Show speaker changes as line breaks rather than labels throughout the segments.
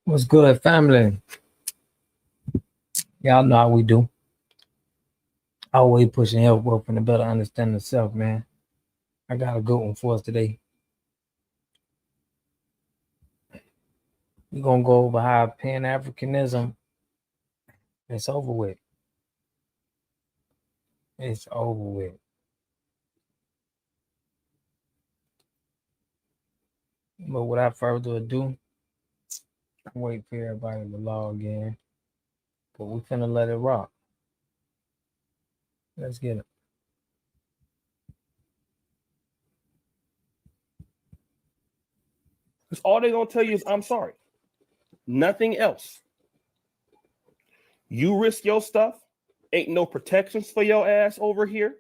What's good, family? Y'all know how we do. Always pushing help work and to better understand the self, man. I got a good one for us today. We're gonna go over how Pan-Africanism it's over with. It's over with. But without further ado, I'm waiting for everybody to log in. But we're finna let it rock. Let's get it.
Because all they're gonna tell you is I'm sorry. Nothing else. You risk your stuff. Ain't no protections for your ass over here.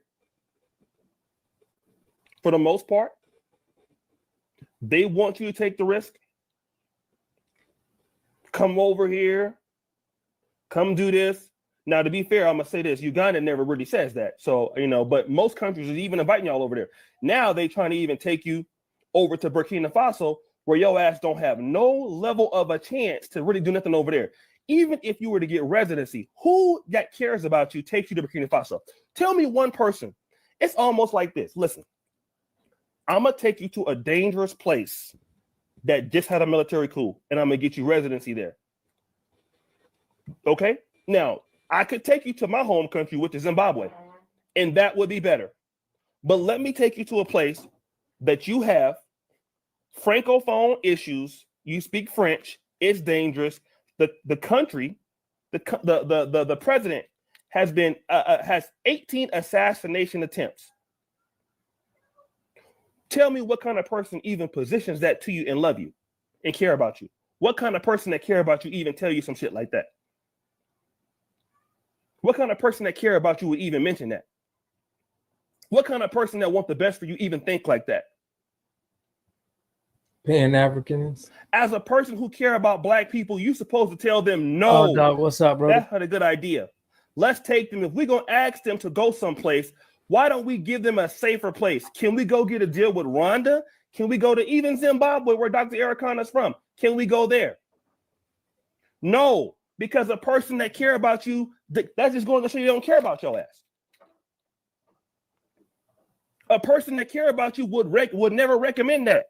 For the most part. They want you to take the risk. Come over here. Come do this. Now, to be fair, I'm going to say this. Uganda never really says that. So, but most countries are even inviting y'all over there. Now they trying to even take you over to Burkina Faso where your ass don't have no level of a chance to really do nothing over there. Even if you were to get residency, who that cares about you takes you to Burkina Faso? Tell me one person. It's almost like this. Listen, I'm going to take you to a dangerous place that just had a military coup, and I'm going to get you residency there. Okay? Now, I could take you to my home country, which is Zimbabwe, and that would be better. But let me take you to a place that you have francophone issues. You speak French. It's dangerous. The country, the president has 18 assassination attempts. Tell me what kind of person even positions that to you and love you and care about you. What kind of person that care about you even tell you some shit like that? What kind of person that care about you would even mention that? What kind of person that want the best for you even think like that?
Pan-Africans.
As a person who care about black people, you supposed to tell them no.
Oh, dog, what's up, bro?
That's not a good idea. Let's take them. If we're going to ask them to go someplace, why don't we give them a safer place? Can we go get a deal with Rwanda? Can we go to even Zimbabwe where Dr. Ericon is from? Can we go there? No, because a person that care about you, that's just going to show you don't care about your ass. A person that care about you would never recommend that.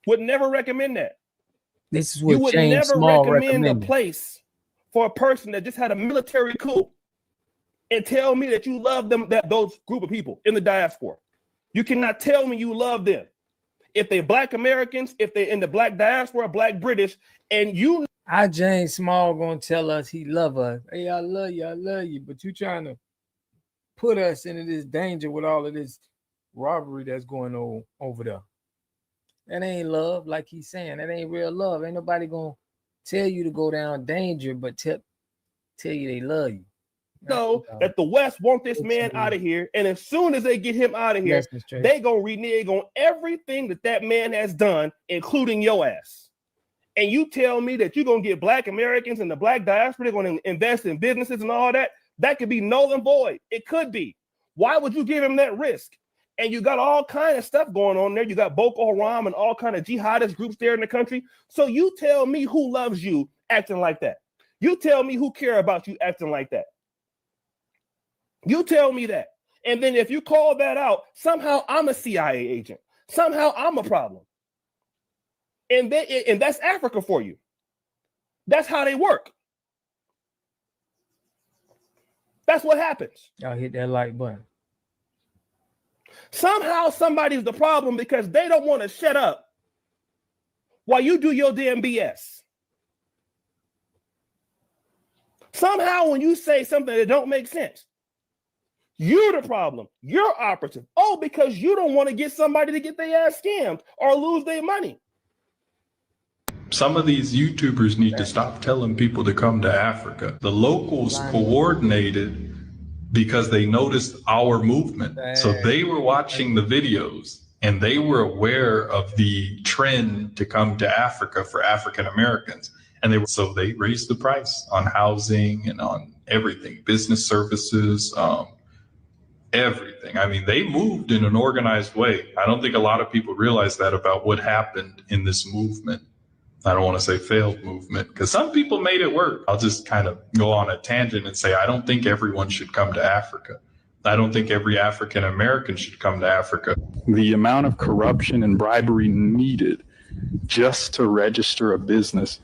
Would never recommend that.
This is what
you would
James
never
Small
recommend
recommended.
a place for a person that just had a military coup and tell me that you love them, those group of people in the diaspora. You cannot tell me you love them. If they're black Americans, if they're in the black diaspora, black British, and you
Our James Small gonna tell us he love us. Hey, I love you, but you trying to put us into this danger with all of this robbery that's going on over there. That ain't love, like he's saying. That ain't real love. Ain't nobody gonna tell you to go down danger, but tell you they love you.
know that the West want this man out of here, and as soon as they get him out of here, they gonna renege on everything that man has done, including your ass. And you tell me that you're gonna get black Americans and the black diaspora, they're gonna invest in businesses and all that. That could be null and void. It could be. Why would you give him that risk? And you got all kind of stuff going on there. You got Boko Haram and all kind of jihadist groups there in the country. So you tell me who loves you acting like that. You tell me who care about you acting like that. You tell me that. And then if you call that out, somehow I'm a CIA agent. Somehow I'm a problem. And that's Africa for you. That's how they work. That's what happens.
Y'all hit that like button.
Somehow somebody's the problem because they don't want to shut up while you do your damn BS. Somehow when you say something that don't make sense, you're the problem. You're operative. Oh, because you don't want to get somebody to get their ass scammed or lose their money.
Some of these YouTubers need to stop telling people to come to Africa. The locals coordinated because they noticed our movement. So they were watching the videos and they were aware of the trend to come to Africa for African Americans. And so they raised the price on housing and on everything, business services, everything. I mean, they moved in an organized way. I don't think a lot of people realize that about what happened in this movement. I don't want to say failed movement, because some people made it work. I'll just kind of go on a tangent and say, I don't think everyone should come to Africa. I don't think every African American should come to Africa.
The amount of corruption and bribery needed just to register a business,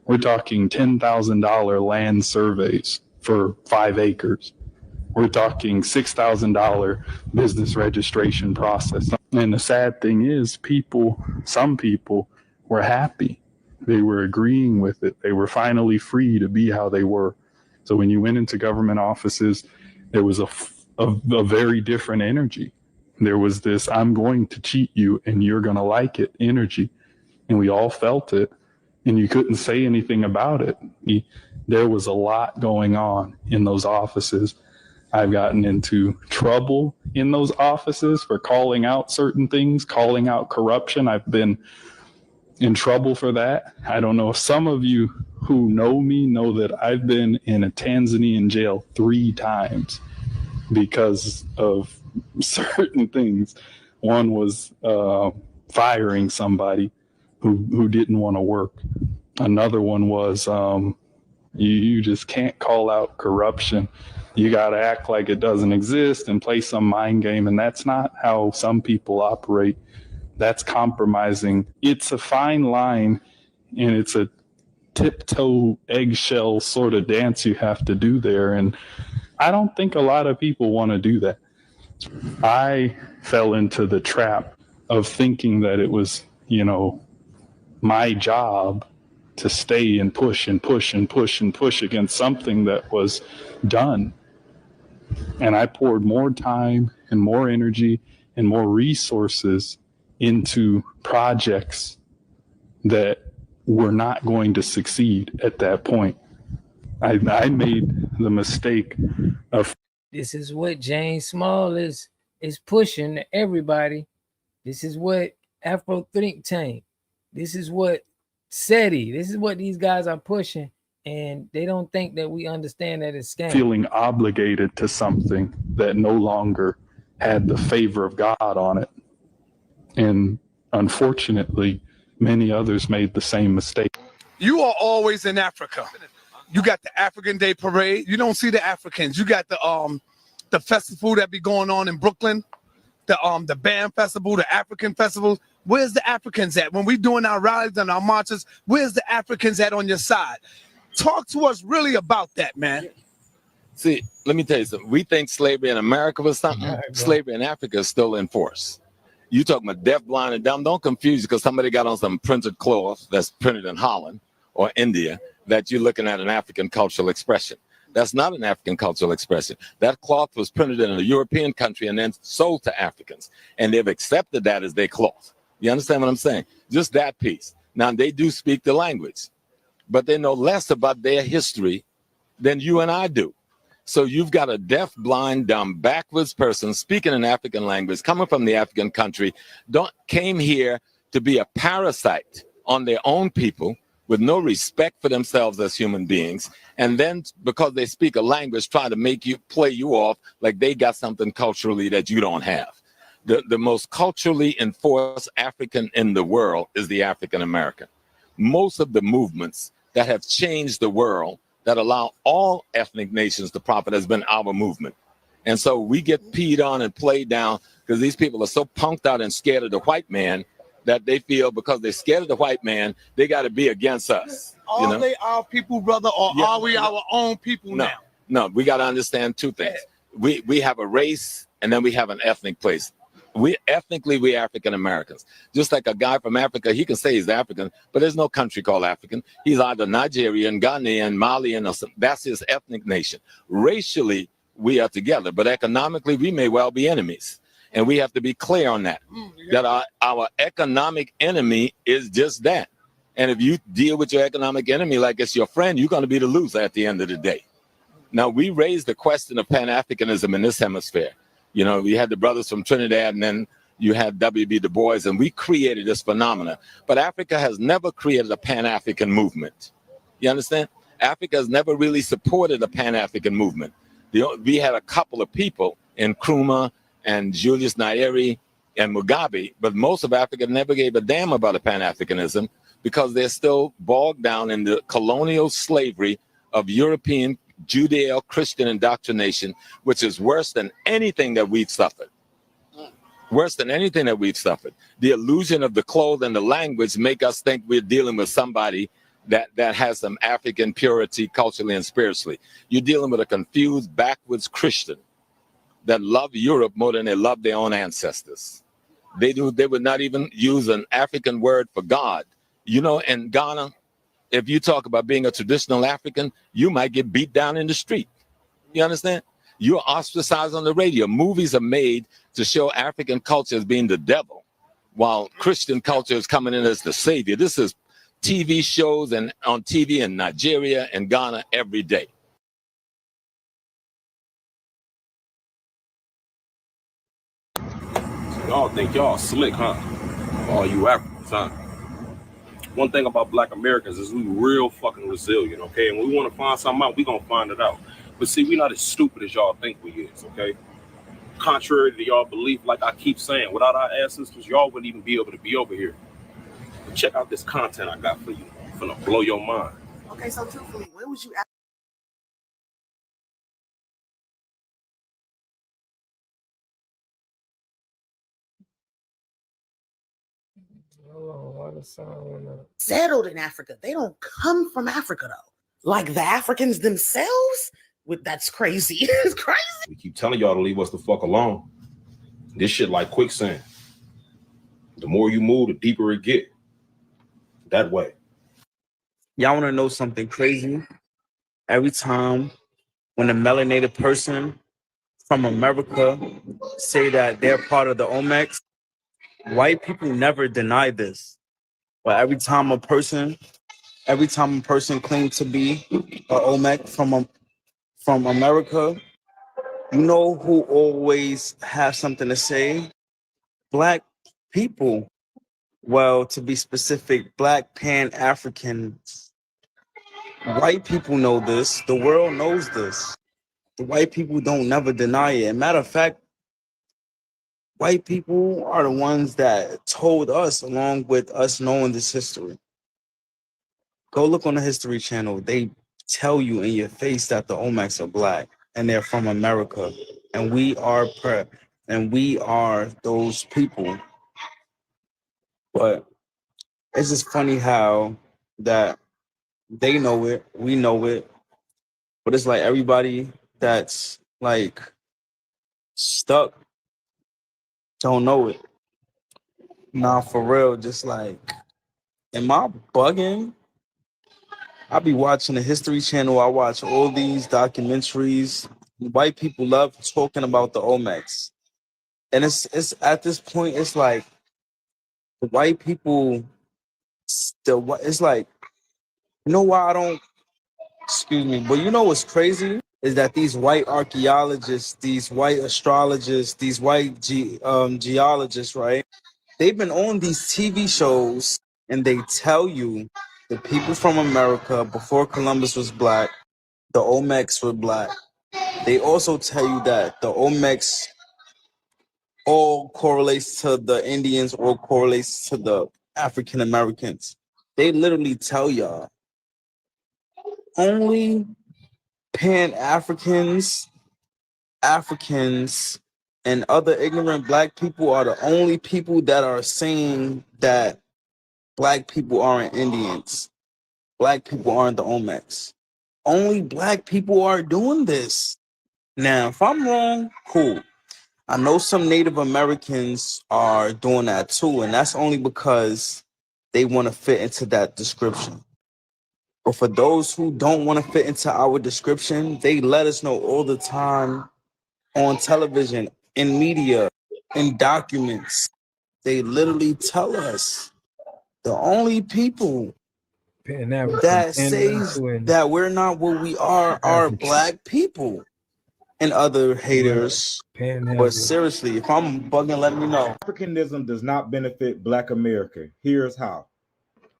we're talking $10,000 land surveys for 5 acres. We're talking $6,000 business registration process. And the sad thing is, some people were happy. They were agreeing with it. They were finally free to be how they were. So when you went into government offices, there was a very different energy. There was this, I'm going to cheat you and you're going to like it energy. And we all felt it, and you couldn't say anything about it. There was a lot going on in those offices. I've gotten into trouble in those offices for calling out certain things, calling out corruption. I've been in trouble for that. I don't know if some of you who know me know that I've been in a Tanzanian jail 3 times because of certain things. One was firing somebody who didn't want to work. Another one was you just can't call out corruption. You got to act like it doesn't exist and play some mind game. And that's not how some people operate. That's compromising. It's a fine line, and it's a tiptoe eggshell sort of dance you have to do there. And I don't think a lot of people want to do that. I fell into the trap of thinking that it was, my job to stay and push and push and push and push against something that was done. And I poured more time and more energy and more resources into projects that were not going to succeed at that point. I made the mistake of...
This is what James Small is pushing to everybody. This is what Afro Think Tank, this is what SETI, this is what these guys are pushing, and they don't think that we understand that it's scam.
Feeling obligated to something that no longer had the favor of God on it. And unfortunately, many others made the same mistake.
You are always in Africa. You got the African Day Parade. You don't see the Africans. You got the festival that be going on in Brooklyn, the band festival, the African festival. Where's the Africans at? When we doing our rallies and our marches, where's the Africans at on your side? Talk to us really about that, man.
See, let me tell you something. We think slavery in America was something. Right, slavery in Africa is still in force. You talking about deaf, blind, and dumb. Don't confuse you because somebody got on some printed cloth that's printed in Holland or India that you're looking at an African cultural expression. That's not an African cultural expression. That cloth was printed in a European country and then sold to Africans. And they've accepted that as their cloth. You understand what I'm saying? Just that piece. Now, they do speak the language, but they know less about their history than you and I do. So you've got a deaf, blind, dumb, backwards person speaking an African language, coming from the African country, came here to be a parasite on their own people with no respect for themselves as human beings. And then because they speak a language, try to play you off like they got something culturally that you don't have. The most culturally enforced African in the world is the African American. Most of the movements that have changed the world that allow all ethnic nations to profit has been our movement. And so we get peed on and played down because these people are so punked out and scared of the white man that they feel because they're scared of the white man, they got to be against us.
Are they our people, brother, or are we our own people now?
No, we got to understand two things. We have a race and then we have an ethnic place. Ethnically, we African Americans. Just like a guy from Africa, he can say he's African, but there's no country called African. He's either Nigerian, Ghanaian, Malian, or something. That's his ethnic nation. Racially, we are together, but economically, we may well be enemies. And we have to be clear on that, that our economic enemy is just that. And if you deal with your economic enemy like it's your friend, you're going to be the loser at the end of the day. Now, we raised the question of Pan-Africanism in this hemisphere. You know, we had the brothers from Trinidad, and then you had W.B. Du Bois, and we created this phenomena. But Africa has never created a Pan-African movement. You understand? Africa has never really supported a Pan-African movement. We had a couple of people Nkrumah and Julius Nyerere and Mugabe, but most of Africa never gave a damn about a Pan-Africanism because they're still bogged down in the colonial slavery of European Judeo-Christian indoctrination, which is worse than anything that we've suffered. Worse than anything that we've suffered. The illusion of the clothes and the language make us think we're dealing with somebody that has some African purity culturally and spiritually. You're dealing with a confused, backwards Christian that love Europe more than they love their own ancestors. They would not even use an African word for God. You know, in Ghana, if you talk about being a traditional African, you might get beat down in the street. You understand? You're ostracized on the radio. Movies are made to show African culture as being the devil, while Christian culture is coming in as the savior. This is TV shows and on TV in Nigeria and Ghana every day.
Y'all think y'all slick, huh? All you Africans, huh? One thing about Black Americans is we real fucking resilient, okay? And when we want to find something out, we gonna find it out. But see, we not as stupid as y'all think we is, okay? Contrary to y'all belief, like I keep saying, without our ancestors, y'all wouldn't even be able to be over here. But check out this content I got for you. It's gonna blow your mind.
Okay, so truthfully, when was you settled in Africa? They don't come from Africa though. Like the Africans themselves? That's crazy. It's crazy.
We keep telling y'all to leave us the fuck alone. This shit like quicksand. The more you move, the deeper it get. That way.
Y'all want to know something crazy? Every time when a melanated person from America say that they're part of the Olmecs, white people never deny this. But every time a person claims to be an Olmec from America, you know who always has something to say? Black people. Well, to be specific, Black Pan-Africans. White people know this. The world knows this. The white people don't never deny it. And matter of fact, white people are the ones that told us, along with us knowing this history. Go look on the History Channel. They tell you in your face that the Olmecs are Black and they're from America. And we are those people. But it's just funny how that they know it, we know it, but it's like everybody that's like stuck don't know it. Nah, for real, just like, am I bugging? I be watching the History Channel. I watch all these documentaries. White people love talking about the Olmecs. And it's at this point, it's like the white people still, it's like, you know why I don't, excuse me, but you know what's crazy is that these white archaeologists, these white astrologists, these white geologists, right? They've been on these TV shows and they tell you the people from America before Columbus was Black, the Olmecs were Black. They also tell you that the Olmecs all correlates to the Indians or correlates to the African Americans. They literally tell y'all only Pan-Africans, Africans, and other ignorant Black people are the only people that are saying that Black people aren't Indians. Black people aren't the Olmecs. Only Black people are doing this. Now, if I'm wrong, cool. I know some Native Americans are doing that too, and that's only because they want to fit into that description. But for those who don't want to fit into our description, they let us know all the time on television, in media, in documents. They literally tell us the only people that say that we're not what we are Black people. And other haters. But seriously, if I'm bugging, let me know.
Africanism does not benefit Black America. Here's how.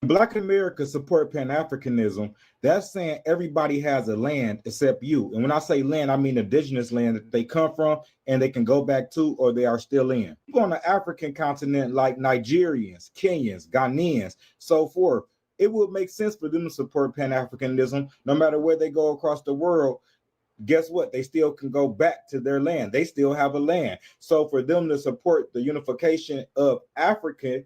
Black America support Pan-Africanism. That's saying everybody has a land except you. And when I say land, I mean indigenous land that they come from and they can go back to or they are still in. People on the African continent like Nigerians, Kenyans, Ghanaians, so forth, it would make sense for them to support Pan-Africanism no matter where they go across the world. Guess what? They still can go back to their land. They still have a land. So for them to support the unification of Africa,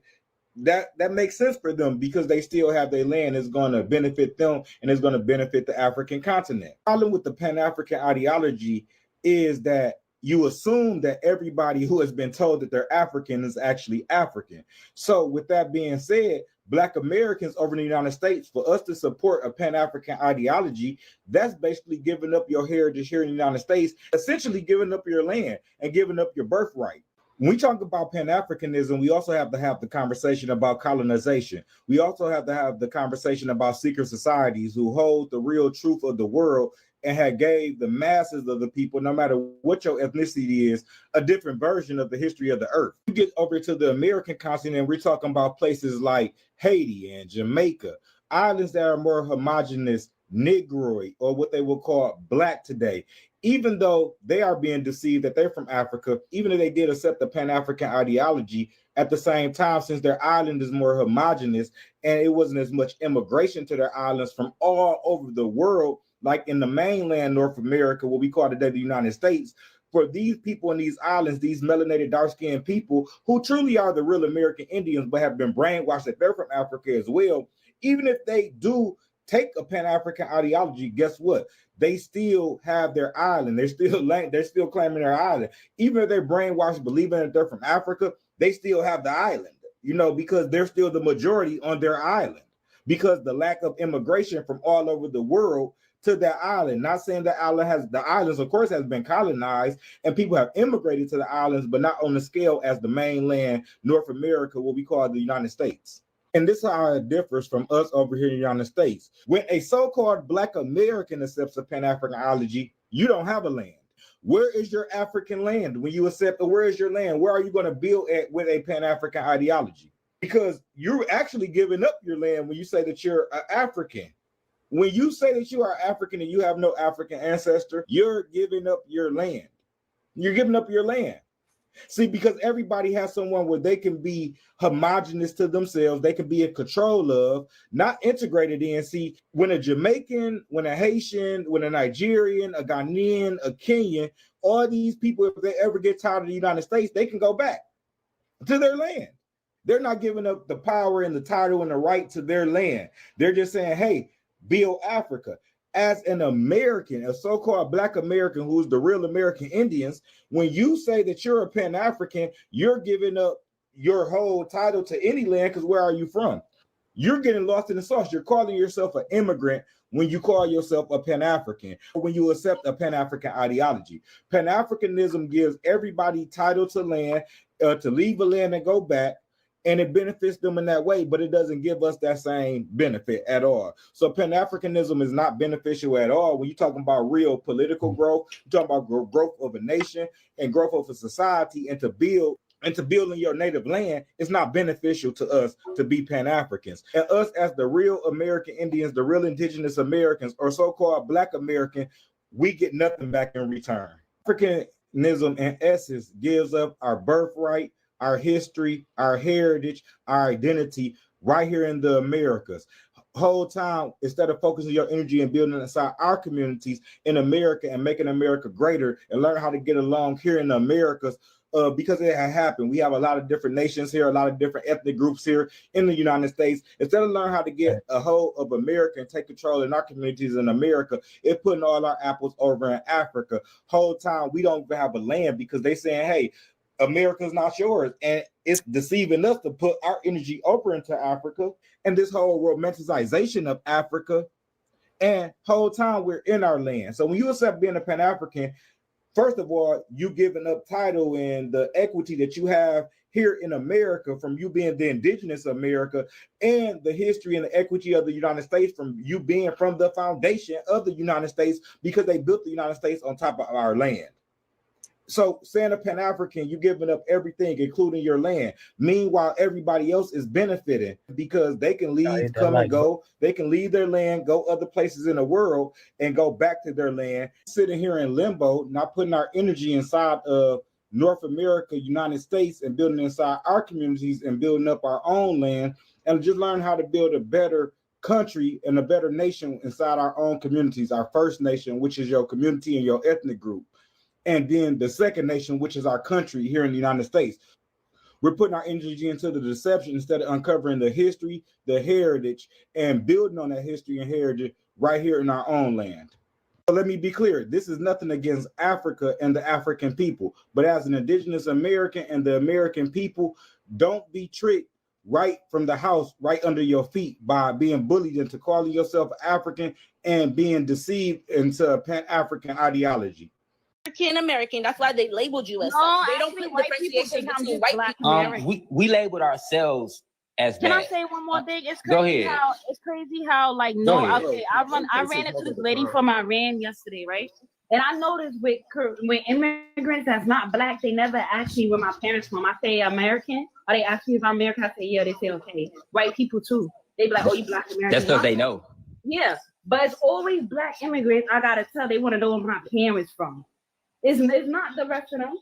that makes sense for them because they still have their land. Is going to benefit them and it's going to benefit the African continent. The problem with the Pan-African ideology is that you assume that everybody who has been told that they're African is actually African. So with that being said, Black Americans over in the United States, for us to support a Pan-African ideology, that's basically giving up your heritage here in the United States, essentially giving up your land and giving up your birthright. When we talk about Pan-Africanism, we also have to have the conversation about colonization. We also have to have the conversation about secret societies who hold the real truth of the world and have gave the masses of the people, no matter what your ethnicity is, a different version of the history of the earth. You get over to the American continent, we're talking about places like Haiti and Jamaica, islands that are more homogenous, Negroid, or what they will call Black today. Even though they are being deceived that they're from Africa, even if they did accept the Pan-African ideology, at the same time, since their island is more homogenous and it wasn't as much immigration to their islands from all over the world, like in the mainland North America, what we call today the United States, for these people in these islands, these melanated, dark-skinned people who truly are the real American Indians, but have been brainwashed that they're from Africa as well, even if they do take a Pan-African ideology, guess what? They still have their island. They're still claiming their island. Even if they're brainwashed, believing that they're from Africa, they still have the island, because they're still the majority on their island. Because the lack of immigration from all over the world to that island. Not saying the islands, of course, has been colonized and people have immigrated to the islands, but not on the scale as the mainland North America, what we call the United States. And this is how it differs from us over here in the United States. When a so-called Black American accepts a Pan-African ideology, you don't have a land. Where is your African land? When you accept, where is your land? Where are you going to build at with a Pan-African ideology? Because you're actually giving up your land when you say that you're an African. When you say that you are African and you have no African ancestor, you're giving up your land. You're giving up your land. See, because everybody has someone where they can be homogenous to themselves, they can be in control of, not integrated in. See, when a Jamaican, when a Haitian, when a Nigerian, a Ghanaian, a Kenyan, all these people, if they ever get tired of the United States, they can go back to their land. They're not giving up the power and the title and the right to their land. They're just saying, hey, build Africa. As an American, a so-called Black American who's the real American Indians, when you say that you're a Pan-African, you're giving up your whole title to any land, because where are you from? You're getting lost in the sauce. You're calling yourself an immigrant when you call yourself a Pan-African, when you accept a Pan-African ideology. Pan-Africanism gives everybody title to land, to leave a land and go back, and it benefits them in that way, but it doesn't give us that same benefit at all. So Pan-Africanism is not beneficial at all. When you're talking about real political growth, you're talking about growth of a nation and growth of a society, and to build in your native land, it's not beneficial to us to be Pan-Africans. And us as the real American Indians, the real indigenous Americans, or so-called Black American, we get nothing back in return. Africanism in essence gives up our birthright, our history, our heritage, our identity right here in the Americas. Whole time, instead of focusing your energy and building inside our communities in America and making America greater and learn how to get along here in the Americas, because it had happened. We have a lot of different nations here, a lot of different ethnic groups here in the United States. Instead of learning how to get a whole of America and take control in our communities in America, it's putting all our apples over in Africa. Whole time, we don't even have a land because they saying, hey, America's not yours, and it's deceiving us to put our energy over into Africa and this whole romanticization of Africa, and whole time we're in our land. So when you accept being a Pan-African, first of all, you giving up title and the equity that you have here in America from you being the indigenous America, and the history and the equity of the United States from you being from the foundation of the United States, because they built the United States on top of our land. So saying a Pan-African, you're giving up everything, including your land. Meanwhile, everybody else is benefiting because they can leave, come and go. They can leave their land, go other places in the world, and go back to their land. Sitting here in limbo, not putting our energy inside of North America, United States, and building inside our communities and building up our own land, and just learn how to build a better country and a better nation inside our own communities, our First Nation, which is your community and your ethnic group. And then the second nation, which is our country here in the United States. We're putting our energy into the deception instead of uncovering the history, the heritage, and building on that history and heritage right here in our own land. So let me be clear. This is nothing against Africa and the African people. But as an indigenous American and the American people, don't be tricked right from the house, right under your feet by being bullied into calling yourself African and being deceived into a Pan-African ideology.
American. That's why they labeled you as
no,
they don't put differentiation between white people.
We labeled ourselves as
Can
bad.
I say one more thing? It's
Go
crazy
ahead.
how like no, okay, I ran into this lady from Iran yesterday, right? And I noticed with immigrants that's not black, they never ask me where my parents from. I say American, or they ask me if I'm American. I say yeah. They say okay. White people too. They be like, oh, you black American.
That's because they know.
Yeah, but it's always black immigrants. I gotta tell. They want to know where my parents from. It's not the rest of them.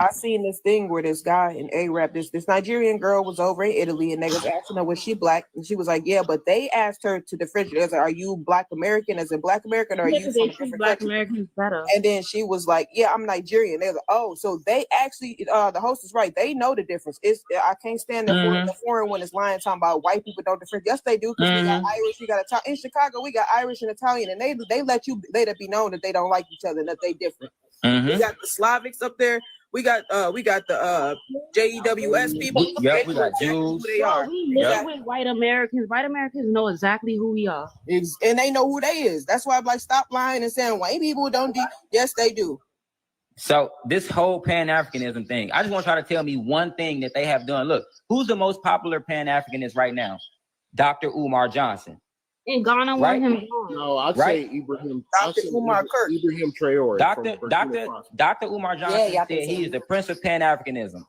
I seen this thing where this guy in Arab, this Nigerian girl was over in Italy, and they was asking her was she black, and she was like, yeah, but they asked her to differentiate. Are you Black American? As in Black American, or are you from different
Black
country?
Americans better?
And then she was like, yeah, I'm Nigerian. They was like, oh, so they actually, the host is right. They know the difference. I can't stand the foreign one is lying, talking about white people don't different. Yes, they do, because we got Irish, we got Italian. In Chicago, we got Irish and Italian, and they let it be known that they don't like each other and that they different. We got the Slavics up there. We got the JEWS people.
Yeah, we got Jews.
Who they are.
We live with white Americans. White Americans know exactly who we are.
And they know who they is. That's why I'm like, stop lying and saying white people don't do. Yes, they do.
So this whole Pan-Africanism thing, I just want y'all to tell me one thing that they have done. Look, who's the most popular Pan-Africanist right now? Dr. Umar Johnson.
In Ghana,
right?
Want him gone.
No, I'd say Ibrahim.
Dr. Umar Kirk.
Ibrahim Traore.
Dr. Umar Johnson said he is the Prince of Pan-Africanism.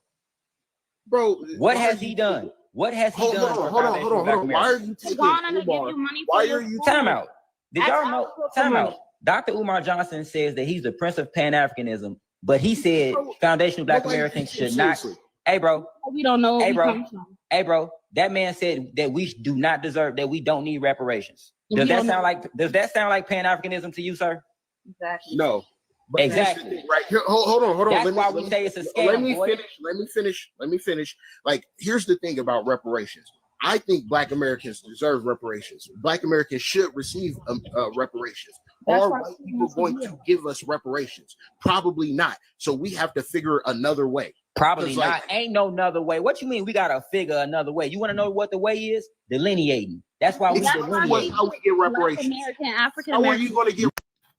Bro,
what has he done? What has he done?
Hold on. Why are you taking Umar? Why are you
time out? Did y'all know? Time out. Dr. Umar Johnson says that he's the Prince of Pan-Africanism, but he said foundational Black Americans should not. Hey, bro.
We don't know.
Hey, bro. That man said that we do not deserve, that we don't need reparations. Does that sound like Pan-Africanism to you, sir?
Exactly.
No.
But exactly.
Right here, hold on.
That's why we say it's a scam.
Let me finish. Like, here's the thing about reparations. I think Black Americans deserve reparations. Black Americans should receive reparations. Are white people going to give us reparations? Probably not. So we have to figure another way.
Probably not. Ain't no another way. What you mean we gotta figure another way? You want to know what the way is? Delineating. That's why we delineate.
How we get reparations. How are you going to get?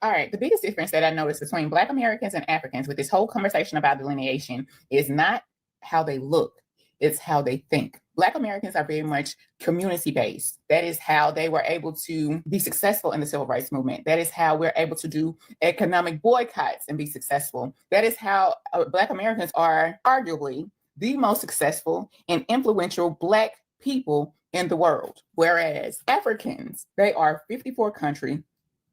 All right. The biggest difference that I noticed between Black Americans and Africans with this whole conversation about delineation is not how they look, it's how they think. Black Americans are very much community-based. That is how they were able to be successful in the civil rights movement. That is how we're able to do economic boycotts and be successful. That is how Black Americans are arguably the most successful and influential Black people in the world. Whereas Africans, they are 54 countries,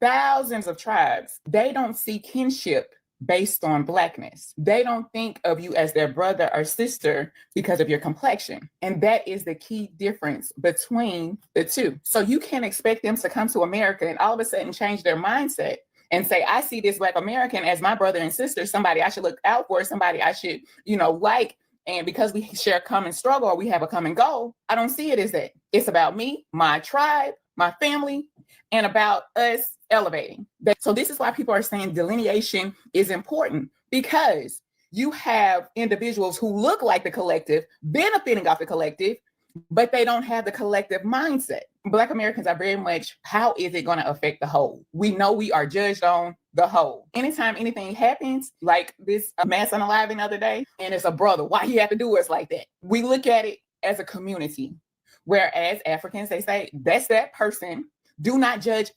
thousands of tribes. They don't see kinship based on Blackness. They don't think of you as their brother or sister because of your complexion. And that is the key difference between the two. So you can't expect them to come to America and all of a sudden change their mindset and say, I see this Black American as my brother and sister, somebody I should look out for, somebody I should, like. And because we share a common struggle or we have a common goal, I don't see it as that. It's about me, my tribe, my family, and about us elevating. So this is why people are saying delineation is important, because you have individuals who look like the collective, benefiting off the collective, but they don't have the collective mindset. Black Americans are very much, how is it going to affect the whole? We know we are judged on the whole. Anytime anything happens, like this mass unaliving the other day, and it's a brother, why he have to do us like that? We look at it as a community. Whereas Africans, they say, that's that person. Do not judge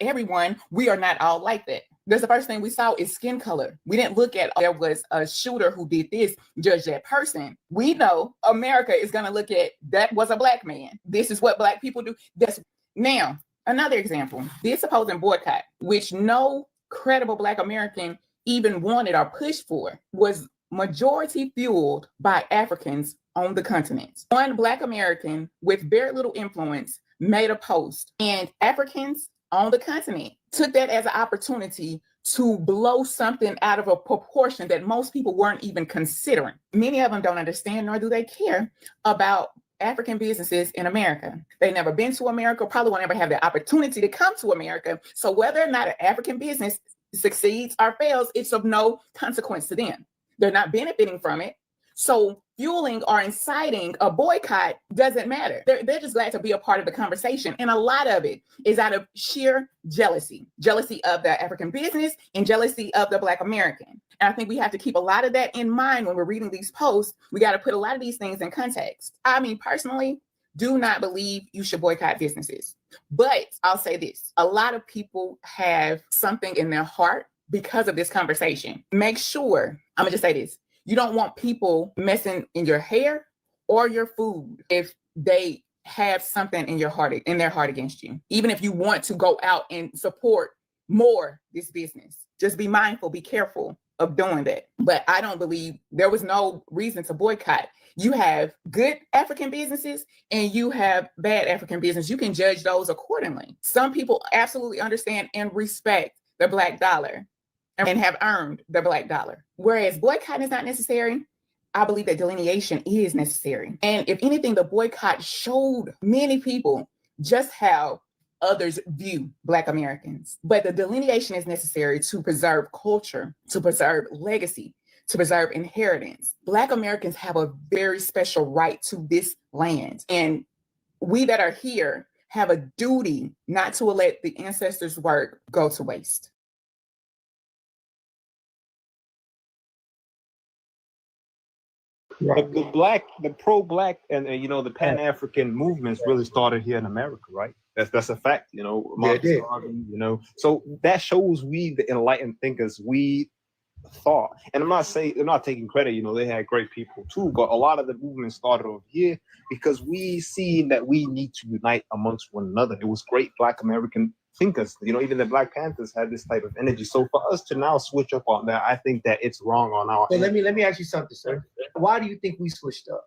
everyone. We are not all like that. That's the first thing we saw is skin color. We didn't look at there was a shooter who did this, judge that person. We know America is going to look at that was a black man. This is what black people do. That's now another example. This supposed boycott, which no credible black American even wanted or pushed for, was majority fueled by Africans on the continent. One black American with very little influence made a post, and Africans on the continent took that as an opportunity to blow something out of a proportion that most people weren't even considering. Many of them don't understand, nor do they care about African businesses in America. They've never been to America, probably won't ever have the opportunity to come to America. So whether or not an African business succeeds or fails, it's of no consequence to them. They're not benefiting from it. So fueling or inciting a boycott doesn't matter. They're just glad to be a part of the conversation. And a lot of it is out of sheer jealousy of the African business and jealousy of the Black American. And I think we have to keep a lot of that in mind when we're reading these posts. We got to put a lot of these things in context. I mean, personally, do not believe you should boycott businesses. But I'll say this, a lot of people have something in their heart because of this conversation. Make sure, I'm gonna just say this, you don't want people messing in your hair or your food if they have something in their heart against you. Even if you want to go out and support more this business, just be mindful, be careful of doing that. But I don't believe there was no reason to boycott. You have good African businesses and you have bad African business. You can judge those accordingly. Some people absolutely understand and respect the Black dollar and have earned the Black dollar. Whereas boycott is not necessary, I believe that delineation is necessary. And if anything, the boycott showed many people just how others view Black Americans. But the delineation is necessary to preserve culture, to preserve legacy, to preserve inheritance. Black Americans have a very special right to this land. And we that are here have a duty not to let the ancestors' work go to waste.
The pro-black and the Pan-African movements really started here in America, right? That's a fact, Marcus Garvey, So that shows we, the enlightened thinkers, we thought. And I'm not taking credit, they had great people too, but a lot of the movement started over here because we seen that we need to unite amongst one another. It was great Black American thinkers, even the Black Panthers had this type of energy. So for us to now switch up on that, I think that it's wrong on our end.
Let me ask you something, sir. Why do you think we switched up?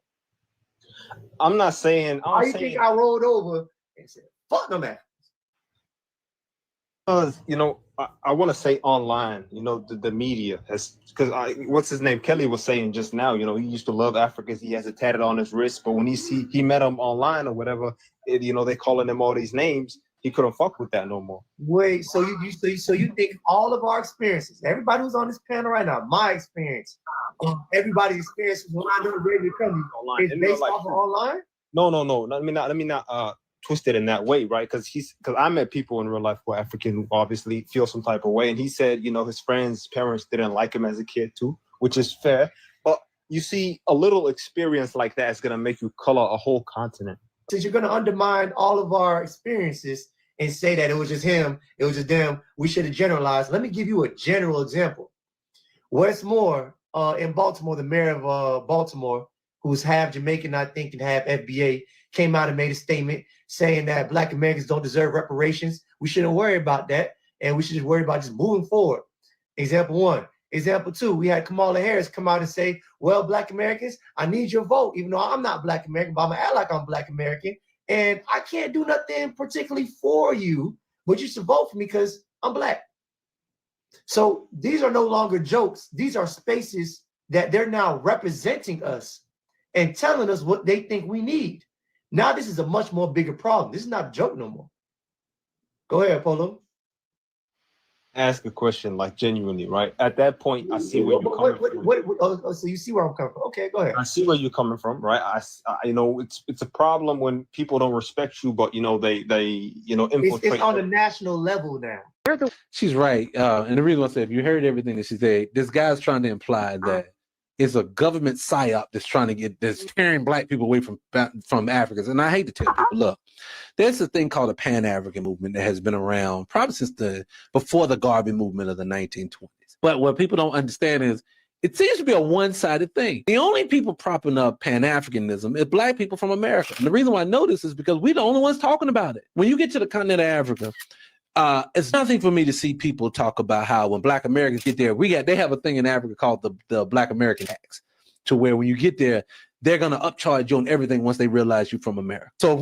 I'm not saying.
Why do you think I rolled over and said, "Fuck them Africans"?
Because I want to say online, the media has, because what's his name? Kelly was saying just now, he used to love Africans. He has it tatted on his wrist, but when he met them online or whatever, they calling him all these names. He couldn't fuck with that no more.
Wait, so you think all of our experiences, everybody who's on this panel right now, my experience, everybody's experiences when I know ready to come online, is based off of online?
No. Let me not twist it in that way, right? Because I met people in real life who are African who obviously feel some type of way, and he said, his friends' parents didn't like him as a kid too, which is fair. But you see, a little experience like that is gonna make you color a whole continent.
Since you're going to undermine all of our experiences and say that it was just him, it was just them, we should have generalized. Let me give you a general example. Westmore in Baltimore, the mayor of Baltimore, who's half Jamaican, I think, and half FBA, came out and made a statement saying that Black Americans don't deserve reparations. We shouldn't worry about that, and we should just worry about just moving forward. Example one. Example two, we had Kamala Harris come out and say, well, Black Americans, I need your vote, even though I'm not Black American, but I'm gonna act like I'm Black American, and I can't do nothing particularly for you, but you should vote for me because I'm Black. So these are no longer jokes. These are spaces that they're now representing us and telling us what they think we need. Now this is a much more bigger problem. This is not a joke no more. Go ahead, Polo.
Ask a question like genuinely, right? At that point, I see where you're coming from.
So you see where I'm coming from. Okay, go ahead.
I see where you're coming from, right? I it's a problem when people don't respect you, but they infiltrate.
It's on a national level now.
She's right, and the reason why I said, if you heard everything that she said, this guy's trying to imply that is a government psyop that's tearing black people away from Africans. And I hate to tell people, look, there's a thing called a Pan-African movement that has been around probably since before the Garvey movement of the 1920s. But what people don't understand is it seems to be a one-sided thing. The only people propping up Pan-Africanism is black people from America. And the reason why I know this is because we're the only ones talking about it. When you get to the continent of Africa, it's nothing for me to see people talk about how when black Americans get there, they have a thing in Africa called the Black American tax, to where when you get there, they're going to upcharge you on everything once they realize you're from America. So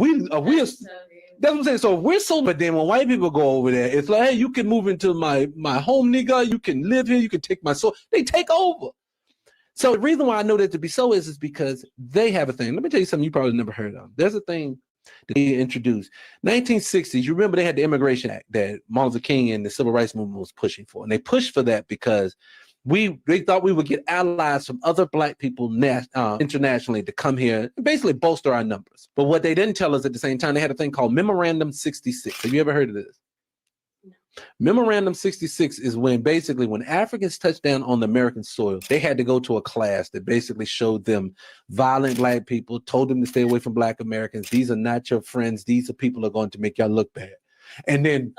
that's what I'm saying. So we're so, but then when white people go over there, it's like, hey, you can move into my home, nigga. You can live here. You can take my soul. They take over. So the reason why I know that to be so is because they have a thing. Let me tell you something you probably never heard of. There's a thing that they introduced. 1960s, you remember they had the Immigration Act that Martin Luther King and the Civil Rights Movement was pushing for. And they pushed for that because they thought we would get allies from other black people internationally to come here and basically bolster our numbers. But what they didn't tell us at the same time, they had a thing called Memorandum 66. Have you ever heard of this? No. Memorandum 66 is when Africans touched down on the American soil, they had to go to a class that basically showed them violent black people, told them to stay away from black Americans. These are not your friends. These are people who are going to make y'all look bad. And then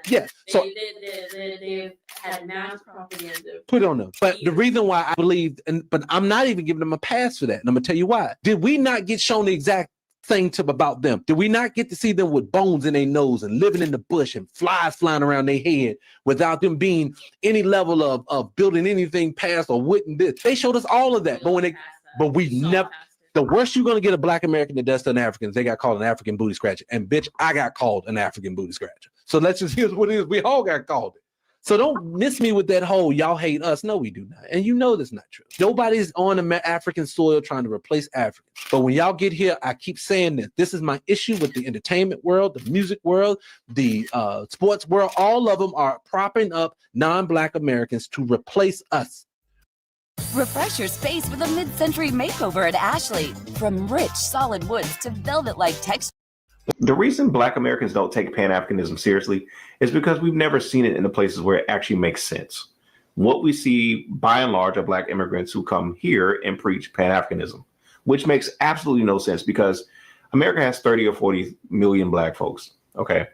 yeah, so
they had mass propaganda.
Put it on them. But the reason why I believe, but I'm not even giving them a pass for that. And I'm gonna tell you why. Did we not get shown the exact thing about them? Did we not get to see them with bones in their nose and living in the bush and flies flying around their head without them being any level of building anything past or wouldn't this? They showed us all of that. But we never. The worst you're going to get a black American that does to an African is they got called an African booty scratcher. And bitch, I got called an African booty scratcher. So here's what it is. We all got called it. So don't miss me with that whole y'all hate us. No, we do not. And you know that's not true. Nobody's on African soil trying to replace Africans. But when y'all get here, I keep saying this. This is my issue with the entertainment world, the music world, the sports world. All of them are propping up non-black Americans to replace us.
Refresh your space with a mid-century makeover at Ashley. From rich, solid woods to velvet-like texture.
The reason Black Americans don't take Pan-Africanism seriously is because we've never seen it in the places where it actually makes sense. What we see, by and large, are Black immigrants who come here and preach Pan-Africanism, which makes absolutely no sense because America has 30 or 40 million Black folks. Okay.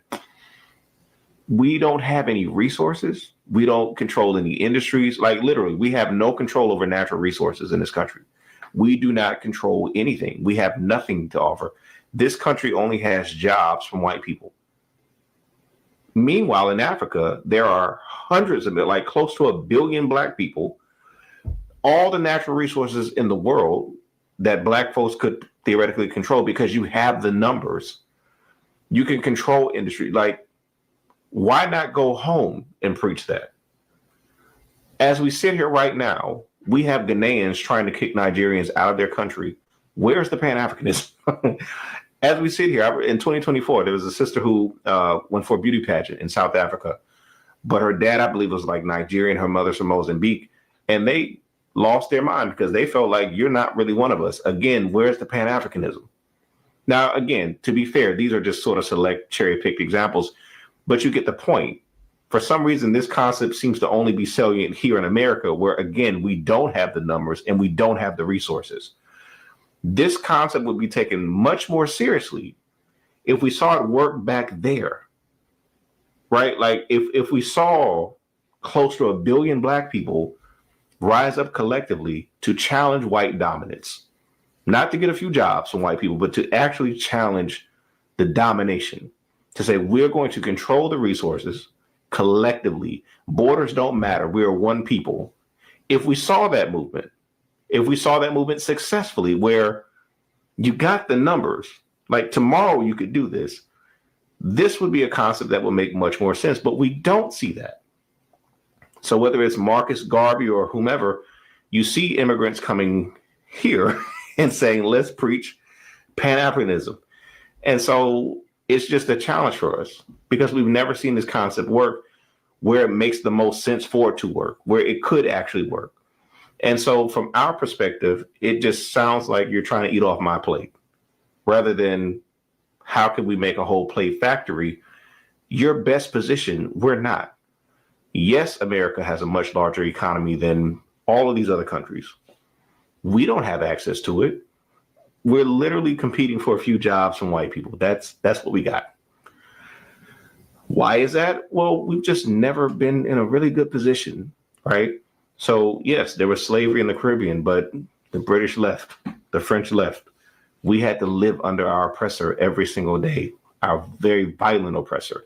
We don't have any resources. We don't control any industries. Like literally, we have no control over natural resources in this country. We do not control anything. We have nothing to offer. This country only has jobs from white people. Meanwhile, in Africa, there are hundreds of it, like close to 1 billion Black people. All the natural resources in the world that Black folks could theoretically control because you have the numbers. You can control industry. Like, why not go home and preach that? As we sit here right now, we have Ghanaians trying to kick Nigerians out of their country. Where's the Pan-Africanism? As we sit here, in 2024, there was a sister who went for a beauty pageant in South Africa, but her dad, I believe, was like Nigerian, her mother's from Mozambique, and they lost their mind because they felt like you're not really one of us. Again, where's the Pan-Africanism? Now, again, to be fair, these are just sort of select cherry-picked examples, but you get the point. For some reason, this concept seems to only be salient here in America, where, again, we don't have the numbers and we don't have the resources. This concept would be taken much more seriously if we saw it work back there, right? Like if we saw close to 1 billion Black people rise up collectively to challenge white dominance, not to get a few jobs from white people, but to actually challenge the domination, to say we're going to control the resources collectively. Borders don't matter. We are one people. If we saw that movement, successfully, where you got the numbers, like tomorrow you could do this, this would be a concept that would make much more sense, but we don't see that. So whether it's Marcus Garvey or whomever, you see immigrants coming here and saying, let's preach Pan-Africanism. And so it's just a challenge for us because we've never seen this concept work where it makes the most sense for it to work, where it could actually work. And so from our perspective, it just sounds like you're trying to eat off my plate rather than how can we make a whole plate factory? Your best position, we're not. Yes, America has a much larger economy than all of these other countries.
We don't have access to it. We're literally competing for a few jobs from white people. That's what we got. Why is that? Well, we've just never been in a really good position, right? So yes, there was slavery in the Caribbean, but the British left, the French left. We had to live under our oppressor every single day, our very violent oppressor.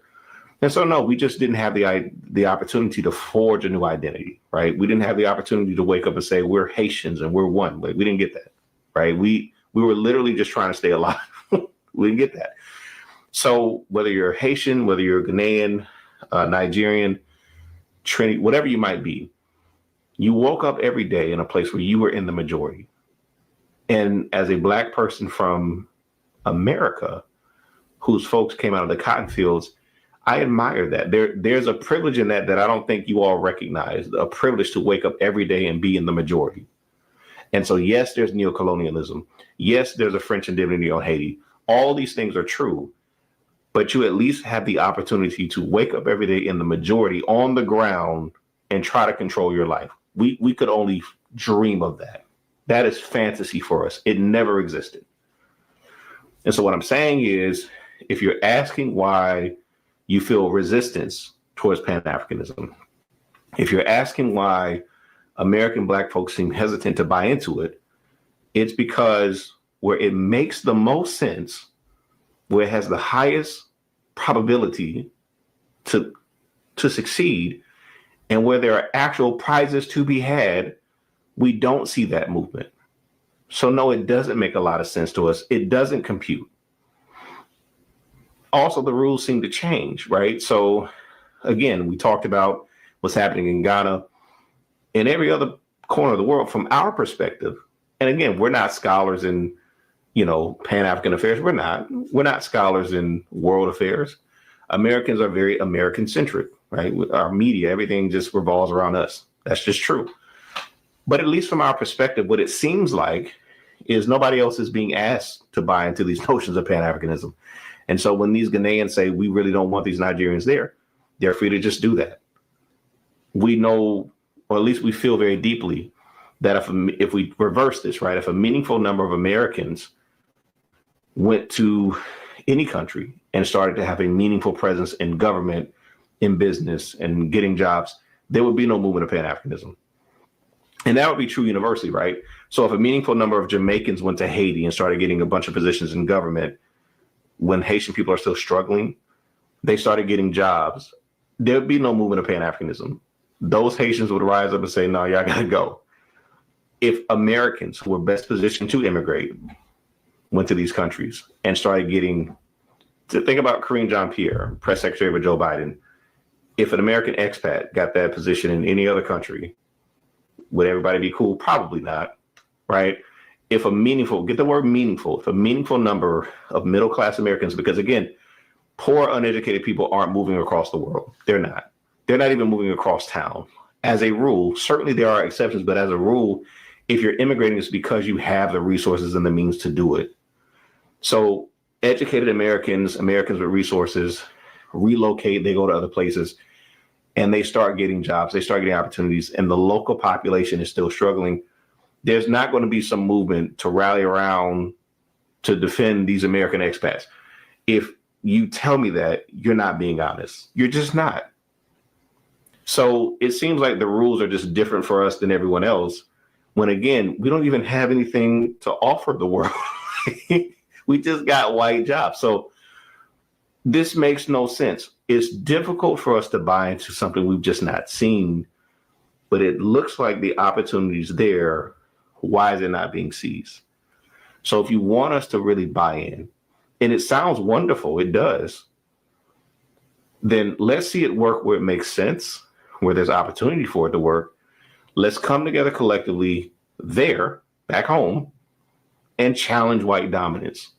And so, no, we just didn't have the opportunity to forge a new identity, right? We didn't have the opportunity to wake up and say, we're Haitians and we're one. Like, we didn't get that, right? We were literally just trying to stay alive. We didn't get that. So whether you're Haitian, whether you're Ghanaian, Nigerian, Trinity, whatever you might be, you woke up every day in a place where you were in the majority. And as a Black person from America, whose folks came out of the cotton fields, I admire that. There's a privilege in that I don't think you all recognize, a privilege to wake up every day and be in the majority. And so, yes, there's neocolonialism. Yes, there's a French indemnity on Haiti. All these things are true, but you at least have the opportunity to wake up every day in the majority on the ground and try to control your life. We could only dream of that. That is fantasy for us. It never existed. And so what I'm saying is, if you're asking why you feel resistance towards Pan-Africanism, if you're asking why American Black folks seem hesitant to buy into it, it's because where it makes the most sense, where it has the highest probability to succeed, and where there are actual prizes to be had, we don't see that movement. So no, it doesn't make a lot of sense to us. It doesn't compute. Also, the rules seem to change, right? So again, we talked about what's happening in Ghana, in every other corner of the world from our perspective. And again, we're not scholars in, Pan-African affairs. We're not scholars in world affairs. Americans are very American-centric, right? With our media, everything just revolves around us. That's just true. But at least from our perspective, what it seems like is nobody else is being asked to buy into these notions of Pan-Africanism. And so when these Ghanaians say, we really don't want these Nigerians there, they're free to just do that. We know, or at least we feel very deeply, that if we reverse this, right, if a meaningful number of Americans went to any country and started to have a meaningful presence in government, in business, and getting jobs, there would be no movement of Pan-Africanism. And that would be true universally, right? So if a meaningful number of Jamaicans went to Haiti and started getting a bunch of positions in government, when Haitian people are still struggling, they started getting jobs, there'd be no movement of Pan-Africanism. Those Haitians would rise up and say, no, y'all gotta go. If Americans who were best positioned to immigrate went to these countries and started getting, to think about Karine Jean-Pierre, press secretary for Joe Biden, if an American expat got that position in any other country, would everybody be cool? Probably not, right? If a meaningful, get the word meaningful, if a meaningful number of middle-class Americans, because again, poor, uneducated people aren't moving across the world. They're not. They're not even moving across town. As a rule, certainly there are exceptions, but as a rule, if you're immigrating, it's because you have the resources and the means to do it. So educated Americans with resources, relocate, they go to other places, and they start getting jobs, they start getting opportunities, and the local population is still struggling. There's not going to be some movement to rally around to defend these American expats. If you tell me that, you're not being honest. You're just not. So it seems like the rules are just different for us than everyone else, when again, we don't even have anything to offer the world. We just got white jobs. So this makes no sense. It's difficult for us to buy into something we've just not seen, but it looks like the opportunity's there. Why is it not being seized? So if you want us to really buy in, and it sounds wonderful, it does, then let's see it work where it makes sense, where there's opportunity for it to work. Let's come together collectively there, back home, and challenge white dominance.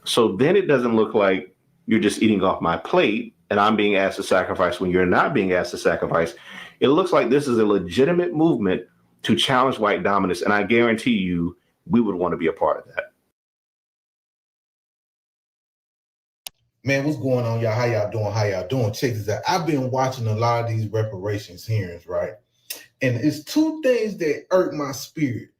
So then it doesn't look like you're just eating off my plate and I'm being asked to sacrifice when you're not being asked to sacrifice. It looks like this is a legitimate movement to challenge white dominance. And I guarantee you, we would want to be a part of that.
Man, what's going on, y'all? How y'all doing? Check this out. I've been watching a lot of these reparations hearings, right? And it's two things that irk my spirit.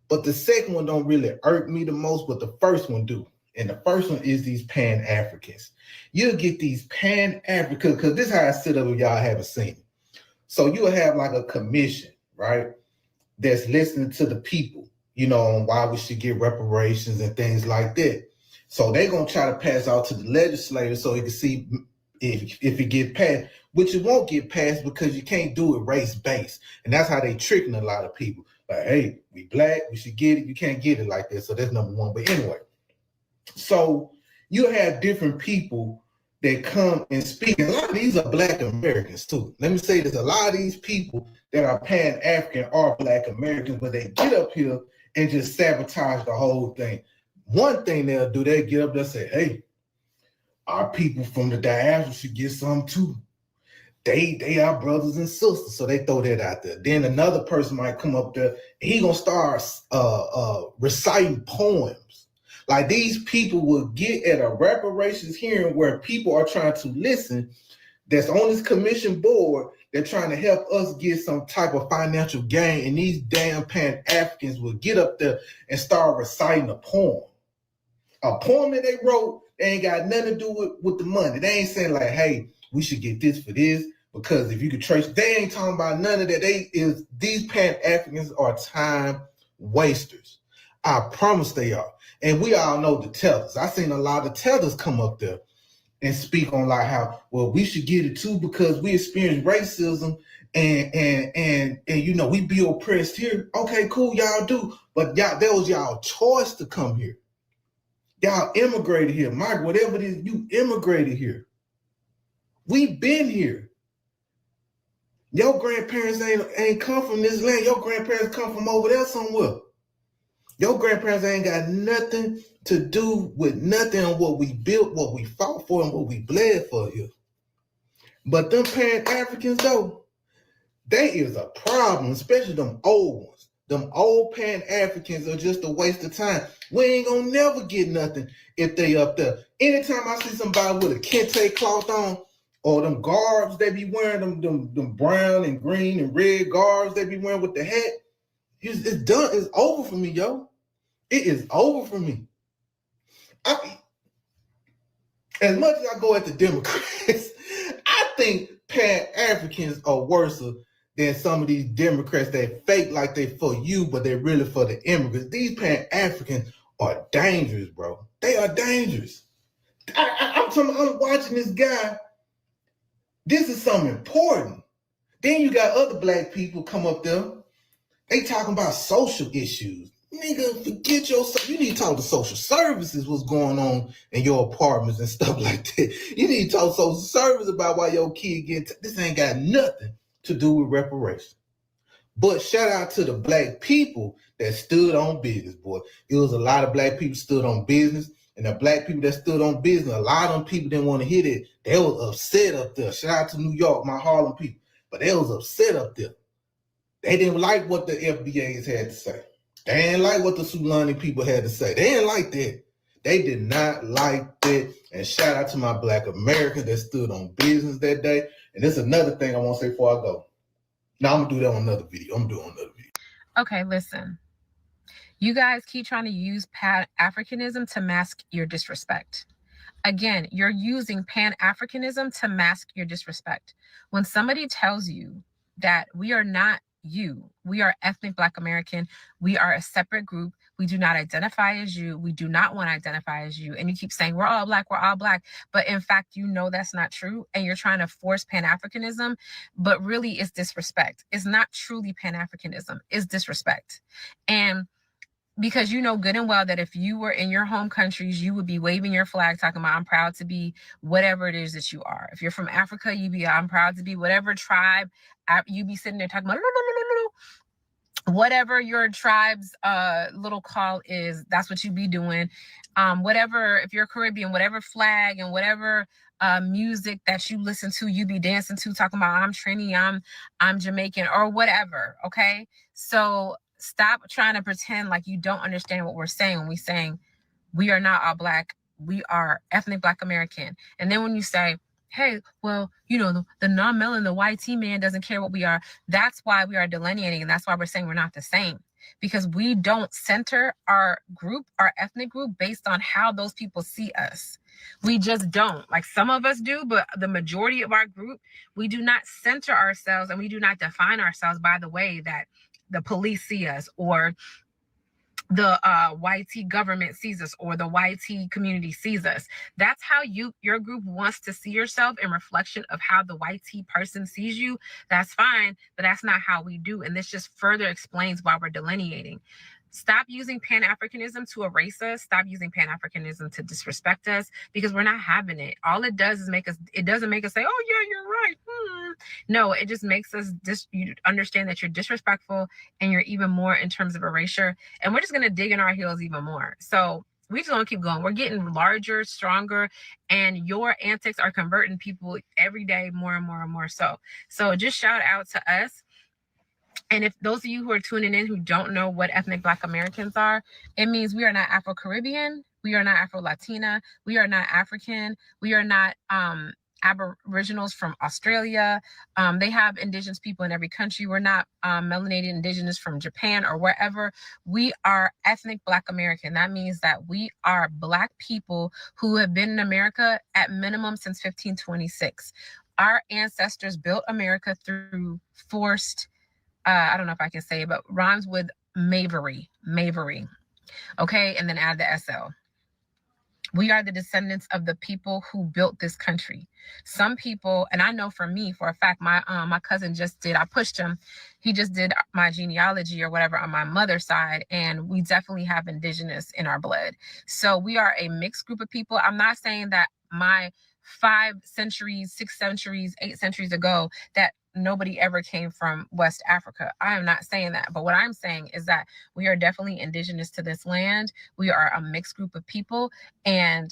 But the second one don't really irk me the most, but the first one do. And the first one is these Pan-Africans. You'll get these Pan-Africans, because this is how I sit up if y'all haven't seen it. So you'll have like a commission, right? That's listening to the people, on why we should get reparations and things like that. So they're going to try to pass out to the legislators so they can see if it get passed, which it won't get passed because you can't do it race-based. And that's how they tricking a lot of people. Like, hey, we black, we should get it. You can't get it like that. So that's number one. But anyway, so you have different people that come and speak. And a lot of these are Black Americans too. Let me say this, a lot of these people that are Pan-African are Black Americans, but they get up here and just sabotage the whole thing. One thing they'll do, they get up there and say, hey, our people from the diaspora should get some too. They are brothers and sisters, so they throw that out there. Then another person might come up there, and he gonna start reciting poems. Like these people will get at a reparations hearing where people are trying to listen, that's on this commission board, they're trying to help us get some type of financial gain, and these damn Pan-Africans will get up there and start reciting a poem. A poem that they wrote, they ain't got nothing to do with the money. They ain't saying like, hey, we should get this for this, because if you could trace, they ain't talking about none of that. These Pan-Africans are time wasters. I promise they are. And we all know the tellers. I seen a lot of tellers come up there and speak on like how, well, we should get it too because we experience racism and we be oppressed here. Okay, cool, y'all do. But y'all, that was y'all choice to come here. Y'all immigrated here. Mike, whatever it is, you immigrated here. We've been here. Your grandparents ain't come from this land. Your grandparents come from over there somewhere. Your grandparents ain't got nothing to do with nothing on what we built, what we fought for, and what we bled for here. But them Pan-Africans, though, they is a problem, especially them old ones. Them old Pan-Africans are just a waste of time. We ain't gonna never get nothing if they up there. Anytime I see somebody with a kente cloth on, or them garbs they be wearing, them brown and green and red garbs they be wearing with the hat, it's done. It's over for me, yo. It is over for me. As much as I go at the Democrats, I think Pan-Africans are worse than some of these Democrats that fake like they for you, but they're really for the immigrants. These Pan-Africans are dangerous, bro. They are dangerous. I'm watching this guy. This is something important. Then you got other black people come up there. They talking about social issues. Nigga, forget yourself. You need to talk to social services, what's going on in your apartments and stuff like that. You need to talk to social services about why your kid this ain't got nothing to do with reparations. But shout out to the black people that stood on business, boy. It was a lot of black people stood on business, and the black people that stood on business, a lot of them people didn't want to hear that. They was upset up there. Shout out to New York, my Harlem people. But they was upset up there. They didn't like what the FBAs had to say. They didn't like what the Sulani people had to say. They didn't like that. They did not like that. And shout out to my black Americans that stood on business that day. And there's another thing I want to say before I go. Now I'm gonna do that on another video.
Okay, listen. You guys keep trying to use Pan-Africanism to mask your disrespect. Again, you're using Pan-Africanism to mask your disrespect. When somebody tells you that we are not you, we are ethnic Black American, we are a separate group, we do not identify as you, we do not want to identify as you, and you keep saying we're all Black, but in fact, you know that's not true, and you're trying to force Pan-Africanism, but really it's disrespect. It's not truly Pan-Africanism, it's disrespect. And because you know good and well that if you were in your home countries, you would be waving your flag, talking about, I'm proud to be whatever it is that you are. If you're from Africa, you'd be, I'm proud to be whatever tribe. You'd be sitting there talking about, whatever your tribe's little call is, that's what you be doing. Whatever, if you're Caribbean, whatever flag and whatever music that you listen to, you be dancing to, talking about, I'm Trini, I'm Jamaican, or whatever. Okay, so stop trying to pretend like you don't understand what we're saying when we're saying we are not all Black, we are ethnic Black American. And then when you say hey, well, the non-melanin, the YT man doesn't care what we are. That's why we are delineating, and that's why we're saying we're not the same. Because we don't center our group, our ethnic group, based on how those people see us. We just don't. Like some of us do, but the majority of our group, we do not center ourselves and we do not define ourselves by the way that the police see us, or the YT government sees us, or the YT community sees us. That's how your group wants to see yourself in reflection of how the YT person sees you. That's fine, but that's not how we do. And this just further explains why we're delineating. Stop using Pan-Africanism to erase us. Stop using Pan-Africanism to disrespect us, because we're not having it. All it does is it doesn't make us say, oh yeah, you're right. No, it just makes us you understand that you're disrespectful and you're even more in terms of erasure. And we're just going to dig in our heels even more. So we just want to keep going. We're getting larger, stronger, and your antics are converting people every day more and more and more. So just shout out to us. And if those of you who are tuning in who don't know what ethnic Black Americans are, it means we are not Afro-Caribbean, we are not Afro-Latina, we are not African, we are not Aboriginals from Australia. They have indigenous people in every country. We're not melanated indigenous from Japan or wherever. We are ethnic Black American. That means that we are Black people who have been in America at minimum since 1526. Our ancestors built America through forced, I don't know if I can say it, but rhymes with Mavery. Okay, and then add the SL. We are the descendants of the people who built this country. Some people, and I know for me, for a fact, my cousin I pushed him. He just did my genealogy or whatever on my mother's side, and we definitely have indigenous in our blood. So we are a mixed group of people. I'm not saying that my 5 centuries, 6 centuries, 8 centuries ago, that nobody ever came from West Africa. I am not saying that. But what I'm saying is that we are definitely indigenous to this land. We are a mixed group of people. And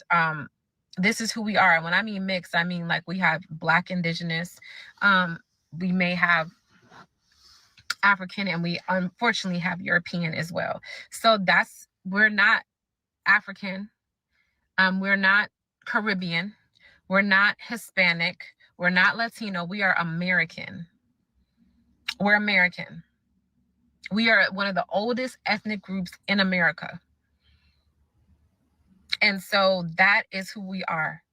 this is who we are. And when I mean mixed, I mean like we have Black indigenous. We may have African, and we unfortunately have European as well. So we're not African. We're not Caribbean. We're not Hispanic. We're not Latino. We are American. We're American. We are one of the oldest ethnic groups in America. And so that is who we are.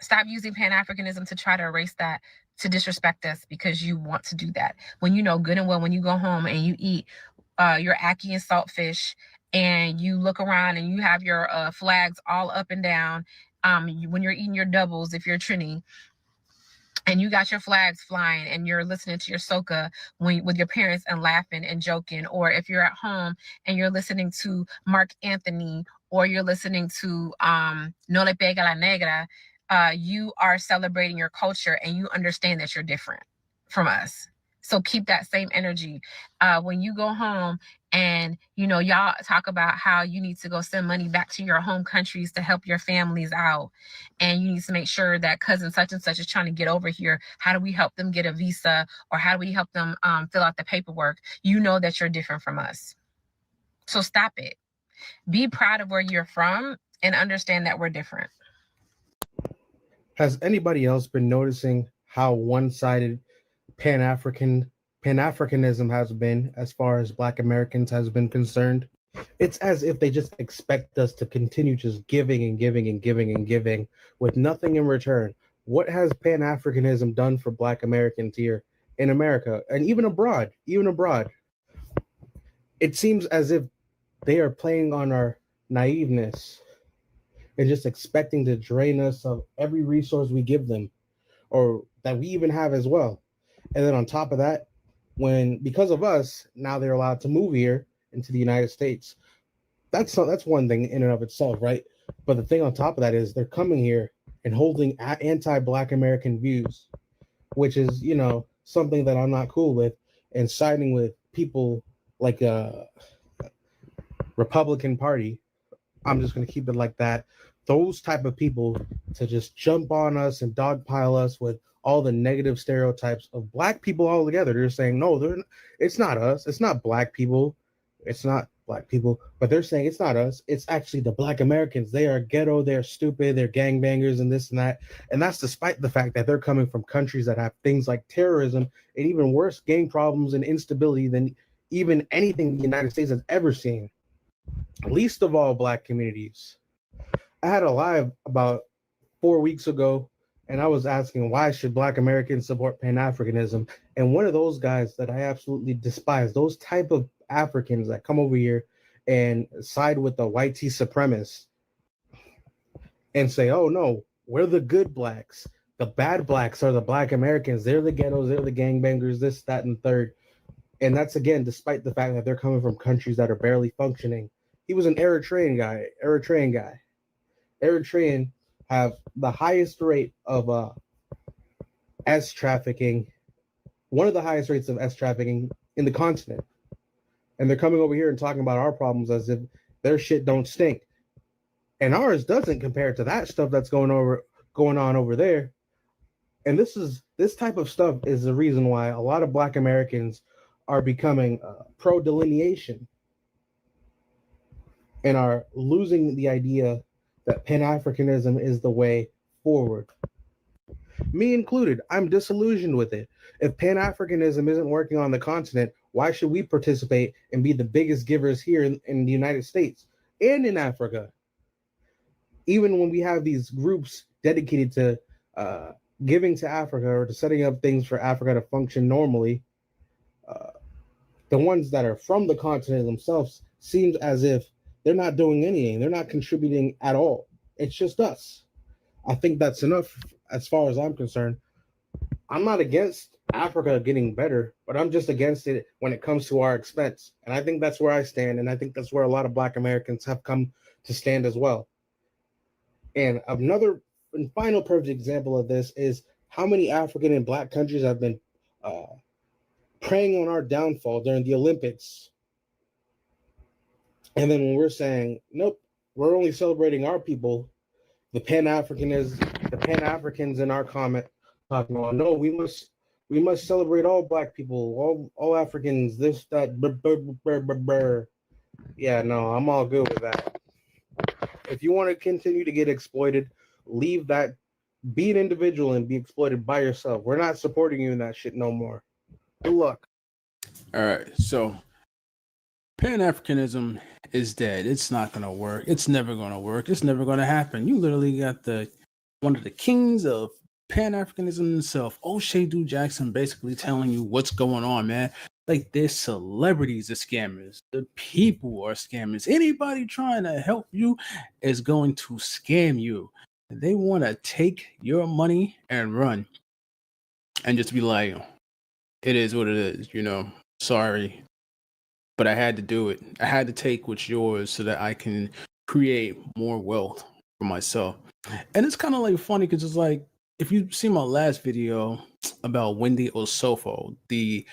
Stop using Pan-Africanism to try to erase that, to disrespect us, because you want to do that. When you know good and well, when you go home and you eat your ackee and saltfish, and you look around and you have your flags all up and down, when you're eating your doubles, if you're Trini, and you got your flags flying and you're listening to your soca with your parents and laughing and joking, or if you're at home and you're listening to Mark Anthony, or you're listening to No Le Pega la Negra, you are celebrating your culture and you understand that you're different from us. So keep that same energy. When you go home and, y'all talk about how you need to go send money back to your home countries to help your families out. And you need to make sure that cousin such and such is trying to get over here. How do we help them get a visa? Or how do we help them fill out the paperwork? You know that you're different from us. So stop it. Be proud of where you're from and understand that we're different.
Has anybody else been noticing how one-sided Pan-Africanism has been as far as Black Americans has been concerned? It's as if they just expect us to continue just giving and giving and giving and giving with nothing in return. What has Pan-Africanism done for Black Americans here in America and even abroad? It seems as if they are playing on our naiveness and just expecting to drain us of every resource we give them, or that we even have as well. And then on top of that, because of us, now they're allowed to move here into the United States. That's one thing in and of itself, right? But the thing on top of that is they're coming here and holding anti-Black American views, which is, something that I'm not cool with, and siding with people like Republican Party. I'm just going to keep it like that. Those type of people to just jump on us and dogpile us with all the negative stereotypes of Black people all together. They're saying, no, it's not us. It's not Black people. It's not black people, but they're saying it's not us. It's actually the Black Americans. They are ghetto. They're stupid. They're gangbangers and this and that. And that's despite the fact that they're coming from countries that have things like terrorism and even worse gang problems and instability than even anything the United States has ever seen. Least of all black communities. I had a live about 4 weeks ago, and I was asking why should Black Americans support Pan-Africanism? And one of those guys that I absolutely despise, those type of Africans that come over here and side with the white tea supremacists and say, oh no, we're the good blacks. The bad blacks are the Black Americans. They're the ghettos, they're the gangbangers, this, that, and third. And that's, again, despite the fact that they're coming from countries that are barely functioning. He was an Eritrean guy. Eritrean have the highest rate of S trafficking, one of the highest rates of S trafficking in the continent. And they're coming over here and talking about our problems as if their shit don't stink. And ours doesn't compare to that stuff that's going on over there. And this type of stuff is the reason why a lot of Black Americans are becoming pro-delineation and are losing the idea that Pan-Africanism is the way forward. Me included, I'm disillusioned with it. If Pan-Africanism isn't working on the continent, why should we participate and be the biggest givers here in the United States and in Africa? Even when we have these groups dedicated to giving to Africa or to setting up things for Africa to function normally, the ones that are from the continent themselves seems as if they're not doing anything. They're not contributing at all. It's just us. I think that's enough as far as I'm concerned. I'm not against Africa getting better, but I'm just against it when it comes to our expense. And I think that's where I stand. And I think that's where a lot of Black Americans have come to stand as well. And another and final perfect example of this is how many African and Black countries have been preying on our downfall during the Olympics. And then when we're saying, nope, we're only celebrating our people, the Pan-Africans in our comment talking about, no, we must celebrate all Black people, all Africans, this, that, brr. Yeah, no, I'm all good with that. If you want to continue to get exploited, leave that, be an individual and be exploited by yourself. We're not supporting you in that shit no more. Good luck.
All right, so Pan-Africanism is dead. It's not going to work. It's never going to work. It's never going to happen. You literally got one of the kings of Pan-Africanism himself, O'Shea Jackson, basically telling you what's going on, man. Like, there's celebrities are scammers. The people are scammers. Anybody trying to help you is going to scam you. They want to take your money and run and just be like, it is what it is, sorry. But I had to do it. I had to take what's yours so that I can create more wealth for myself. And it's kind of like funny because it's like, if you see my last video about Wendy Osofo, the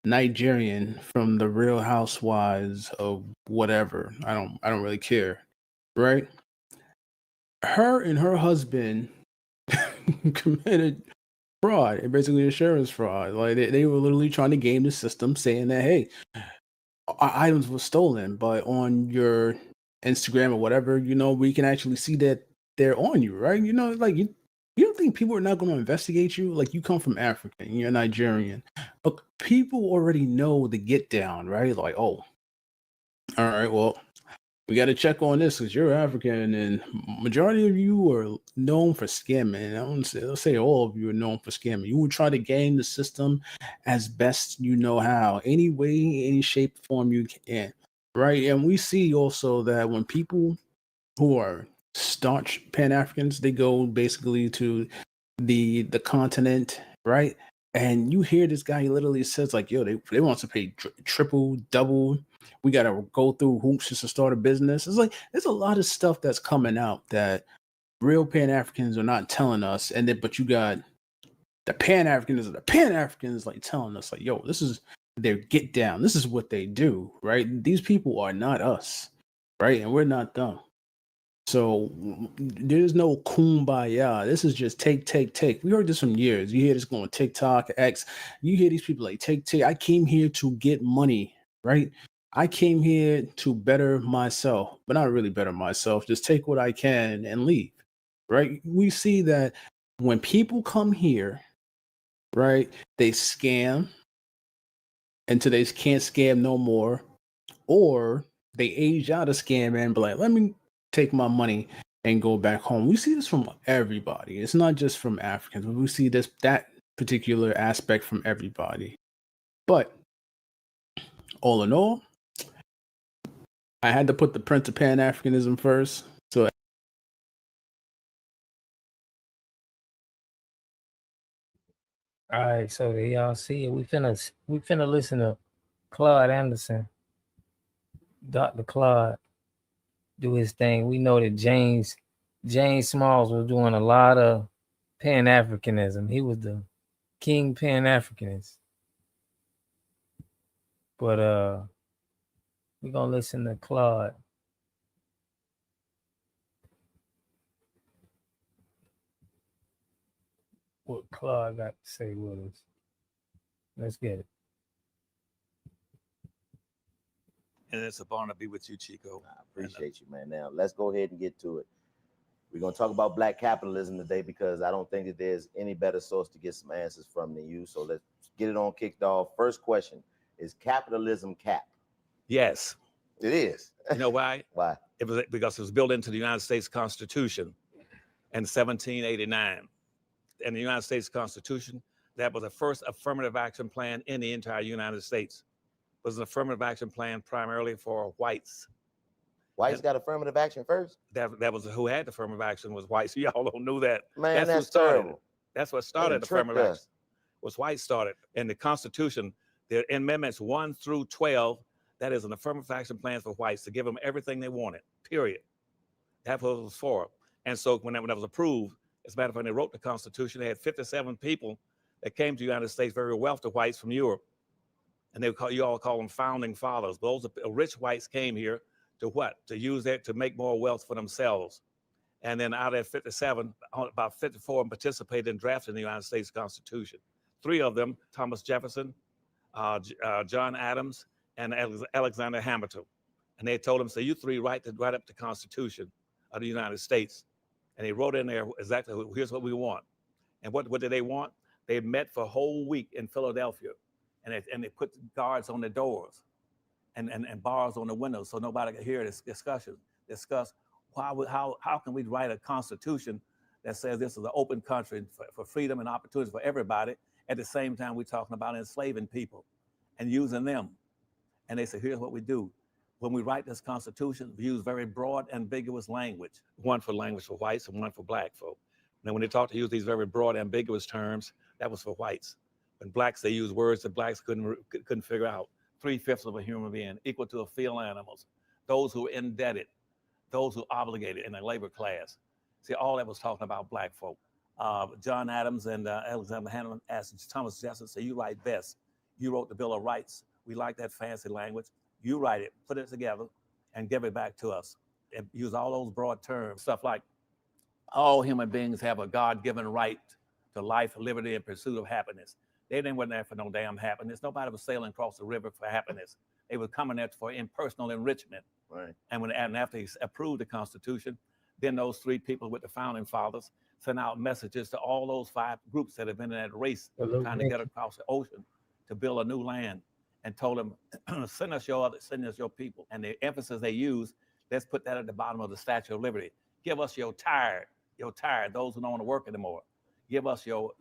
Nigerian from the Real Housewives of whatever, I don't really care, right? Her and her husband committed fraud, and basically insurance fraud. Like they were literally trying to game the system, saying that, hey, our items were stolen, but on your Instagram or whatever, we can actually see that they're on you, right? Like you don't think people are not going to investigate you? Like, you come from Africa and you're Nigerian, but people already know the get down, right? Like, oh, all right, well, we got to check on this because you're African, and majority of you are known for scamming. I don't say, let's say all of you are known for scamming. You would try to game the system as best you know how, any way, any shape, form you can, right? And we see also that when people who are staunch Pan-Africans, they go basically to the continent, right? And you hear this guy, he literally says like, yo, they want to pay triple, double. We got to go through hoops just to start a business. It's like, there's a lot of stuff that's coming out that real Pan-Africans are not telling us. And then, but you got the Pan-Africans like telling us like, yo, this is their get down. This is what they do, right? These people are not us, right? And we're not them. So there's no kumbaya. This is just take. We heard this from years. You hear this going TikTok, X. You hear these people like take. I came here to get money, right? I came here to better myself, but not really better myself. Just take what I can and leave, right? We see that when people come here, right, they scam until they can't scam no more, or they age out of scam and be like, let me take my money and go back home. We see this from everybody. It's not just from Africans, but we see that particular aspect from everybody. But all in all, I had to put the Prince of Pan-Africanism first. So
All right, so there y'all see it. We finna listen to Claude Anderson, Dr. Claude, do his thing. We know that James Smalls was doing a lot of Pan-Africanism. He was the king Pan-Africanist. But we're gonna listen to Claude. What Claude got to say with us. Let's get it.
And it's a honor to be with you, Chico.
I appreciate you, man. Now, let's go ahead and get to it. We're going to talk about black capitalism today because I don't think that there's any better source to get some answers from than you. So let's get it on kicked off. First question, is capitalism cap?
Yes.
It is.
You know why?
Why?
Because it was built into the United States Constitution in 1789. And the United States Constitution, that was the first affirmative action plan in the entire United States. It was an affirmative action plan primarily for whites.
Whites got affirmative action first?
That was who had affirmative action was whites. Y'all don't know that.
Man,
that's
terrible.
That's what started affirmative action. Was whites started. And the Constitution, the amendments 1 through 12, that is an affirmative action plan for whites to give them everything they wanted, period. That's what it was for. And so when that was approved, as a matter of fact, they wrote the Constitution, they had 57 people that came to the United States, very wealthy whites from Europe. And you all call them founding fathers. Those rich whites came here to what? To use that to make more wealth for themselves. And then out of that 57, about 54 participated in drafting the United States Constitution. 3 of them, Thomas Jefferson, John Adams, and Alexander Hamilton. And they told him, so you 3 write up the Constitution of the United States. And he wrote in there exactly, here's what we want. And what did they want? They met for a whole week in Philadelphia. And they put guards on the doors and bars on the windows so nobody could hear this discussion. Discuss how can we write a constitution that says this is an open country for freedom and opportunity for everybody. At the same time, we're talking about enslaving people and using them. And they said, here's what we do. When we write this constitution, we use very broad, ambiguous language. One for language for whites and one for black folk. Now, when they talk to use these very broad, ambiguous terms, that was for whites. When blacks, they use words that blacks couldn't figure out. 3/5 of a human being, equal to a field animals. Those who are indebted, those who are obligated in the labor class. See, all that was talking about black folk. John Adams and Alexander Hamilton asked Thomas Jefferson, so you write best. You wrote the Bill of Rights. We like that fancy language. You write it, put it together, and give it back to us. And use all those broad terms, stuff like all human beings have a God-given right to life, liberty, and pursuit of happiness. They didn't went there for no damn happiness. Nobody was sailing across the river for happiness. They were coming there for impersonal enrichment. Right. And after he approved the Constitution, then those 3 people with the founding fathers sent out messages to all those 5 groups that have been in that race trying to get across the ocean to build a new land, and told them, send us your people. And the emphasis they use, let's put that at the bottom of the Statue of Liberty. Give us your tired, those who don't want to work anymore. Give us your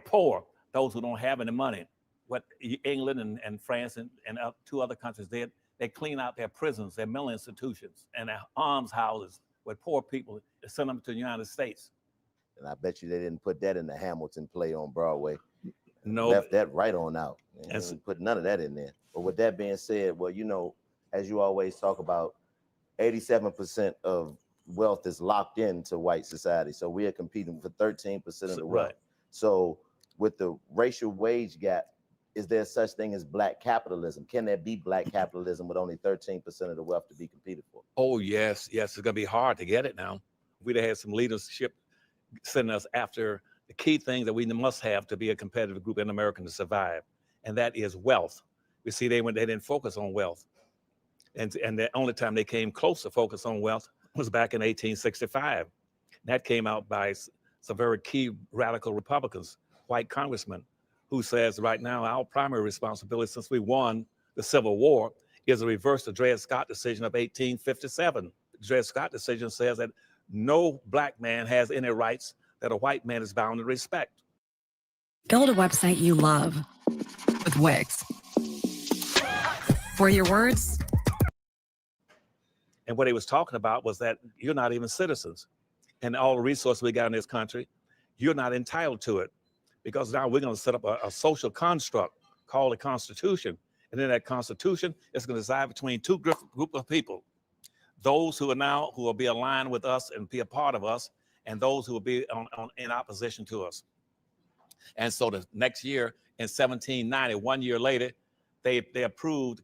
poor, those who don't have any money. What England and France and 2 other countries did, they clean out their prisons, their mental institutions, and their almshouses with poor people to send them to the United States.
And I bet you they didn't put that in the Hamilton play on Broadway.
No.
Left that right on out. And put none of that in there. But with that being said, well, as you always talk about, 87% of wealth is locked into white society. So we are competing for 13% of the wealth. Right. So with the racial wage gap, is there such thing as black capitalism? Can there be black capitalism with only 13% of the wealth to be competed for?
Oh, yes. It's going to be hard to get it now. We'd have had some leadership sending us after the key thing that we must have to be a competitive group in America to survive, and that is wealth. We see they didn't focus on wealth. And the only time they came close to focus on wealth was back in 1865. That came out by some very key radical Republicans, white congressmen, who says right now our primary responsibility since we won the Civil War is to reverse the Dred Scott decision of 1857. The Dred Scott decision says that no black man has any rights that a white man is bound to respect.
Build a website you love with Wix. For your words.
And what he was talking about was that you're not even citizens. And all the resources we got in this country, you're not entitled to it. Because now we're going to set up a social construct called a Constitution. And in that Constitution, it's going to decide between two group of people. Those who will be aligned with us and be a part of us, and those who will be in opposition to us. And so the next year, in 1790, 1 year later,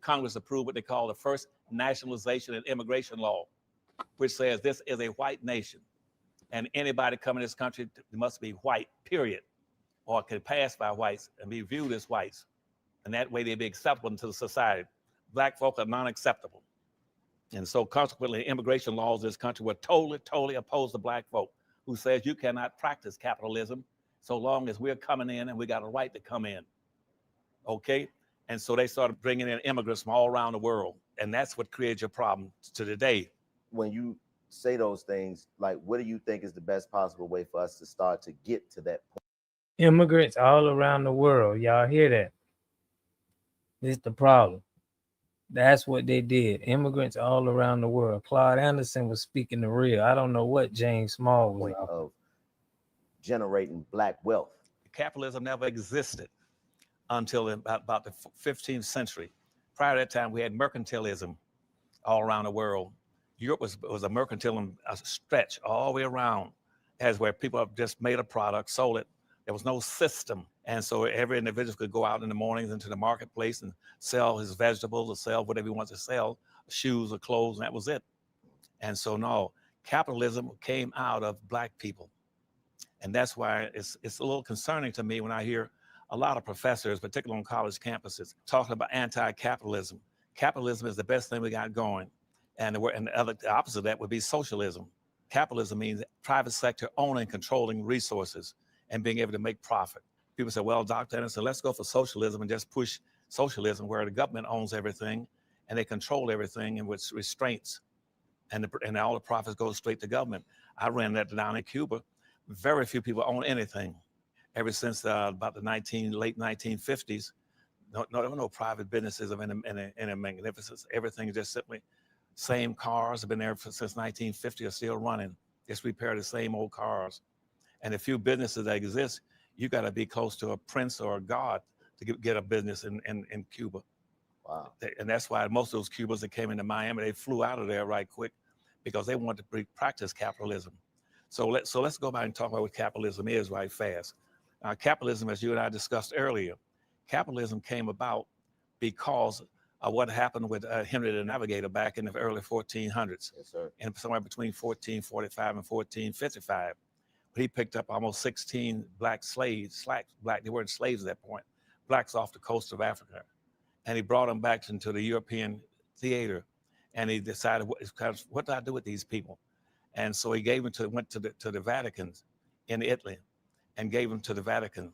Congress approved what they call the first nationalization and immigration law, which says this is a white nation. And anybody coming to this country must be white, period, or can pass by whites and be viewed as whites. And that way they'd be acceptable into the society. Black folk are non-acceptable. And so consequently, immigration laws in this country were totally opposed to black folk, who says you cannot practice capitalism so long as we're coming in and we got a right to come in, okay? And so they started bringing in immigrants from all around the world. And that's what created your problem to today.
When you say those things, like, what do you think is the best possible way for us to start to get to that point?
Immigrants all around the world. Y'all hear that? This is the problem. That's what they did. Immigrants all around the world. Claude Anderson was speaking the real. I don't know what James Small was
of generating black wealth.
Capitalism never existed until about the 15th century. Prior to that time, we had mercantilism all around the world. Europe was a mercantilism stretch all the way around, as where people have just made a product, sold it. There was no system. And so every individual could go out in the mornings into the marketplace and sell his vegetables or sell whatever he wants to sell, shoes or clothes, and that was it. And so no, capitalism came out of black people. And that's why it's a little concerning to me when I hear a lot of professors, particularly on college campuses, talking about anti-capitalism. Capitalism is the best thing we got going. And the opposite of that would be socialism. Capitalism means private sector owning and controlling resources and being able to make profit. People say, well, Dr. Anderson, let's go for socialism and just push socialism where the government owns everything and they control everything and with restraints. And all the profits go straight to government. I ran that down in Cuba. Very few people own anything. Ever since about the late 1950s, no private businesses of any magnificence. Everything is just simply same cars have been there since 1950 are still running. Just repair the same old cars. And the few businesses that exist, you got to be close to a prince or a god to get a business in Cuba.
Wow.
And that's why most of those Cubans that came into Miami, they flew out of there right quick because they wanted to practice capitalism. So let's go back and talk about what capitalism is right fast. Capitalism, as you and I discussed earlier, capitalism came about because of what happened with Henry the Navigator back in the early 1400s.
Yes, sir.
And somewhere between 1445 and 1455. He picked up almost 16 black slaves, they weren't slaves at that point, blacks off the coast of Africa. And he brought them back into the European theater. And he decided, what do I do with these people? And so he went to the Vatican in Italy and gave them to the Vatican.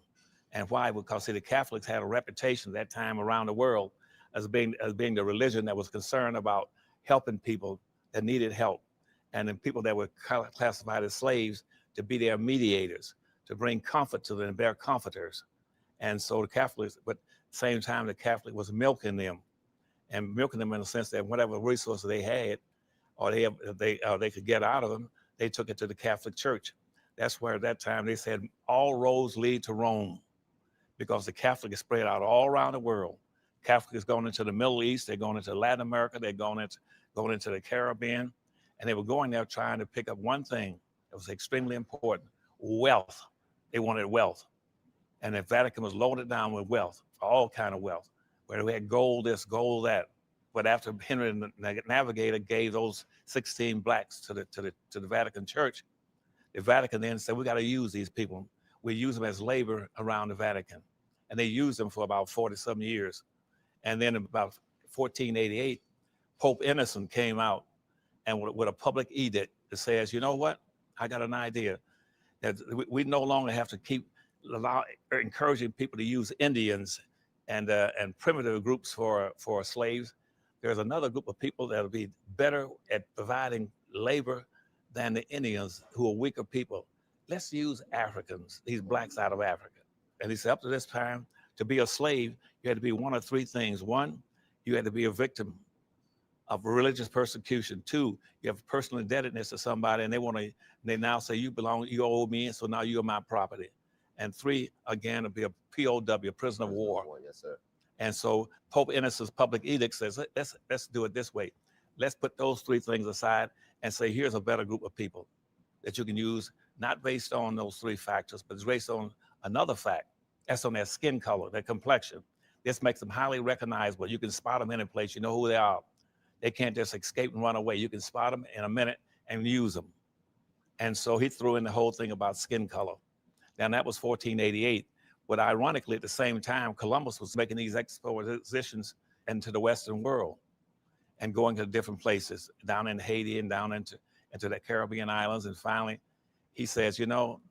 And why? Because see, the Catholics had a reputation at that time around the world as being the religion that was concerned about helping people that needed help. And then people that were classified as slaves to be their mediators, to bring comfort to them, their comforters. And so the Catholics, but at the same time, the Catholic was milking them in the sense that whatever resources they had, or they could get out of them, they took it to the Catholic Church. That's where at that time they said all roads lead to Rome, because the Catholic is spread out all around the world. Catholic is going into the Middle East, they're going into Latin America, they're going into the Caribbean, and they were going there trying to pick up one thing that was extremely important: wealth. They wanted wealth. And the Vatican was loaded down with wealth, all kind of wealth, where we had gold this, gold that. But after Henry the Navigator gave those 16 blacks to the Vatican Church, the Vatican then said, we got to use these people. We use them as labor around the Vatican. And they used them for about 40-some years. And then about 1488, Pope Innocent came out and with a public edict that says, you know what? I got an idea that we no longer have to keep encouraging people to use Indians and primitive groups for slaves. There's another group of people that'll be better at providing labor than the Indians, who are weaker people. Let's use Africans, these blacks out of Africa. And he said, up to this time, to be a slave, you had to be one of three things. One, you had to be a victim of religious persecution. Two, you have personal indebtedness to somebody, and they now say you owe me, and so now you're my property. And three, again, to be a POW, prisoner of war.
Yes, sir.
And so Pope Innocent's public edict says, let's do it this way. Let's put those three things aside and say, here's a better group of people that you can use, not based on those three factors, but it's based on another fact. That's on their skin color, their complexion. This makes them highly recognizable. You can spot them in a place, you know who they are. They can't just escape and run away. You can spot them in a minute and use them. And so he threw in the whole thing about skin color. Now that was 1488. But ironically, at the same time, Columbus was making these expositions into the Western world and going to different places, down in Haiti and down into the Caribbean islands. And finally, he says, you know,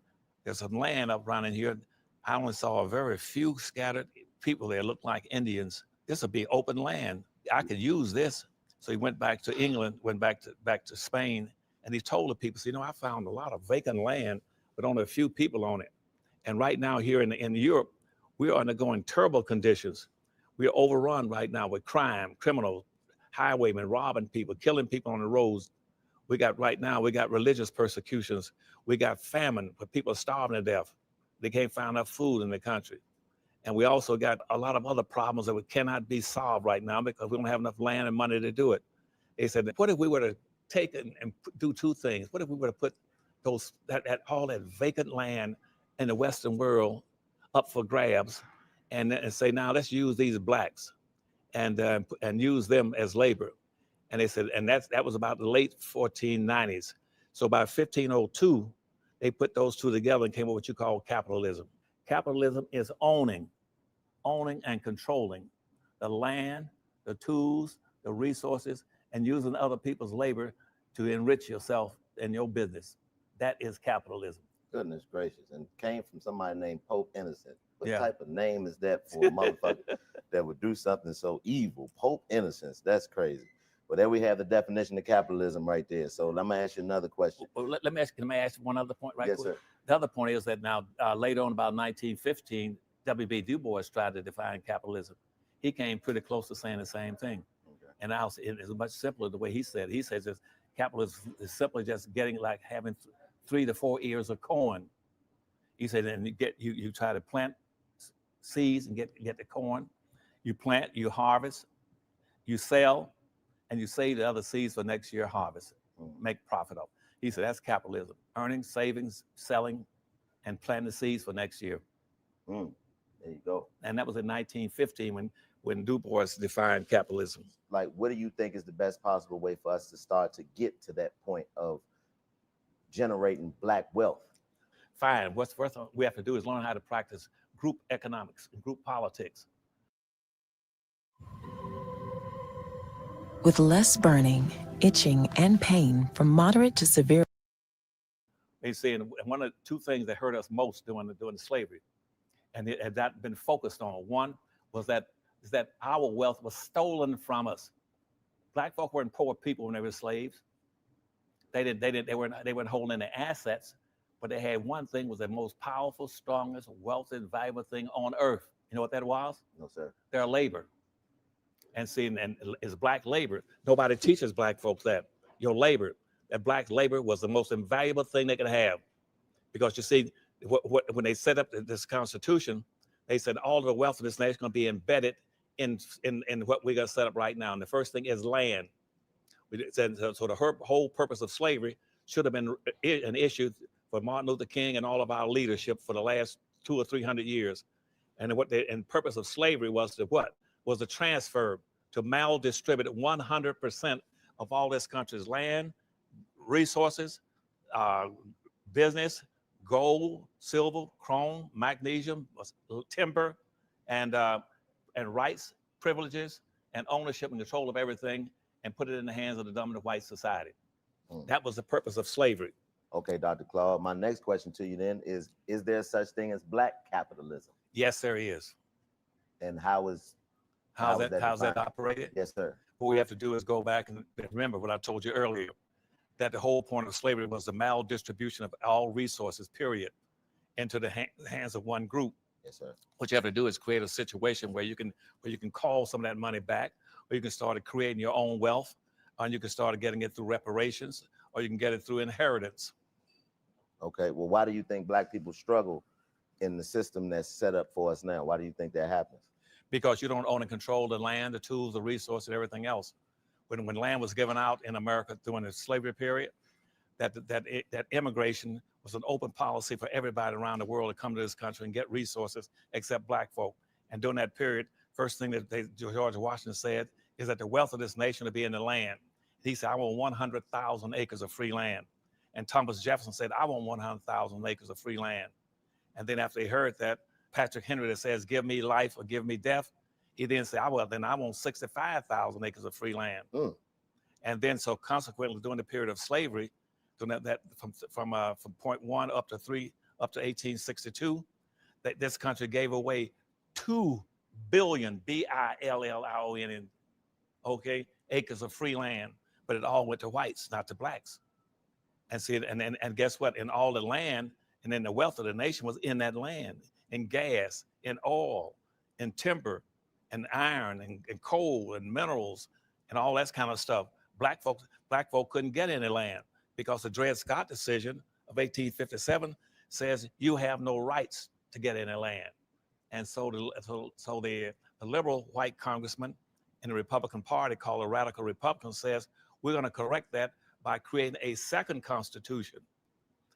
there's some land up around in here. I only saw a very few scattered people there look like Indians. This would be open land. I could use this. So he went back to England, went back to Spain, and he told the people, so, you know, I found a lot of vacant land, but only a few people on it. And right now here in Europe, we are undergoing terrible conditions. We are overrun right now with crime, criminals, highwaymen robbing people, killing people on the roads. We got religious persecutions. We got famine, where people are starving to death. They can't find enough food in the country. And we also got a lot of other problems that cannot be solved right now because we don't have enough land and money to do it. They said, what if we were to take and do two things? What if we were to put all that vacant land in the Western world up for grabs and say, now let's use these blacks and use them as labor. And they said, and that was about the late 1490s. So by 1502, they put those two together and came up with what you call capitalism. Capitalism is owning and controlling the land, the tools, the resources, and using other people's labor to enrich yourself and your business. That is capitalism.
Goodness gracious. And came from somebody named Pope Innocent. What type of name is that for a motherfucker that would do something so evil? Pope Innocence. That's crazy. But there we have the definition of capitalism right there. So let me ask you another question.
Well, let me ask you one other point right
Yes,
quick.
sir.
The other point is that now later on, about 1915, W.B. Du Bois tried to define capitalism. He came pretty close to saying the same thing. Okay. And it's much simpler the way he said. He says that capitalism is simply just getting like having 3 to 4 ears of corn. He said, and you try to plant seeds and get the corn. You plant, you harvest, you sell, and you save the other seeds for next year's harvest. Make profit off. He said that's capitalism: earning, savings, selling, and planting the seeds for next year.
There you go.
And that was in 1915 when Du Bois defined capitalism.
Like, what do you think is the best possible way for us to start to get to that point of generating black wealth?
Fine. What's first we have to do is learn how to practice group economics and group politics.
With less burning, itching, and pain from moderate to severe.
They say, and one of the two things that hurt us most during slavery, and it had that been focused on. One was that our wealth was stolen from us. Black folk weren't poor people when they were slaves. They weren't holding their assets, but they had one thing was the most powerful, strongest, wealthy, valuable thing on earth. You know what that was?
No, sir.
Their labor. And see, and it's black labor. Nobody teaches black folks that. Your labor, that black labor was the most invaluable thing they could have. Because you see, when they set up this Constitution, they said all of the wealth of this nation is going to be embedded in what we're going to set up right now. And the first thing is land. So the whole purpose of slavery should have been an issue for Martin Luther King and all of our leadership for the last 200 or 300 years. And the purpose of slavery was to what? Was to transfer, to maldistribute 100% of all this country's land, resources, business, gold, silver, chrome, magnesium, timber, and rights privileges, and ownership and control of everything, and put it in the hands of the dominant white society. That was the purpose of slavery.
Okay, Dr. Claude, my next question to you then is there such thing as black capitalism?
Yes, there is.
And how's
that operated?
Yes, sir.
What we have to do is go back and remember what I told you earlier, that the whole point of slavery was the maldistribution of all resources, period, into the hands of one group.
Yes, sir.
What you have to do is create a situation where you can call some of that money back, or you can start creating your own wealth, and you can start getting it through reparations, or you can get it through inheritance.
Okay, well, why do you think black people struggle in the system that's set up for us now? Why do you think that happens?
Because you don't own and control the land, the tools, the resources, and everything else. When land was given out in America during the slavery period, that immigration was an open policy for everybody around the world to come to this country and get resources, except black folk. And during that period, first thing that George Washington said is that the wealth of this nation would be in the land. He said, I want 100,000 acres of free land. And Thomas Jefferson said, I want 100,000 acres of free land. And then after they heard that, Patrick Henry that says, give me life or give me death, he then said, then I want 65,000 acres of free land. And then so consequently, during the period of slavery, during that from point 1 up to 3, up to 1862, that this country gave away 2 billion, B-I-L-L-I-O-N, okay, acres of free land, but it all went to whites, not to blacks. And see, and guess what? In all the land, and then the wealth of the nation was in that land, in gas, in oil, in timber, and iron, and coal, and minerals, and all that kind of stuff. Black folk couldn't get any land because the Dred Scott decision of 1857 says you have no rights to get any land. And so the liberal white congressman in the Republican Party, called the Radical Republicans, says we're going to correct that by creating a second constitution.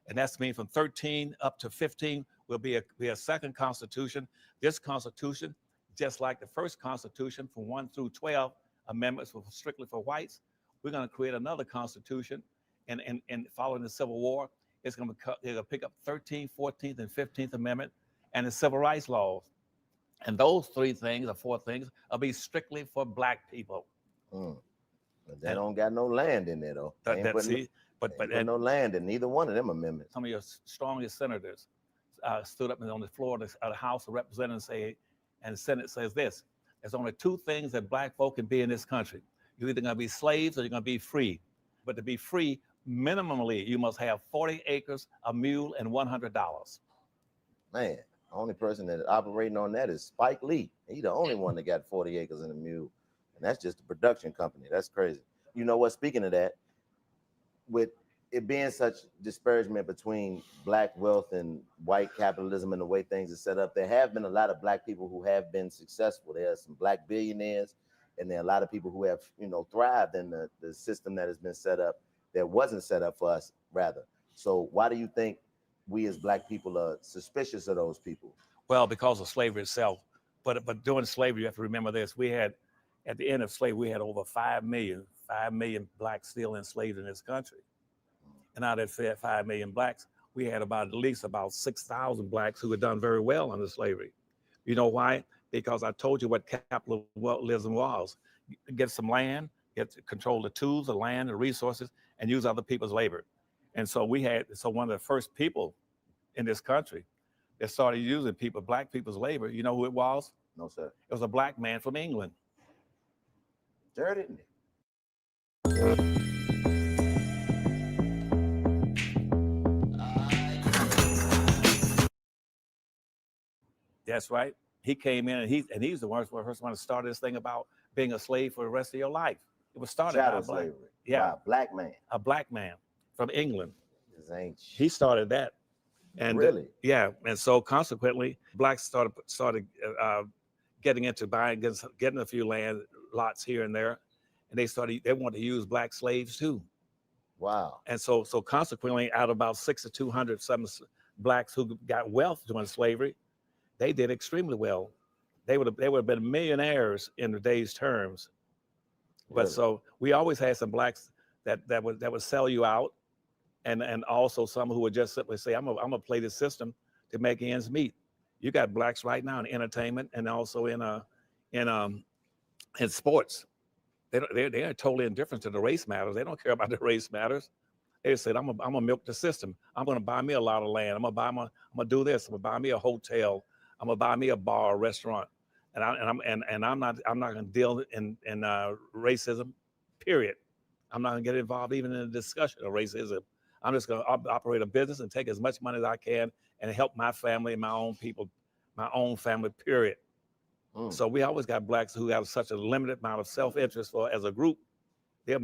And that's mean from 13 up to 15 will be a second constitution. This constitution, just like the first constitution from 1 through 12 amendments were strictly for whites, we're going to create another constitution. And following the Civil War, it's going to pick up 13th, 14th, and 15th Amendment and the civil rights laws. And those 3 things or 4 things will be strictly for black people.
But they don't got no land in there, though. But no land in neither one of them amendments.
Some of your strongest senators stood up on the floor of the House of Representatives and the Senate says this: there's only 2 things that black folk can be in this country. You're either going to be slaves or you're going to be free. But to be free, minimally, you must have 40 acres, a mule, and $100.
Man, the only person that operating on that is Spike Lee. He's the only one that got 40 acres and a mule. And that's just a production company. That's crazy. You know what? Speaking of that, with it being such disparagement between black wealth and white capitalism and the way things are set up, there have been a lot of black people who have been successful. There are some black billionaires, and there are a lot of people who have, thrived in the system that has been set up that wasn't set up for us, rather. So why do you think we as black people are suspicious of those people?
Well, because of slavery itself. But during slavery, you have to remember this. We had, at the end of slavery, we had over 5 million blacks still enslaved in this country. And out of that 5 million blacks, we had at least about 6,000 blacks who had done very well under slavery. You know why? Because I told you what capitalism was. Get some land, get to control the tools, the land, the resources, and use other people's labor. And so one of the first people in this country that started using black people's labor, you know who it was?
No, sir.
It was a black man from England.
Dirty.
That's right. He came in and he's the first one to start this thing about being a slave for the rest of your life. It was started by
slavery.
Yeah,
by a black man.
A black man from England.
He
started that. And
really?
Yeah. And so consequently, blacks started getting into buying, getting a few land lots here and there. And they wanted to use black slaves too.
Wow.
And so consequently, out of about 6,200 some blacks who got wealth during slavery, they did extremely well. They would have been millionaires in today's terms. But
Really?
So we always had some blacks that would sell you out, and also some who would just simply say, I'm gonna play this system to make ends meet. You got blacks right now in entertainment and also in in sports. They're totally indifferent to the race matters. They don't care about the race matters. They said, I'm gonna milk the system. I'm gonna buy me a lot of land. I'm gonna do this. I'm gonna buy me a hotel. I'm gonna buy me a bar, a restaurant. And I'm not gonna deal in racism, period. I'm not gonna get involved even in a discussion of racism. I'm just gonna operate a business and take as much money as I can and help my family and my own people, my own family, period. So we always got blacks who have such a limited amount of self-interest for as a group. They'll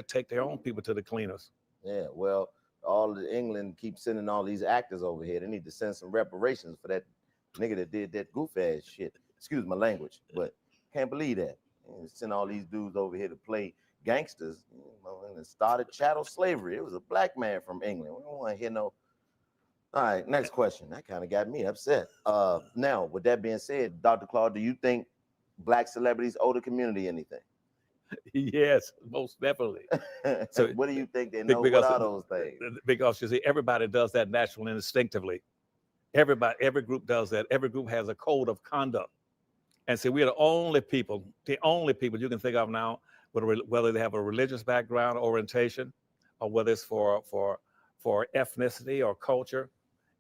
take their own people to the cleaners.
Yeah, well, all of England keeps sending all these actors over here. They need to send some reparations for that nigga that did that goof ass shit. Excuse my language, but can't believe that. Send all these dudes over here to play gangsters, and started chattel slavery. It was a black man from England. We don't want to hear no. All right, next question. That kind of got me upset. Now, with that being said, Dr. Claude, do you think black celebrities owe the community anything?
Yes, most definitely.
So what do you think they know? What are those things?
Because you see, everybody does that naturally and instinctively. Every group does that. Every group has a code of conduct. And see, we're the only people you can think of now, whether they have a religious background, orientation, or whether it's for ethnicity or culture.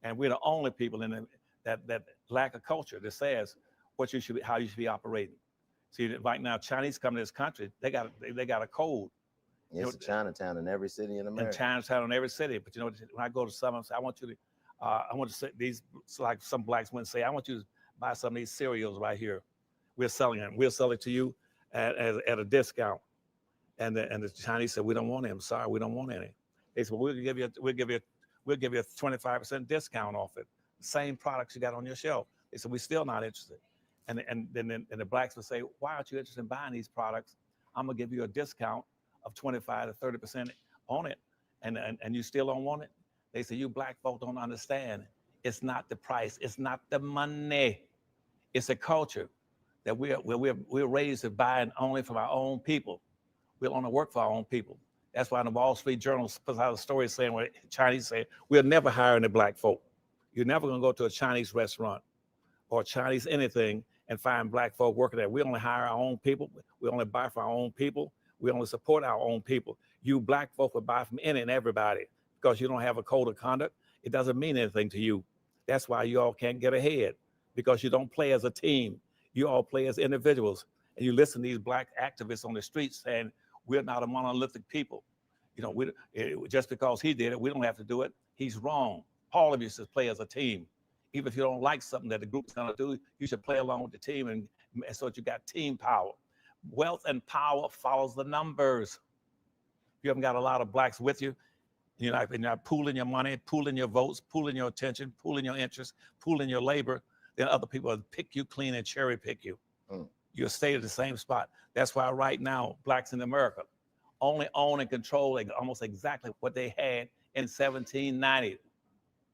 And we're the only people in that lack a culture that says how you should be operating. See, right now, Chinese come to this country, they got a code.
It's Chinatown in every city in America.
And Chinatown in every city. But when I go to some, I say, I want to say these, like some blacks wouldn't say, I want you to buy some of these cereals right here. We're selling them. We'll sell it to you at a discount. And the Chinese said, we don't want them. Sorry, we don't want any. They said, well, we'll give you a 25% discount off it. Same products you got on your shelf. They said, we're still not interested. And then the blacks would say, why aren't you interested in buying these products? I'm gonna give you a discount of 25 to 30% on it, and you still don't want it? They say, you black folk don't understand. It's not the price, it's not the money. It's a culture that we're raised to buy only from our own people. We'll only work for our own people. That's why in the Wall Street Journal puts out a story saying, where Chinese say, we'll never hire any black folk. You're never gonna go to a Chinese restaurant or Chinese anything and find black folk working there. We only hire our own people. We only buy for our own people. We only support our own people. You black folk will buy from any and everybody because you don't have a code of conduct. It doesn't mean anything to you. That's why you all can't get ahead, because you don't play as a team. You all play as individuals. And you listen to these black activists on the streets saying, we're not a monolithic people. Just because he did it, we don't have to do it. He's wrong. All of you should play as a team. Even if you don't like something that the group's gonna do, you should play along with the team, and so that you got team power. Wealth and power follows the numbers. If you haven't got a lot of blacks with you, you're not pooling your money, pooling your votes, pooling your attention, pooling your interests, pooling your labor, then other people will pick you clean and cherry pick you. You'll stay at the same spot. That's why right now, blacks in America only own and control almost exactly what they had in 1790.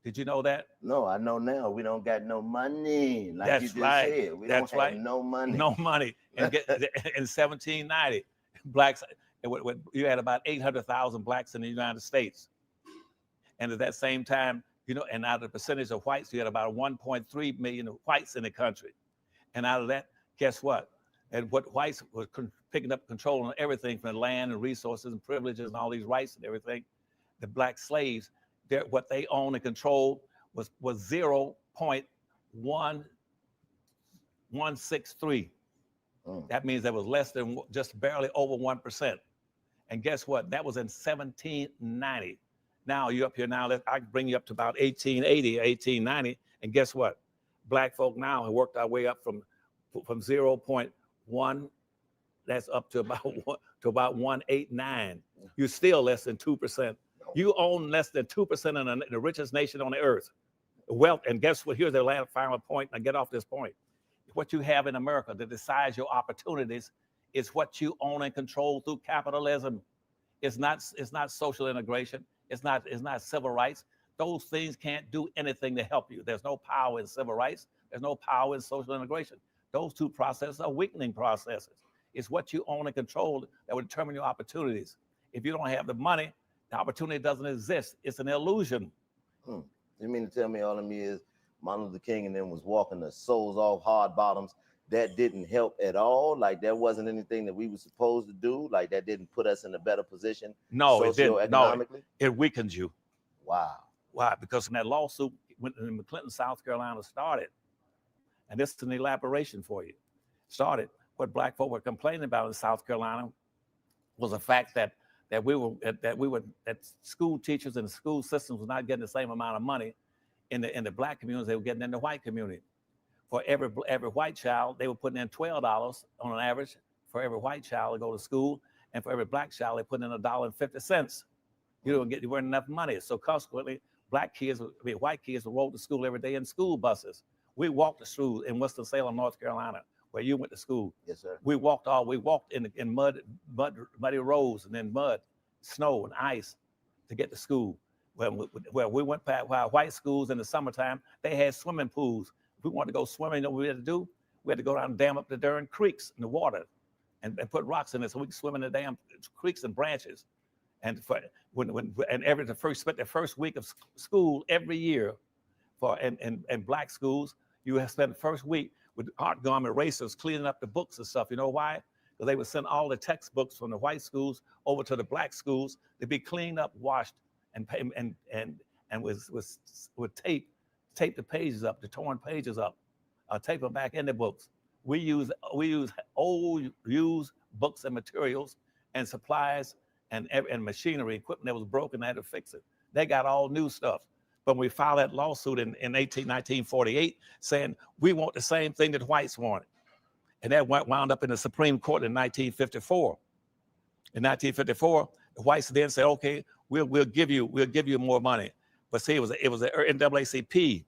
Did you know that?
No, I know now. We don't got no money. Like
That's
you just
right.
said. We
That's
don't have
right.
no money.
No money. And in 1790, blacks, you had about 800,000 blacks in the United States. And at that same time, and out of the percentage of whites, you had about 1.3 million whites in the country. And out of that, guess what? And what whites were picking up control on everything from the land and resources and privileges and all these rights and everything, the black slaves, what they own and control was 0.1163. That means that was less than just barely over 1%. And guess what? That was in 1790. Now you're up here now. I can bring you up to about 1880, 1890. And guess what? Black folk now have worked our way up from 0.1. That's up to about 189. You're still less than 2%. You own less than 2% in the richest nation on the earth. Wealth, and guess what? Here's the last final point. Now get off this point. What you have in America that decides your opportunities is what you own and control through capitalism. It's not social integration. It's not civil rights. Those things can't do anything to help you. There's no power in civil rights. There's no power in social integration. Those two processes are weakening processes. It's what you own and control that will determine your opportunities. If you don't have the money, the opportunity doesn't exist. It's an illusion.
You mean to tell me all of me is Martin Luther King and them was walking the soles off hard bottoms that didn't help at all? Like that wasn't anything that we were supposed to do? Like that didn't put us in a better position?
No, it didn't. No,
socioeconomically?
it weakened you.
Wow.
Why? Because when that lawsuit in Clinton, South Carolina started, and this is an elaboration for you, started what black folk were complaining about in South Carolina was the fact that school teachers and school systems were not getting the same amount of money in the black communities they were getting in the white community. For every white child, they were putting in $12 on an average for every white child to go to school, and for every black child, they put in $1.50. You weren't enough money. So consequently, white kids would walk to school every day in school buses. We walked to school in Winston-Salem, North Carolina, where you went to school.
Yes, sir.
We walked in muddy roads and then mud, snow and ice to get to school. Where we went past white schools in the summertime, they had swimming pools. If we wanted to go swimming, you know what we had to do? We had to go down and dam up the darn creeks in the water and put rocks in it so we could swim in the damn creeks and branches. And spent the first week of school every year in black schools, you have spent the first week with art garment racers cleaning up the books and stuff. You know why? Because they would send all the textbooks from the white schools over to the black schools to be cleaned up, washed, and would tape the pages up, the torn pages up, tape them back in the books. We use old used books and materials and supplies and machinery, equipment that was broken, they had to fix it. They got all new stuff. But we filed that lawsuit in 1948 saying we want the same thing that whites wanted. And that wound up in the Supreme Court in 1954. In 1954, the whites then said, okay, we'll give you more money. But see, it was the NAACP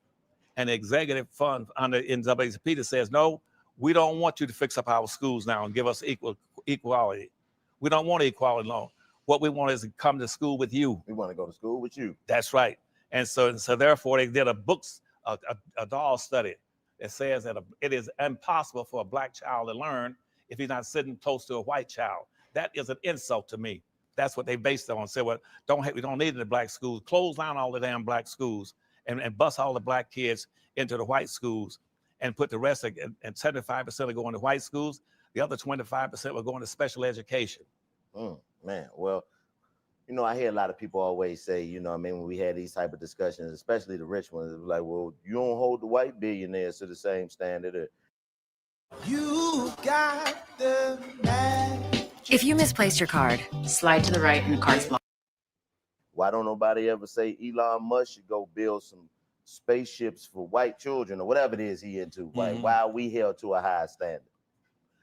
and the executive fund under NAACP that says, no, we don't want you to fix up our schools now and give us equality. We don't want equality law. What we want is to come to school with you.
We want to go to school with you.
That's right. And so therefore they did a doll study that says that it is impossible for a black child to learn if he's not sitting close to a white child. That is an insult to me. That's what they based it on. Say, well, we don't need it in the black schools. Close down all the damn black schools and bust all the black kids into the white schools and put the rest and 75% are going to white schools. The other 25% were going to special education.
Man, well, you know, I hear a lot of people always say, you know, I mean, when we had these type of discussions, especially the rich ones, it was like, well, you don't hold the white billionaires to the same standard.
You got the magic.
If you misplaced your card, slide to the right and the card's blocked.
Why don't nobody ever say Elon Musk should go build some spaceships for white children or whatever it is he into?
Mm-hmm.
Why are we held to a higher standard?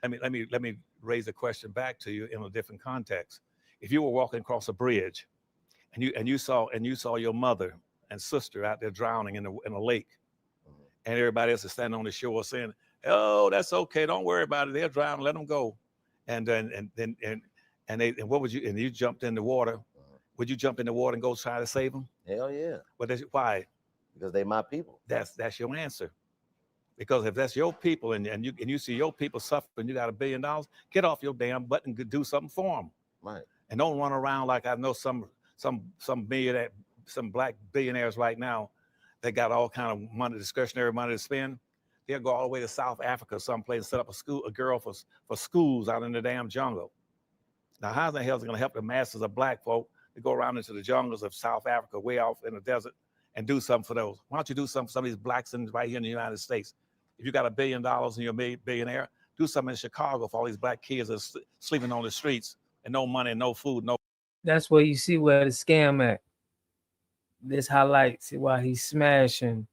Let me raise a question back to you in a different context. If you were walking across a bridge and you saw your mother and sister out there drowning in a lake, and everybody else is standing on the shore saying, "Oh, that's okay, don't worry about it. They're drowning, let them go." And what would you? And you jumped in the water. Would you jump in the water and go try to save them?
Hell yeah.
But why?
Because they my people.
That's your answer. Because if that's your people and you see your people suffering, you got $1 billion, get off your damn butt and do something for them.
Right.
And don't run around like I know some black billionaires right now that got all kind of money, discretionary money to spend. They'll go all the way to South Africa, someplace, and set up a girl for schools out in the damn jungle. Now, how the hell is it going to help the masses of black folk to go around into the jungles of South Africa, way off in the desert, and do something for those? Why don't you do something for some of these blacks right here in the United States? If you got $1 billion and you're a billionaire, do something in Chicago for all these black kids that are sleeping on the streets and no money, no food, no.
That's where you see where the scam at. This highlights why he's smashing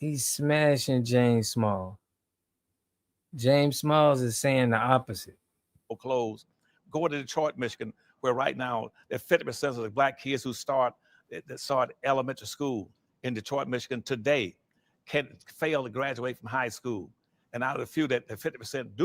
James Small. James Smalls is saying the opposite.
Clothes. Go to Detroit, Michigan, where right now there 50% of the black kids who start elementary school in Detroit, Michigan today can fail to graduate from high school. And out of the few that 50%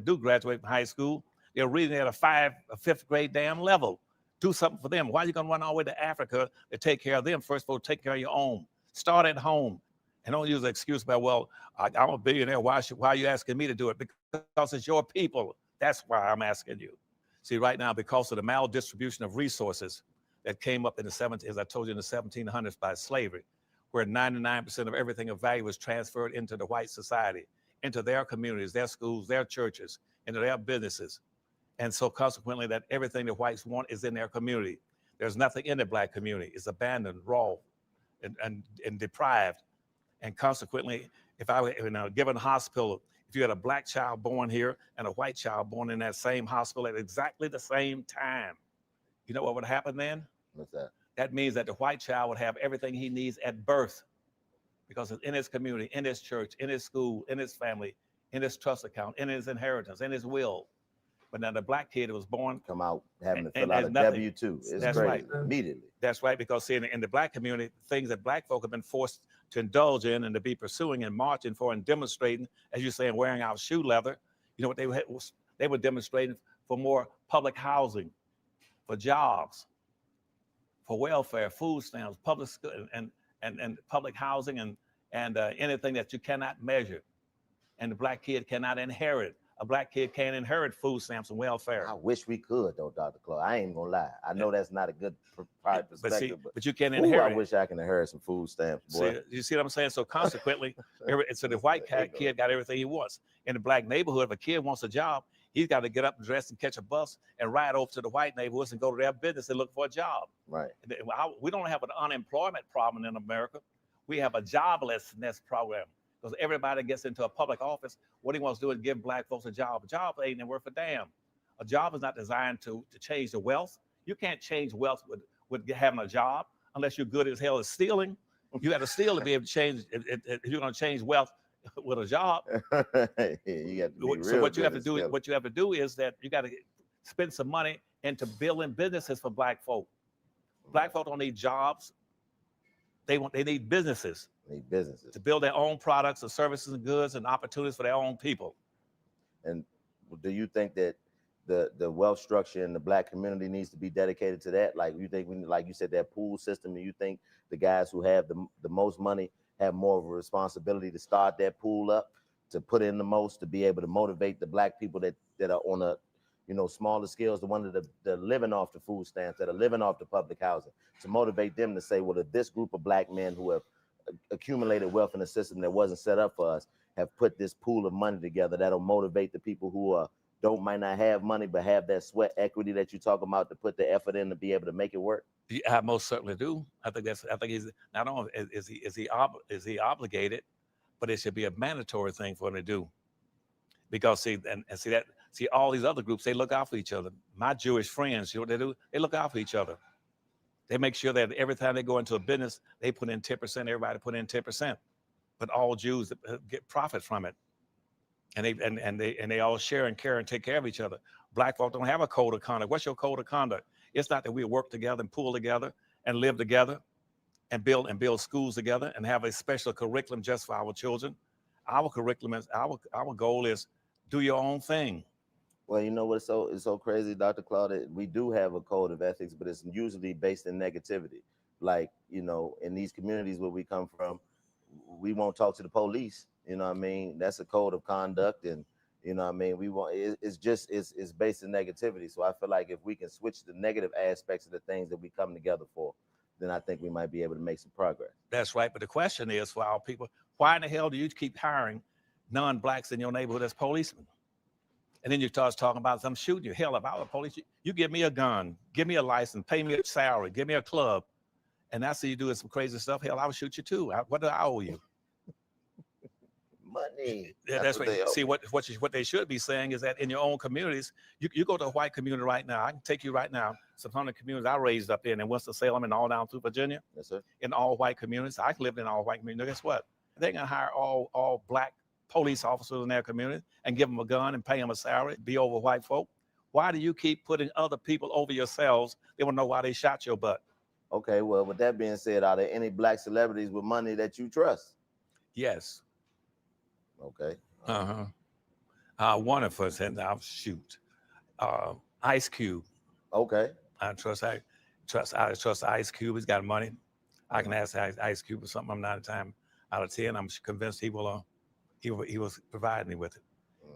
do graduate from high school, they're reading at a fifth grade damn level. Do something for them. Why are you going to run all the way to Africa to take care of them? First of all, take care of your own. Start at home. And don't use the excuse about, well, I'm a billionaire. Why are you asking me to do it? Because it's your people. That's why I'm asking you. See, right now, because of the maldistribution of resources that came up in the 70s, as I told you, in the 1700s by slavery, where 99% of everything of value was transferred into the white society. into their communities, their schools, their churches, into their businesses. And so consequently that everything the whites want is in their community. There's nothing in the black community. It's abandoned, raw, and deprived. And consequently, if I were in a given hospital, if you had a black child born here and a white child born in that same hospital at exactly the same time, you know what would happen then?
What's that?
That means that the white child would have everything he needs at birth because it's in his community, in his church, in his school, in his family, in his trust account, in his inheritance, in his will. But now the black kid was born
come out having to fill out a W-2. It's
that's
crazy.
right.
Immediately.
That's right, because see, in the black community, things that black folk have been forced to indulge in and to be pursuing and marching for and demonstrating, as you say, and wearing out shoe leather. You know what they were demonstrating for more public housing, for jobs, for welfare, food stamps, public school, and public housing, and anything that you cannot measure, and the black kid cannot inherit. A black kid can't inherit food stamps and welfare.
I wish we could, though, Dr. Claude. I ain't gonna lie. I know that's not a good perspective,
but you can't
ooh,
inherit.
I wish I can inherit some food stamps, boy.
See, you see what I'm saying? So consequently, so the white kid got everything he wants. In the black neighborhood, if a kid wants a job, he's got to get up and dress and catch a bus and ride over to the white neighborhoods and go to their business and look for a job.
Right.
We don't have an unemployment problem in America. We have a joblessness problem. Because everybody gets into a public office, what he wants to do is give black folks a job. A job ain't worth a damn. A job is not designed to change the wealth. You can't change wealth with having a job unless you're good as hell at stealing. You got to steal to be able to change. If you're going to change wealth with a job,
you got to be
so what you have to do is that you got to spend some money into building businesses for black folk. Black folk don't need jobs. They need businesses.
Need businesses
to build their own products and services and goods and opportunities for their own people.
And do you think that the wealth structure in the black community needs to be dedicated to that? Like you think, like you said, that pool system, and you think the guys who have the most money have more of a responsibility to start that pool up, to put in the most, to be able to motivate the black people that are on a smaller scales, the ones that are living off the food stamps, that are living off the public housing, to motivate them to say, well, if this group of black men who have accumulated wealth in a system that wasn't set up for us have put this pool of money together, that'll motivate the people who might not have money but have that sweat equity that you talk about, to put the effort in to be able to make it work.
I most certainly do. I think he's not only is he obligated, but it should be a mandatory thing for him to do. Because see all these other groups, they look out for each other. My Jewish friends, you know what they do? They look out for each other. They make sure that every time they go into a business, they put in 10%, everybody put in 10%. But all Jews get profit from it. And they all share and care and take care of each other. Black folk don't have a code of conduct. What's your code of conduct? It's not that we work together and pool together and live together and build schools together and have a special curriculum just for our children. Our curriculum is our goal is do your own thing.
Well, you know what's so crazy, Dr. Claude? We do have a code of ethics, but it's usually based in negativity. Like, in these communities where we come from, we won't talk to the police. You know what I mean? That's a code of conduct, and you know what I mean? We want it's based in negativity. So I feel like if we can switch the negative aspects of the things that we come together for, then I think we might be able to make some progress.
That's right. But the question is, for our people, why in the hell do you keep hiring non-blacks in your neighborhood as policemen? And then you start talking about them shooting you. Hell, if I was a police, you give me a gun, give me a license, pay me a salary, give me a club, and I see you doing some crazy stuff. Hell, I would shoot you too. What do I owe you?
Money.
Yeah, that's right. See, what they should be saying is that in your own communities, you go to a white community right now. I can take you right now. Some 100 communities I raised up in Winston-Salem and all down through Virginia.
Yes, sir.
In all white communities. I lived in all white communities. Guess what? They're gonna hire all black police officers in their community and give them a gun and pay them a salary, be over white folk. Why do you keep putting other people over yourselves? They want to know why they shot your butt.
Okay, well, with that being said, are there any black celebrities with money that you trust?
Yes.
Okay.
One of us, and I'll shoot. Ice Cube.
Okay.
I trust Ice Cube. He's got money. I can ask Ice Cube for something. I'm 9 times out of 10. I'm convinced he will. He was providing me with it.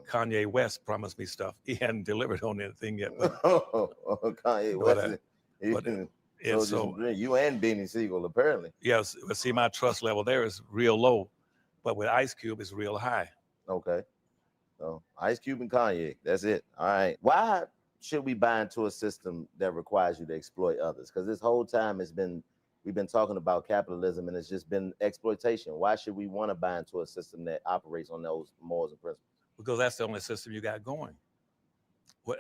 Kanye West promised me stuff. He hadn't delivered on anything yet. But,
Kanye West. You and Beanie Siegel, apparently.
Yes, but see, my trust level there is real low, but with Ice Cube, it's real high.
Okay. So Ice Cube and Kanye. That's it. All right. Why should we buy into a system that requires you to exploit others? Because this whole time we've been talking about capitalism and it's just been exploitation. Why should we want to buy into a system that operates on those morals and principles?
Because that's the only system you got going.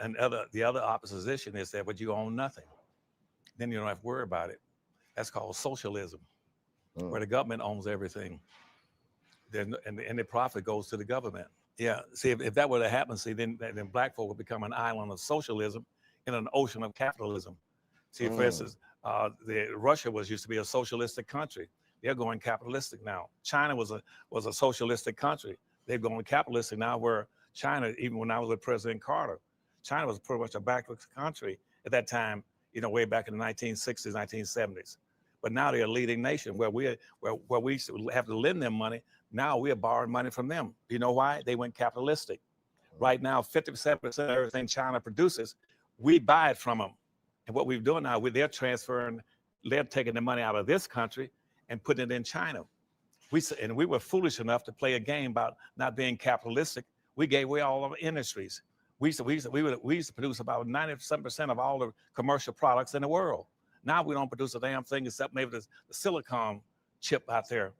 And the other opposition is that, but you own nothing. Then you don't have to worry about it. That's called socialism, where the government owns everything. And the profit goes to the government. Yeah, see, if that were to happen, see, then black folk would become an island of socialism in an ocean of capitalism. See, for instance, Russia used to be a socialistic country. They're going capitalistic now. China was a socialistic country. They're going capitalistic now, where China, even when I was with President Carter, China was pretty much a backward country at that time, way back in the 1960s, 1970s. But now they're a leading nation where we used to have to lend them money. Now we are borrowing money from them. You know why? They went capitalistic. Right now, 57% of everything China produces, we buy it from them. And what we're doing now, they're taking the money out of this country and putting it in China. We were foolish enough to play a game about not being capitalistic. We gave away all of our industries. We used to produce about 97% of all the commercial products in the world. Now we don't produce a damn thing except maybe the silicon chip out there.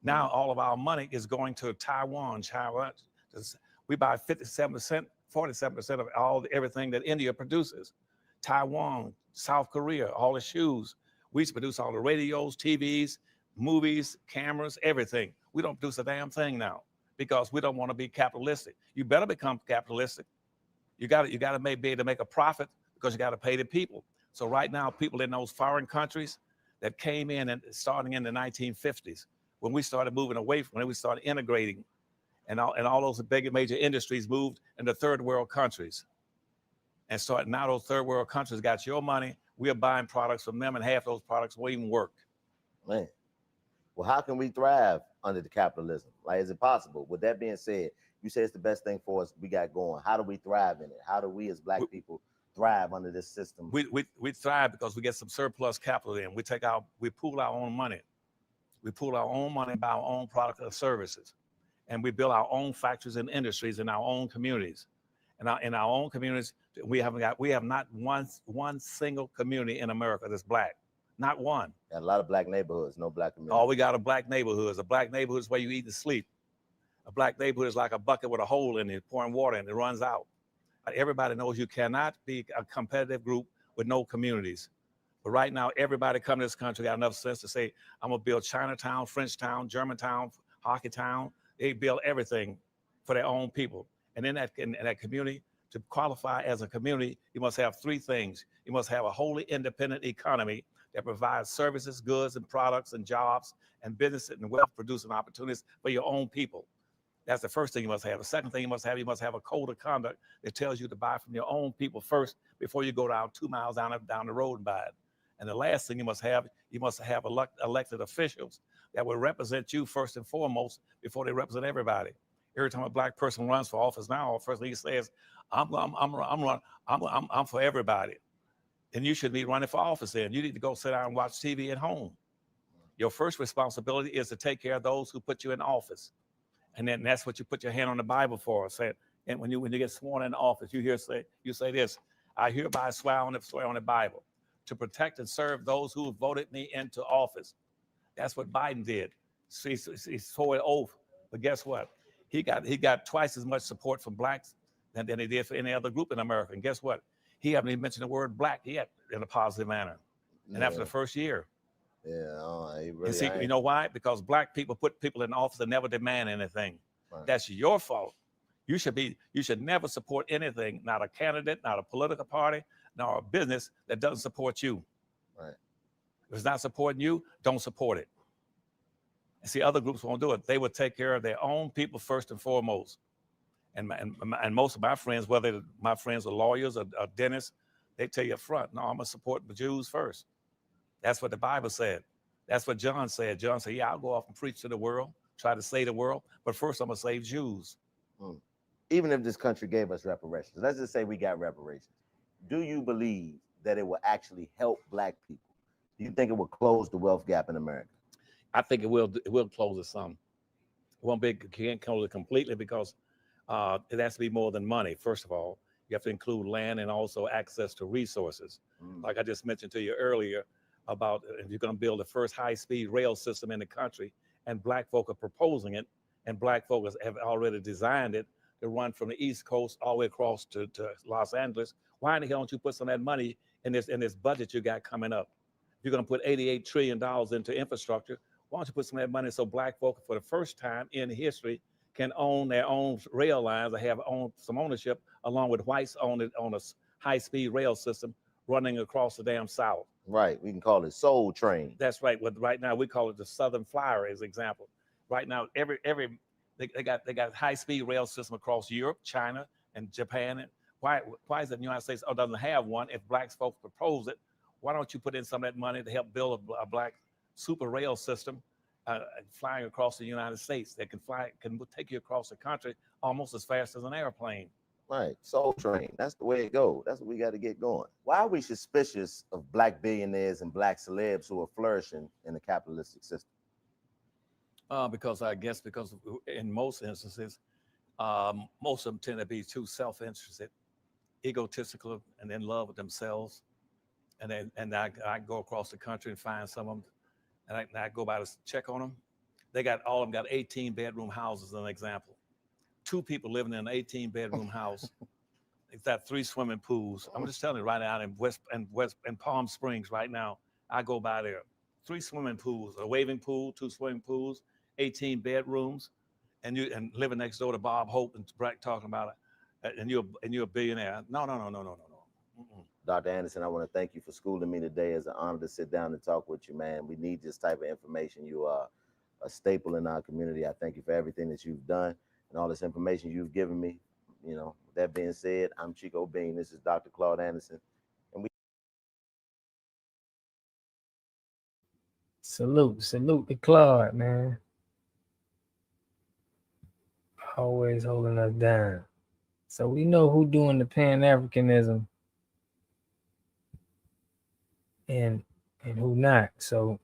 Now all of our money is going to Taiwan, China. We buy 47% of everything that India produces. Taiwan, South Korea, all the shoes. We used to produce all the radios, TVs, movies, cameras, everything. We don't produce a damn thing now because we don't want to be capitalistic. You better become capitalistic. You got to be able to make a profit because you got to pay the people. So right now, people in those foreign countries that came in and starting in the 1950s, when we started moving away from, when we started integrating, and all those big major industries moved into third world countries. And now those third world countries got your money. We are buying products from them, and half those products won't even work.
Man, well, how can we thrive under the capitalism? Like, is it possible? With that being said, you say it's the best thing for us we got going. How do we thrive in it? How do we as black people thrive under this system?
We thrive because we get some surplus capital in. We pool our own money. We pool our own money, buy our own products or services. And we build our own factories and industries in our own communities. And in our own communities, we have not one single community in America that's black. Not one.
Got a lot of black neighborhoods, no black communities.
All we got are black neighborhoods. A black neighborhood is where you eat and sleep. A black neighborhood is like a bucket with a hole in it, pouring water and it runs out. Everybody knows you cannot be a competitive group with no communities. But right now, everybody coming to this country got enough sense to say, I'm gonna build Chinatown, Frenchtown, Germantown, Hockeytown. They build everything for their own people. And in that community, to qualify as a community, you must have three things. You must have a wholly independent economy that provides services, goods, and products, and jobs, and business and wealth-producing opportunities for your own people. That's the first thing you must have. The second thing you must have a code of conduct that tells you to buy from your own people first before you go down 2 miles down the road and buy it. And the last thing you must have elected officials that will represent you first and foremost before they represent everybody. Every time a black person runs for office now, first thing he says, I'm for everybody. And you shouldn't be running for office then. You need to go sit down and watch TV at home. Your first responsibility is to take care of those who put you in office. And then that's what you put your hand on the Bible for. And when you get sworn in office, you say this, I hereby swear on the Bible to protect and serve those who voted me into office. That's what Biden did. He swore an oath. But guess what? He got twice as much support from blacks than he did for any other group in America. And guess what? He haven't even mentioned the word black yet in a positive manner. And after the first year.
Yeah,
and see, you know why? Because black people put people in office and never demand anything. Right. That's your fault. You should never support anything, not a candidate, not a political party, nor a business that doesn't support you.
Right.
If it's not supporting you, don't support it. And see, other groups won't do it. They would take care of their own people first and foremost. And most of my friends, whether my friends are lawyers or dentists, they tell you up front, no, I'm gonna support the Jews first. That's what the Bible said. That's what John said. John said, yeah, I'll go off and preach to the world, try to save the world, but first I'm gonna save Jews.
Even if this country gave us reparations, let's just say we got reparations, do you believe that it will actually help black people? Do you think it will close the wealth gap in America?
I think it will close it some. won't be, can't control it completely because it has to be more than money. First of all, you have to include land and also access to resources. Like I just mentioned to you earlier about if you're going to build the first high-speed rail system in the country, and black folk are proposing it, and black folks have already designed it to run from the East Coast all the way across to Los Angeles. Why in the hell don't you put some of that money in this budget you got coming up? You're going to put $88 trillion into infrastructure. Why don't you put some of that money so black folk, for the first time in history, can own their own rail lines or have some ownership, along with whites on a high-speed rail system running across the damn South.
Right, we can call it Soul Train.
That's right. Well, right now we call it the Southern Flyer as an example. Right now, they got high-speed rail system across Europe, China, and Japan. And why is it the United States doesn't have one? If black folks propose it, why don't you put in some of that money to help build a black super rail system flying across the United States that can take you across the country almost as fast as an airplane?
Right, Soul Train. That's the way it goes. That's what we got to get going. Why are we suspicious of black billionaires and black celebs who are flourishing in the capitalistic system?
Because I guess in most instances, most of them tend to be too self-interested, egotistical, and in love with themselves. And I go across the country and find some of them, and I go by to check on them. All of them got 18-bedroom houses, as an example. 2 people living in an 18-bedroom house. It's got 3 swimming pools. I'm just telling you right now in Palm Springs right now, I go by there. 3 swimming pools, a waving pool, 2 swimming pools, 18 bedrooms, and living next door to Bob Hope and Brett talking about it, and you're a billionaire. No. Mm-mm.
Dr. Anderson, I want to thank you for schooling me today. It's an honor to sit down and talk with you, man. We need this type of information. You are a staple in our community. I thank you for everything that you've done and all this information you've given me. You know, with that being said, I'm Chico Bean. This is Dr. Claude Anderson. And we
salute to Claude, man. Always holding us down. So we know who doing the Pan-Africanism and who not. So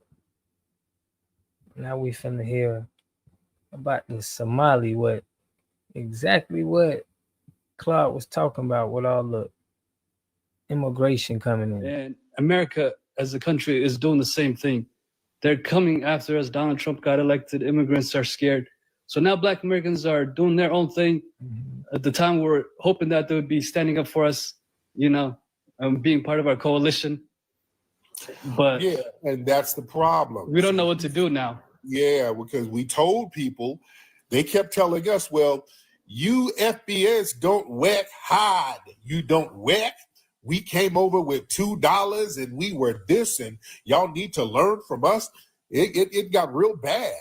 now we finna hear about the Somali, exactly what Claude was talking about with all the immigration coming in.
And America as a country is doing the same thing. They're coming after us. Donald Trump got elected. Immigrants are scared. So now Black Americans are doing their own thing. At the time, we're hoping that they would be standing up for us, being part of our coalition. But
yeah, and that's the problem.
We don't know what to do now.
Yeah, because we told people, they kept telling us, well, you FBS don't work hard. You don't work. We came over with $2 and we were this, and y'all need to learn from us. It got real bad.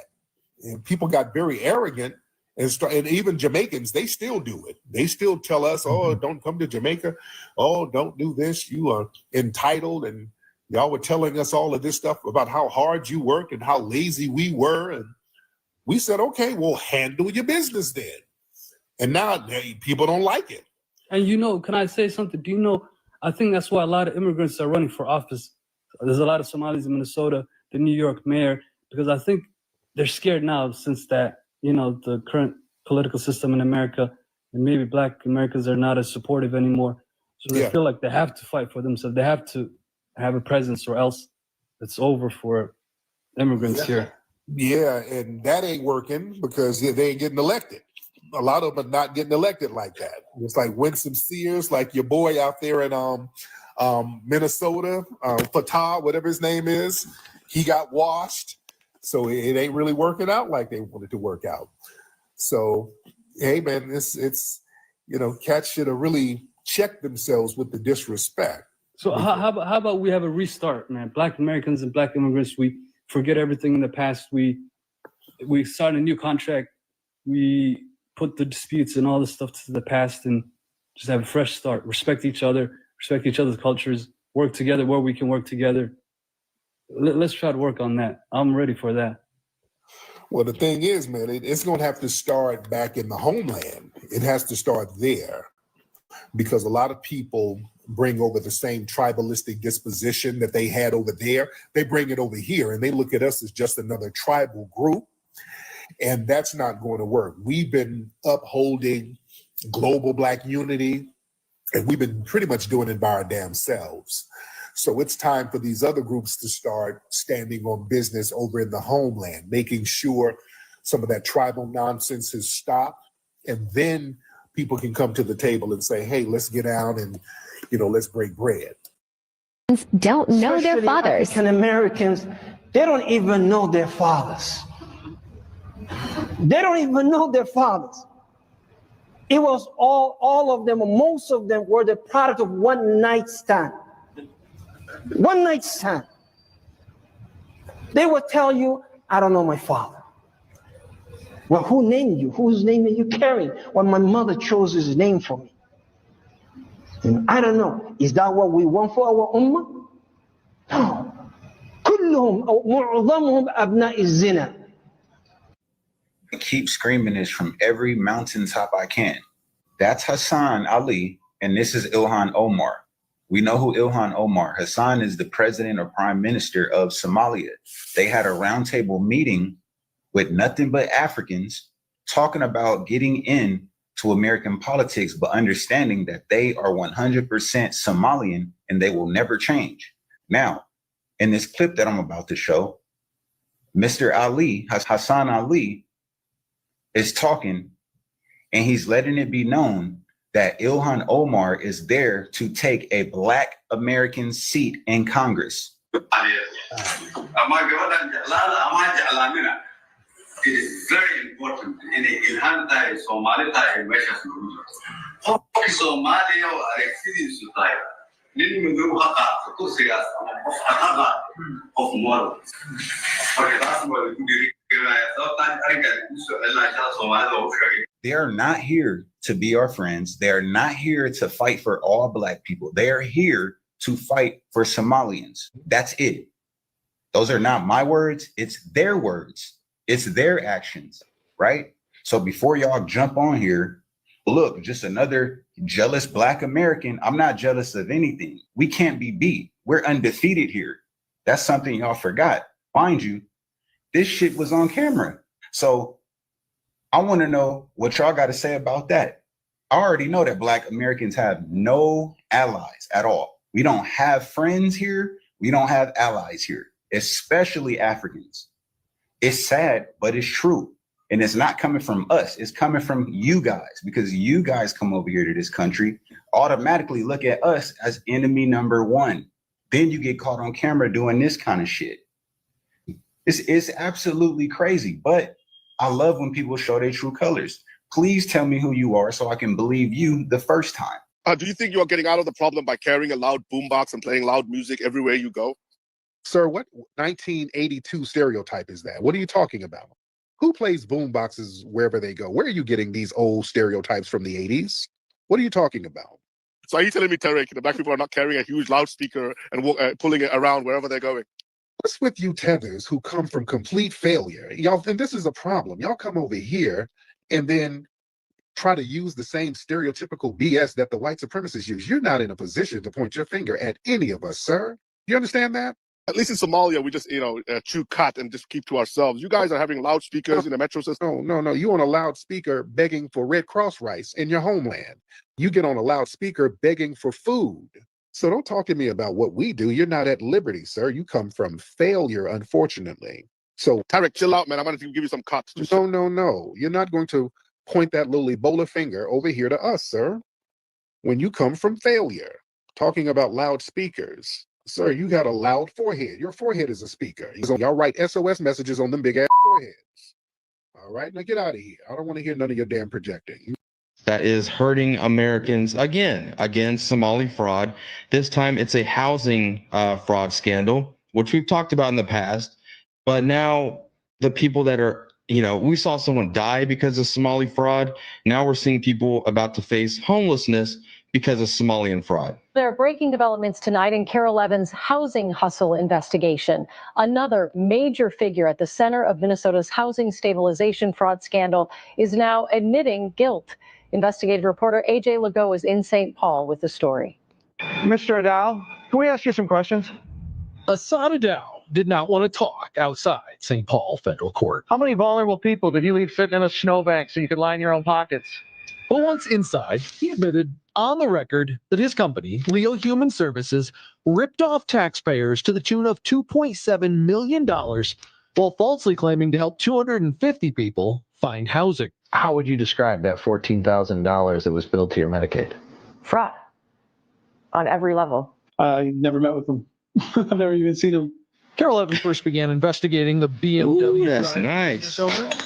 And people got very arrogant, and even Jamaicans, they still do it. They still tell us, oh, don't come to Jamaica. Oh, don't do this. You are entitled. And y'all were telling us all of this stuff about how hard you work and how lazy we were. And we said, okay, well, handle your business then. And now people don't like it.
And can I say something? Do you know, I think that's why a lot of immigrants are running for office. There's a lot of Somalis in Minnesota, the New York mayor, because I think they're scared now since that, the current political system in America, and maybe Black Americans are not as supportive anymore. So they feel like they have to fight for themselves. They have to have a presence, or else it's over for immigrants here.
Yeah, and that ain't working because they ain't getting elected. A lot of them are not getting elected like that. It's like Winston Sears, like your boy out there in Minnesota, Fatah, whatever his name is. He got washed. So it ain't really working out like they wanted to work out. So, hey, man, it's cats should have really checked themselves with the disrespect.
So how about we have a restart, man? Black Americans and Black immigrants, we forget everything in the past. We start a new contract. We put the disputes and all this stuff to the past and just have a fresh start. Respect each other, respect each other's cultures, work together where we can work together. Let's try to work on that. I'm ready for that.
Well, the thing is, man, it's going to have to start back in the homeland. It has to start there because a lot of people bring over the same tribalistic disposition that they had over there. They bring it over here and they look at us as just another tribal group. And that's not going to work. We've been upholding global Black unity, and we've been pretty much doing it by our damn selves. So it's time for these other groups to start standing on business over in the homeland, making sure some of that tribal nonsense has stopped. And then people can come to the table and say, hey, let's get out and, let's break bread.
Don't know their fathers.
African Americans, they don't even know their fathers. They don't even know their fathers. It was all of them, most of them were the product of one night stand. One night stand. They would tell you, I don't know my father. Well, who named you? Whose name are you carrying? Well, my mother chose his name for me. And I don't know. Is that what we want for our ummah? No. كلهم أو معظمهم أبناء الزنا.
I keep screaming this from every mountaintop I can. That's Hassan Ali, and this is Ilhan Omar. We know who Ilhan Omar. Hassan is the president or prime minister of Somalia. They had a roundtable meeting with nothing but Africans talking about getting in to American politics, but understanding that they are 100% Somalian and they will never change. Now, in this clip that I'm about to show, Mr. Ali, Hassan Ali, is talking, and he's letting it be known that Ilhan Omar is there to take a Black American seat in Congress.
It is very important in Ilhan tayo Somali tayo mesha sunujo. Somalia o Alexis tayo. Nini mudru haka to sigas haka of moral. Okay, that's what we do.
They are not here to be our friends. They are not here to fight for all Black people. They are here to fight for Somalians. That's it. Those are not my words. It's their words. It's their actions, right? So before y'all jump on here, look, just another jealous Black American. I'm not jealous of anything. We can't be beat. We're undefeated here. That's something y'all forgot. Mind you, this shit was on camera. So I want to know what y'all got to say about that. I already know that Black Americans have no allies at all. We don't have friends here. We don't have allies here, especially Africans. It's sad, but it's true. And it's not coming from us. It's coming from you guys, because you guys come over here to this country, automatically look at us as enemy number one. Then you get caught on camera doing this kind of shit. It's absolutely crazy, but I love when people show their true colors. Please tell me who you are so I can believe you the first time.
Do you think you are getting out of the problem by carrying a loud boombox and playing loud music everywhere you go?
Sir, what 1982 stereotype is that? What are you talking about? Who plays boomboxes wherever they go? Where are you getting these old stereotypes from the 80s? What are you talking about?
So are you telling me, Tarek, the Black people are not carrying a huge loudspeaker and pulling it around wherever they're going?
What's with you tethers who come from complete failure? Y'all, and this is a problem. Y'all come over here and then try to use the same stereotypical BS that the white supremacists use. You're not in a position to point your finger at any of us, sir. You understand that?
At least in Somalia, we just, chew cut and just keep to ourselves. You guys are having loudspeakers in the metro system.
No. You on a loudspeaker begging for Red Cross rice in your homeland. You get on a loudspeaker begging for food. So don't talk to me about what we do. You're not at liberty, sir. You come from failure, unfortunately. So
Tarek, chill out, man. I'm going to give you some cuts.
No. You're not going to point that little Ebola finger over here to us, sir. When you come from failure, talking about loudspeakers, sir, you got a loud forehead. Your forehead is a speaker. Y'all write SOS messages on them big ass foreheads. All right, now get out of here. I don't want to hear none of your damn projecting.
That is hurting Americans again, Somali fraud. This time it's a housing fraud scandal, which we've talked about in the past. But now the people that are, we saw someone die because of Somali fraud. Now we're seeing people about to face homelessness because of Somalian fraud.
There are breaking developments tonight in Carol Evans' housing hustle investigation. Another major figure at the center of Minnesota's housing stabilization fraud scandal is now admitting guilt. Investigative reporter AJ Legault is in St. Paul with the story.
Mr. Adal, can we ask you some questions?
Assad Adal
did not want to talk outside St. Paul federal court.
How many vulnerable people did you leave sitting in a snowbank so you could line your own pockets?
But once inside, he admitted on the record that his company, Leo Human Services, ripped off taxpayers to the tune of $2.7 million while falsely claiming to help 250 people find housing.
How would you describe that $14,000 that was billed to your Medicaid?
Fraud on every level.
I never met with them. I've never even seen them.
Carol Evans first began investigating the BMW.
That's nice.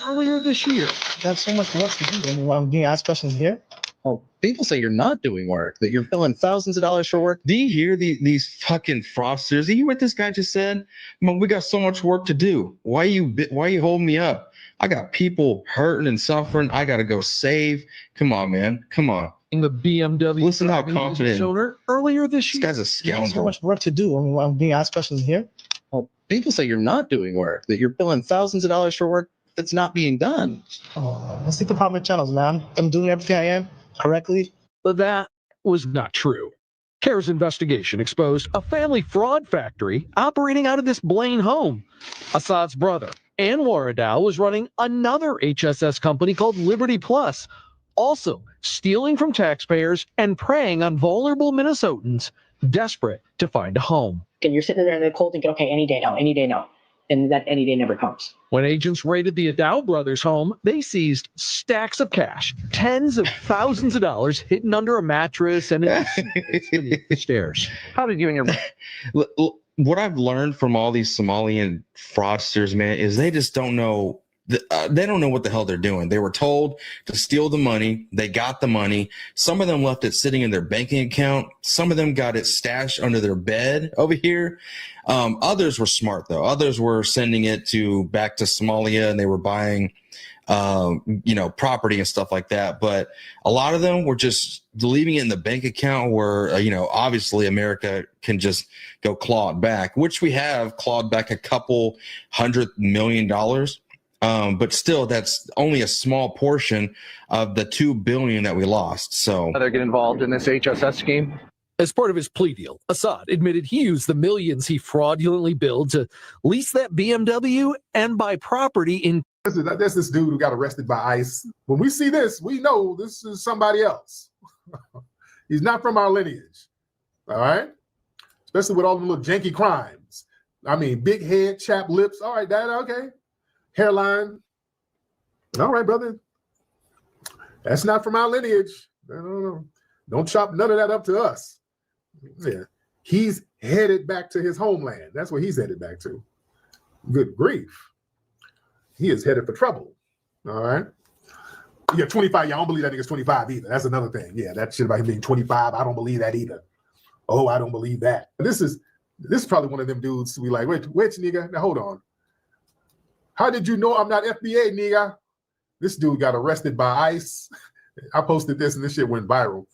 Earlier this year.
That's so much work to do. I mean, I'm being asked questions here. Oh, people say you're not doing work, that you're billing thousands of dollars for work.
Do you hear these fucking fraudsters? Do you hear what this guy just said? Man, we got so much work to do. Why you holding me up? I got people hurting and suffering. I got to go save. Come on, man. Come on.
The BMW.
Listen how confident.
Earlier this year.
This guy's a scoundrel.
So much work to do. I mean, I'm being asked questions here. Well, people say you're not doing work, that you're billing thousands of dollars for work that's not being done. Oh, let's see the public channels, man. I'm doing everything I am correctly.
But that was not true. CARE's investigation exposed a family fraud factory operating out of this Blaine home. Assad's brother, Anwar Adal, was running another HSS company called Liberty Plus, also stealing from taxpayers and preying on vulnerable Minnesotans desperate to find a home.
And you're sitting there in the cold thinking, okay, any day now, any day now. And that any day never comes.
When agents raided the Adal brothers' home, they seized stacks of cash, tens of thousands of dollars hidden under a mattress and beneath the stairs.
How did you and your...
What I've learned from all these Somalian fraudsters, man, is they just don't know. They don't know what the hell they're doing. They were told to steal the money. They got the money. Some of them left it sitting in their banking account. Some of them got it stashed under their bed over here. Others were smart, though. Others were sending it back to Somalia, and they were buying, property and stuff like that. But a lot of them were just leaving it in the bank account where, obviously America can just go claw it back, which we have clawed back a couple $100 million. But still, that's only a small portion of the $2 billion that we lost. So
They get involved in this HSS scheme?
As part of his plea deal, Assad admitted he used the millions he fraudulently billed to lease that BMW and buy property in.
That's this dude who got arrested by ICE. When we see this, we know this is somebody else. He's not from our lineage. All right? Especially with all the little janky crimes. I mean, big head, chapped lips. All right, Dad, okay. Hairline. All right, brother. That's not from our lineage. No. Don't chop none of that up to us. Yeah. He's headed back to his homeland. That's where he's headed back to. Good grief. He is headed for trouble. All right. Yeah, 25. Yeah, I don't believe that nigga's 25 either. That's another thing. Yeah, that shit about him being 25. I don't believe that either. Oh, I don't believe that. This is probably one of them dudes to be like, wait, nigga. Now hold on. How did you know I'm not FBA, nigga? This dude got arrested by ICE. I posted this and this shit went viral.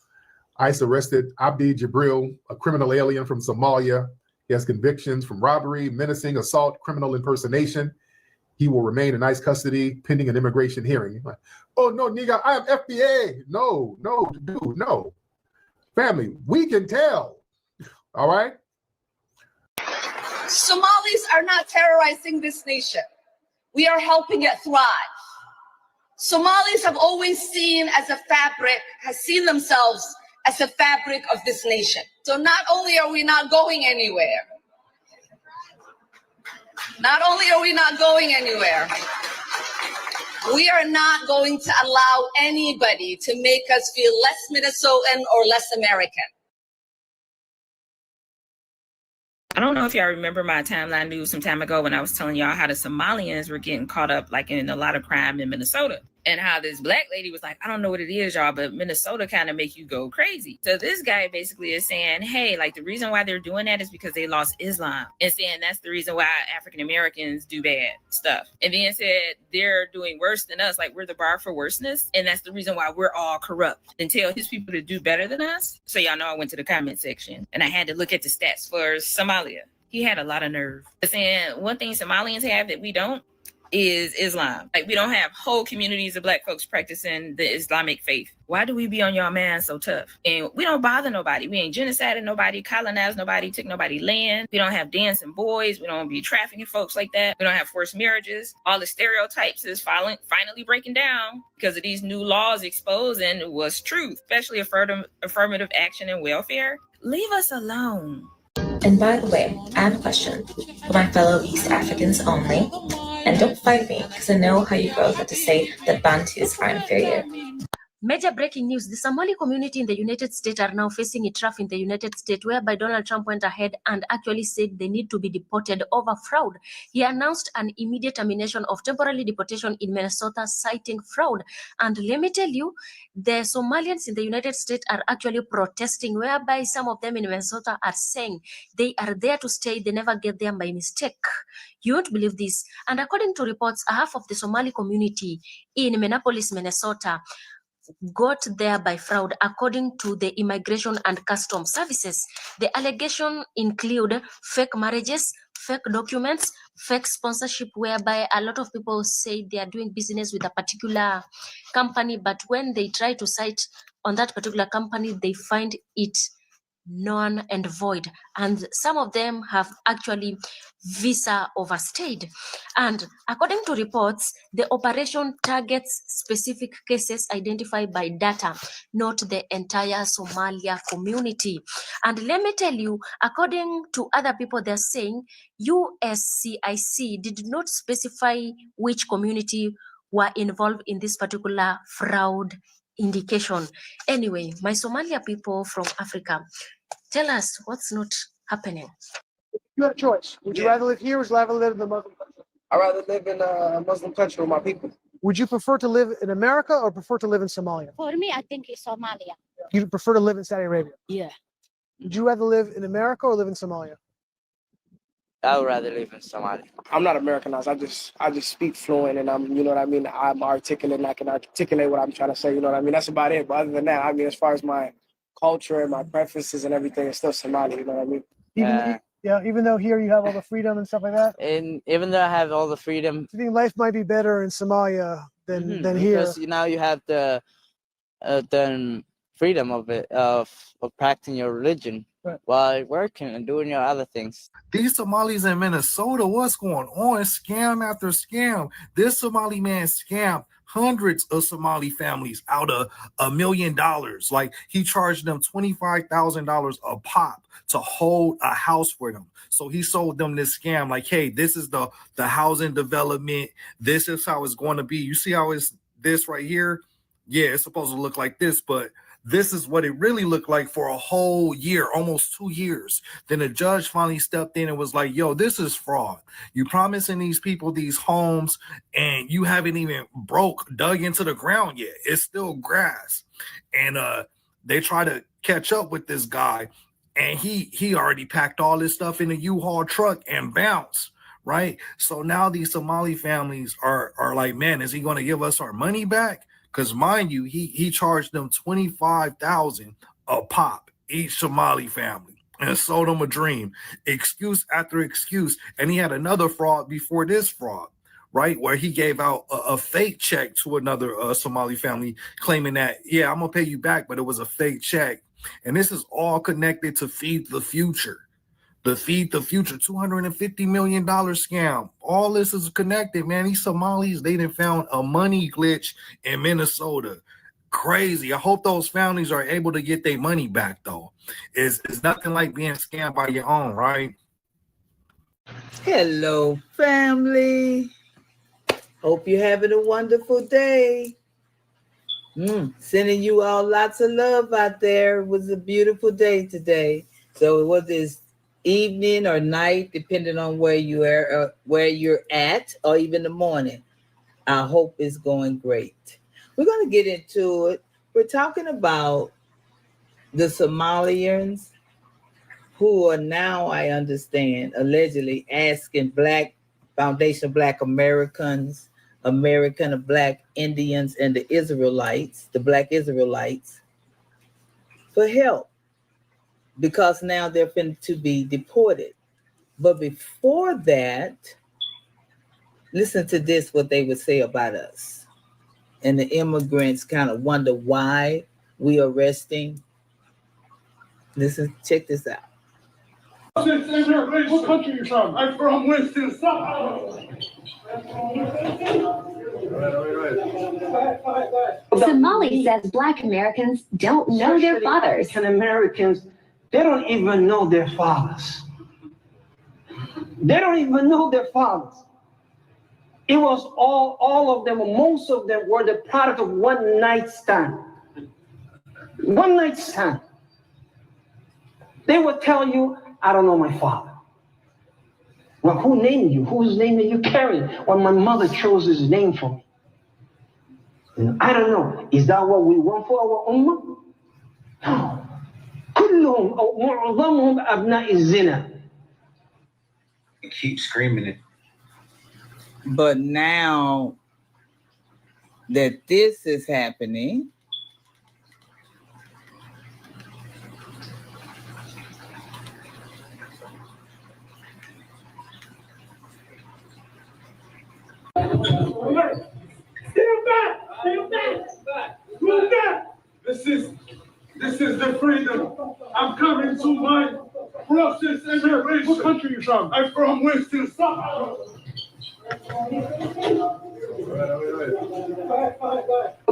ICE arrested Abdi Jibril, a criminal alien from Somalia. He has convictions from robbery, menacing, assault, criminal impersonation. He will remain in ICE custody pending an immigration hearing. Like, oh, no, nigga, I am FBA. No, dude, no. Family, we can tell. All right?
Somalis are not terrorizing this nation. We are helping it thrive. Somalis have always seen themselves as a fabric of this nation. So not only are we not going anywhere, we are not going to allow anybody to make us feel less Minnesotan or less American.
I don't know if y'all remember my timeline news some time ago when I was telling y'all how the Somalians were getting caught up like in a lot of crime in Minnesota, and how this black lady was like, I don't know what it is, y'all, but Minnesota kind of make you go crazy. So this guy basically is saying, hey, like the reason why they're doing that is because they lost Islam, and saying that's the reason why African Americans do bad stuff. And then said they're doing worse than us, like we're the bar for worseness, and that's the reason why we're all corrupt, and tell his people to do better than us. So y'all know I went to the comment section and I had to look at the stats for Somalia. He had a lot of nerve. Saying one thing Somalians have that we don't is Islam. Like, we don't have whole communities of Black folks practicing the Islamic faith. Why do we be on y'all man so tough? And we don't bother nobody. We ain't genocided nobody, colonized nobody, took nobody land. We don't have dancing boys. We don't be trafficking folks like that. We don't have forced marriages. All the stereotypes is finally breaking down because of these new laws exposing what's truth, especially affirmative action and welfare. Leave us alone.
And by the way, I have a question for my fellow East Africans only. And don't fight me, because I know how you girls like to say that Bantus are inferior.
Major breaking news. The Somali community in the United States are now facing a trough in the United States, whereby Donald Trump went ahead and actually said they need to be deported over fraud. He announced an immediate termination of temporary deportation in Minnesota, citing fraud. And let me tell you, the Somalians in the United States are actually protesting, whereby some of them in Minnesota are saying they are there to stay, they never get there by mistake. You won't believe this. And according to reports, half of the Somali community in Minneapolis, Minnesota, got there by fraud, according to the Immigration and Customs Services. The allegation include fake marriages, fake documents, fake sponsorship, whereby a lot of people say they are doing business with a particular company, but when they try to cite on that particular company, they find it non and void, and some of them have actually visa overstayed. And according to reports, the operation targets specific cases identified by data, not the entire Somalia community. And let me tell you, according to other people, they're saying USCIC did not specify which community were involved in this particular fraud indication. Anyway, my Somalia people from Africa, tell us what's not happening.
You have a choice. Would you rather live here or would you rather live in a Muslim country? I'd rather live in a Muslim country with my people. Would you prefer to live in America or prefer to live in Somalia?
For me, I think it's Somalia.
You prefer to live in Saudi Arabia?
Yeah.
Would you rather live in America or live in Somalia?
I would rather live in Somalia.
I'm not Americanized. I just speak fluent, and I'm, you know what I mean? I'm articulate, and I can articulate what I'm trying to say, you know what I mean? That's about it. But other than that, I mean, as far as my culture and my preferences and everything, it's still Somali, you know what I mean? Even though here you have all the freedom and stuff like that?
And even though I have all the freedom,
I think life might be better in Somalia than here.
because now you have the freedom of it, of practicing your religion while working and doing your other things.
These Somalis in Minnesota, what's going on? Scam after scam. This Somali man scammed hundreds of Somali families out of $1 million. Like, he charged them $25,000 a pop to hold a house for them. So he sold them this scam, like, hey, this is the housing development. This is how it's going to be. You see how it's this right here? Yeah, it's supposed to look like this, but this is what it really looked like for a whole year, almost 2 years. Then the judge finally stepped in and was like, yo, this is fraud. You promising these people these homes and you haven't even dug into the ground yet. It's still grass. And they try to catch up with this guy, and he already packed all this stuff in a U-Haul truck and bounced, right? So now these Somali families are like, man, is he going to give us our money back? Because mind you, he charged them $25,000 a pop, each Somali family, and sold them a dream, excuse after excuse. And he had another fraud before this fraud, right, where he gave out a fake check to another Somali family, claiming that, yeah, I'm gonna pay you back, but it was a fake check. And this is all connected to Feed the Future. The Feed the Future $250 million scam. All this is connected, man. These Somalis, they done found a money glitch in Minnesota. Crazy. I hope those families are able to get their money back, though. It's nothing like being scammed by your own, right?
Hello, family. Hope you're having a wonderful day. Sending you all lots of love out there. It was a beautiful day today. So it was this evening or night, depending on where you are, where you're at, or even the morning. I hope it's going great. We're going to get into it. We're talking about the Somalians who are now, I understand, allegedly asking Foundation Black Americans, American Black Indians, and the Israelites, the Black Israelites, for help, because now they're going to be deported. But before that, listen to this, what they would say about us. And the immigrants kind of wonder why we are arresting. Listen, check this out.
What country are you from? I'm from Winston-Salem.
Somali says Black Americans don't know their fathers.
African Americans, they don't even know their fathers. They don't even know their fathers. It was all of them, most of them were the product of one night stand. One night stand. They would tell you, I don't know my father. Well, who named you? Whose name are you carrying? Well, my mother chose his name for me. I don't know. Is that what we want for our ummah? No. كلهم أو معظمهم أبناء الزنا.
Keep screaming it.
But now that this is happening,
This is the freedom. I'm coming to my process immigration. What country are you from? I'm from Winston-Salem.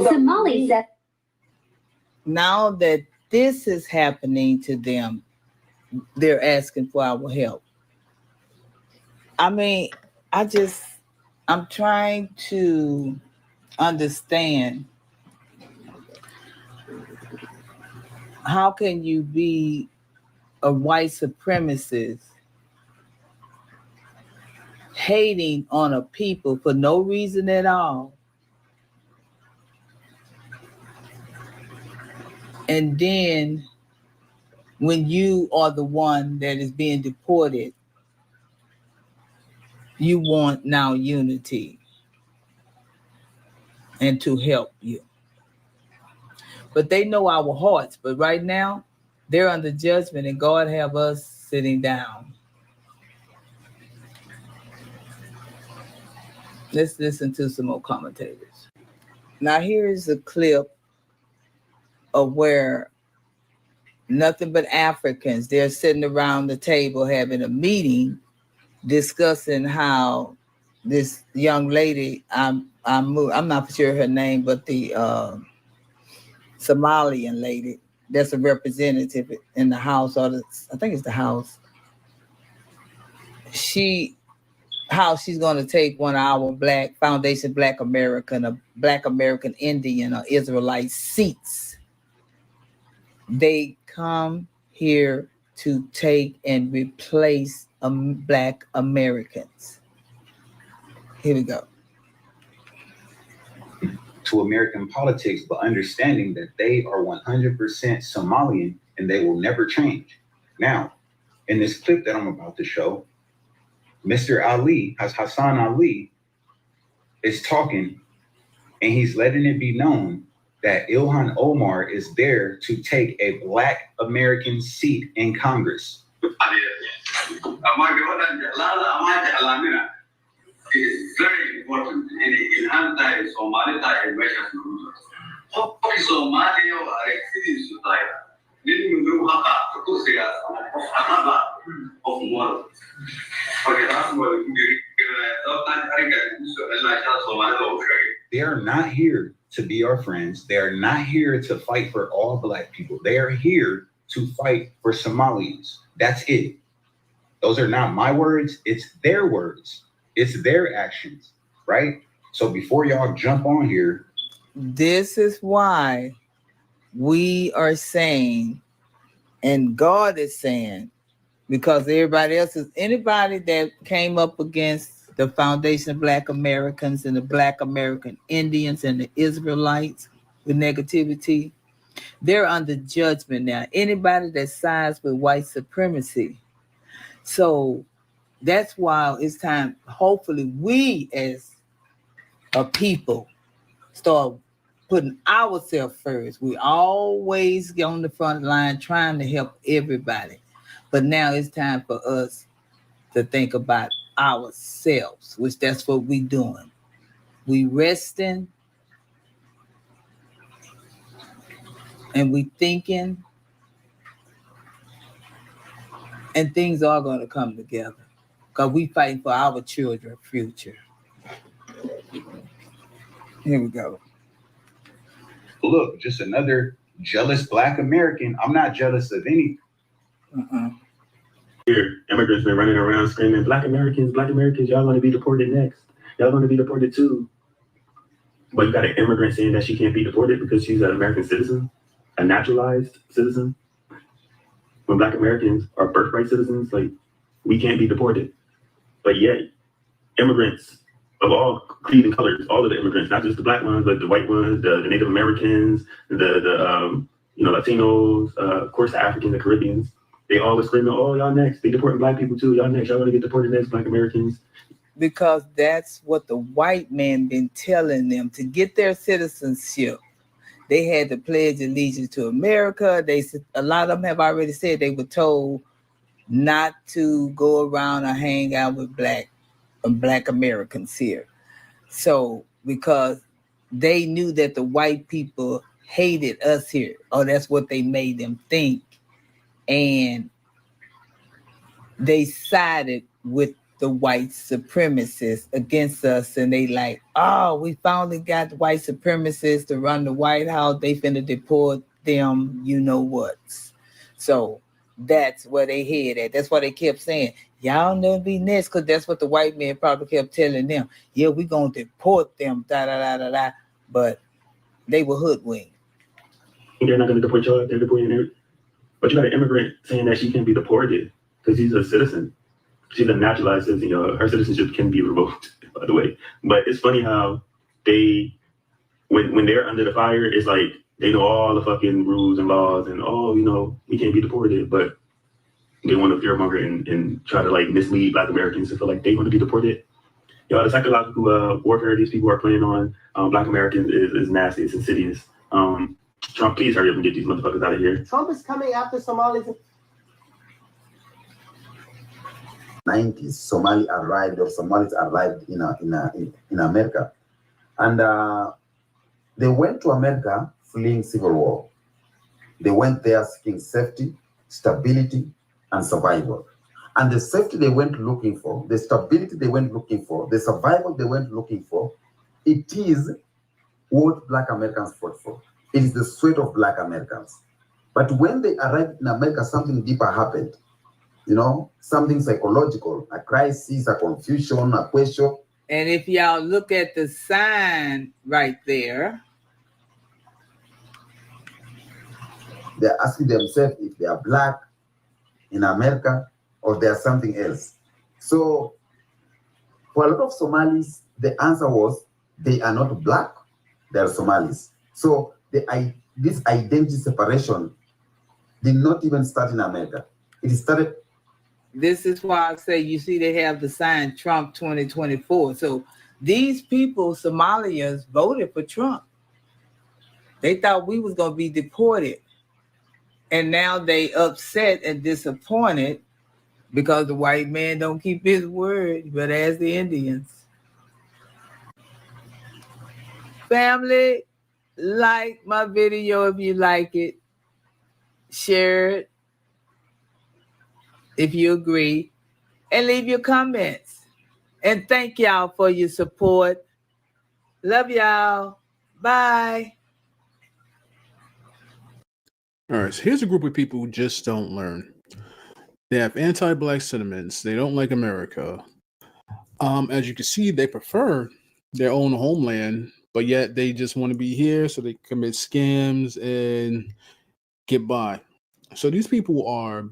Somali said.
now that this is happening to them, they're asking for our help. I mean, I'm trying to understand, how can you be a white supremacist hating on a people for no reason at all, and then when you are the one that is being deported, you want now unity and to help you. But they know our hearts, but right now they're under judgment and God have us sitting down. Let's listen to some more commentators. Now here is a clip of where nothing but Africans, they're sitting around the table having a meeting discussing how this young lady, I'm not sure her name, but the Somalian lady that's a representative in the House, or I think it's the House. How she's going to take one of our Black Foundation Black American, a Black American Indian or Israelite seats. They come here to take and replace Black Americans. Here we go.
To American politics, but understanding that they are 100% Somalian and they will never change. Now, in this clip that I'm about to show, Mr. Ali, Hassan Ali, is talking and he's letting it be known that Ilhan Omar is there to take a Black American seat in Congress.
It's very important in anti Somali measures. Somalia are exceeding society. Didn't do haka to say of more. Okay, that's what
they are not here to be our friends. They are not here to fight for all Black people. They are here to fight for Somalians. That's it. Those are not my words. It's their words. It's their actions, right? So before y'all jump on here.
This is why we are saying, and God is saying, because everybody else is, anybody that came up against the Foundation of Black Americans and the Black American Indians and the Israelites with negativity, they're under judgment now. Anybody that sides with white supremacy. So that's why it's time, hopefully we as a people start putting ourselves first. We always get on the front line trying to help everybody. But now it's time for us to think about ourselves, which that's what we doing. We resting and we thinking, and things are going to come together because we fighting for our children's future. Here we go.
Look, just another jealous Black American. I'm not jealous of any.
Here, immigrants been running around screaming, Black Americans, y'all going to be deported next. Y'all going to be deported too. But you got an immigrant saying that she can't be deported because she's an American citizen, a naturalized citizen. When Black Americans are birthright citizens, like, we can't be deported. But yet, immigrants of all creed and colors, all of the immigrants, not just the Black ones, but the white ones, the Native Americans, the Latinos, of course, the Africans, the Caribbeans, they always screaming, oh, y'all next. They deporting Black people too. Y'all next. Y'all going to get deported next, Black Americans.
Because that's what the white man been telling them. To get their citizenship, they had to pledge allegiance to America. A lot of them have already said they were told not to go around or hang out with Black Americans here. So because they knew that the white people hated us here, or that's what they made them think, and they sided with the white supremacists against us, and they like, oh, we finally got the white supremacists to run the White House. They finna deport them, you know what? So that's where they head at. That's why they kept saying, y'all never be next, because that's what the white man probably kept telling them. Yeah, we gonna deport them, da da da da da. But they were hoodwinked.
They're not gonna deport y'all. They're deporting her. But you got an immigrant saying that she can't be deported because she's a citizen. She's a naturalized citizen. Her citizenship can be revoked, by the way. But it's funny how they, when they're under the fire, it's like they know all the fucking rules and laws and, we can't be deported. But they want to fearmonger and try to like mislead Black Americans to feel like they want to be deported. The psychological warfare these people are playing on Black Americans is nasty. It's insidious. Trump, please hurry up and get these motherfuckers out of here.
Trump is coming after Somalis.
90s, Somalis arrived in America, and they went to America fleeing civil war. They went there seeking safety, stability, and survival. And the safety they went looking for, the stability they went looking for, the survival they went looking for, it is what Black Americans fought for. It is the sweat of Black Americans. But when they arrived in America, something deeper happened. Something psychological, a crisis, a confusion, a question.
And if y'all look at the sign right there,
they're asking themselves if they are Black in America or they are something else. So for a lot of Somalis, the answer was they are not Black, they are Somalis. So this identity separation did not even start in America. It started.
This is why I say, you see, they have the sign Trump 2024. So these people, Somalians, voted for Trump. They thought we was going to be deported. And now they upset and disappointed because the white man don't keep his word, but as the Indians. Family, like my video if you like it. Share it if you agree, and leave your comments. And thank y'all for your support. Love y'all. Bye.
All right, so here's a group of people who just don't learn. They have anti-Black sentiments. They don't like America. As you can see, they prefer their own homeland, but yet they just want to be here so they commit scams and get by. So these people are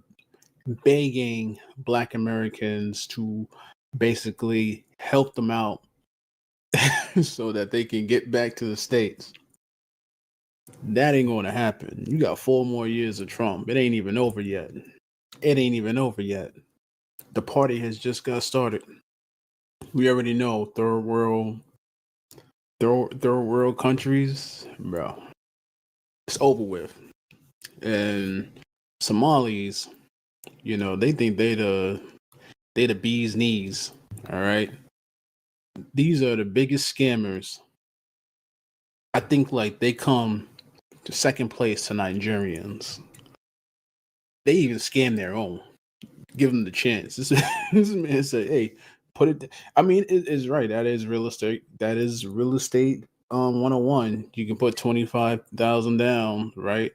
begging Black Americans to basically help them out so that they can get back to the States. That ain't going to happen. You got 4 more years of Trump. It ain't even over yet. The party has just got started. We already know third world countries, bro. It's over with. And Somalis, they think they the bee's knees. All right. These are the biggest scammers. I think like they come to second place to Nigerians. They even scam their own. Give them the chance. This man said, "Hey, put it." I mean, it is right. That is real estate. That is real estate. 101. You can put 25,000 down, right?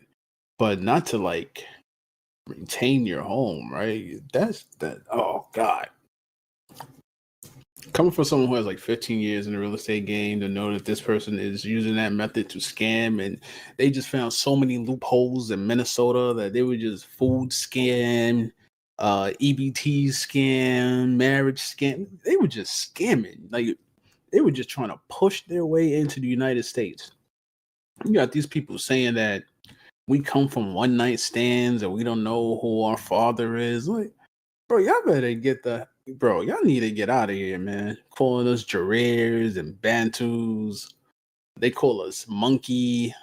But not to like maintain your home, right? That's that. Oh God. Coming from someone who has like 15 years in the real estate game to know that this person is using that method to scam, and they just found so many loopholes in Minnesota that they were just food scam, EBT scam, marriage scam. They were just scamming. Like they were just trying to push their way into the United States. You got these people saying that we come from one night stands and we don't know who our father is. Like, bro, y'all better get y'all need to get out of here, man. Calling us Jarers and Bantus. They call us monkey.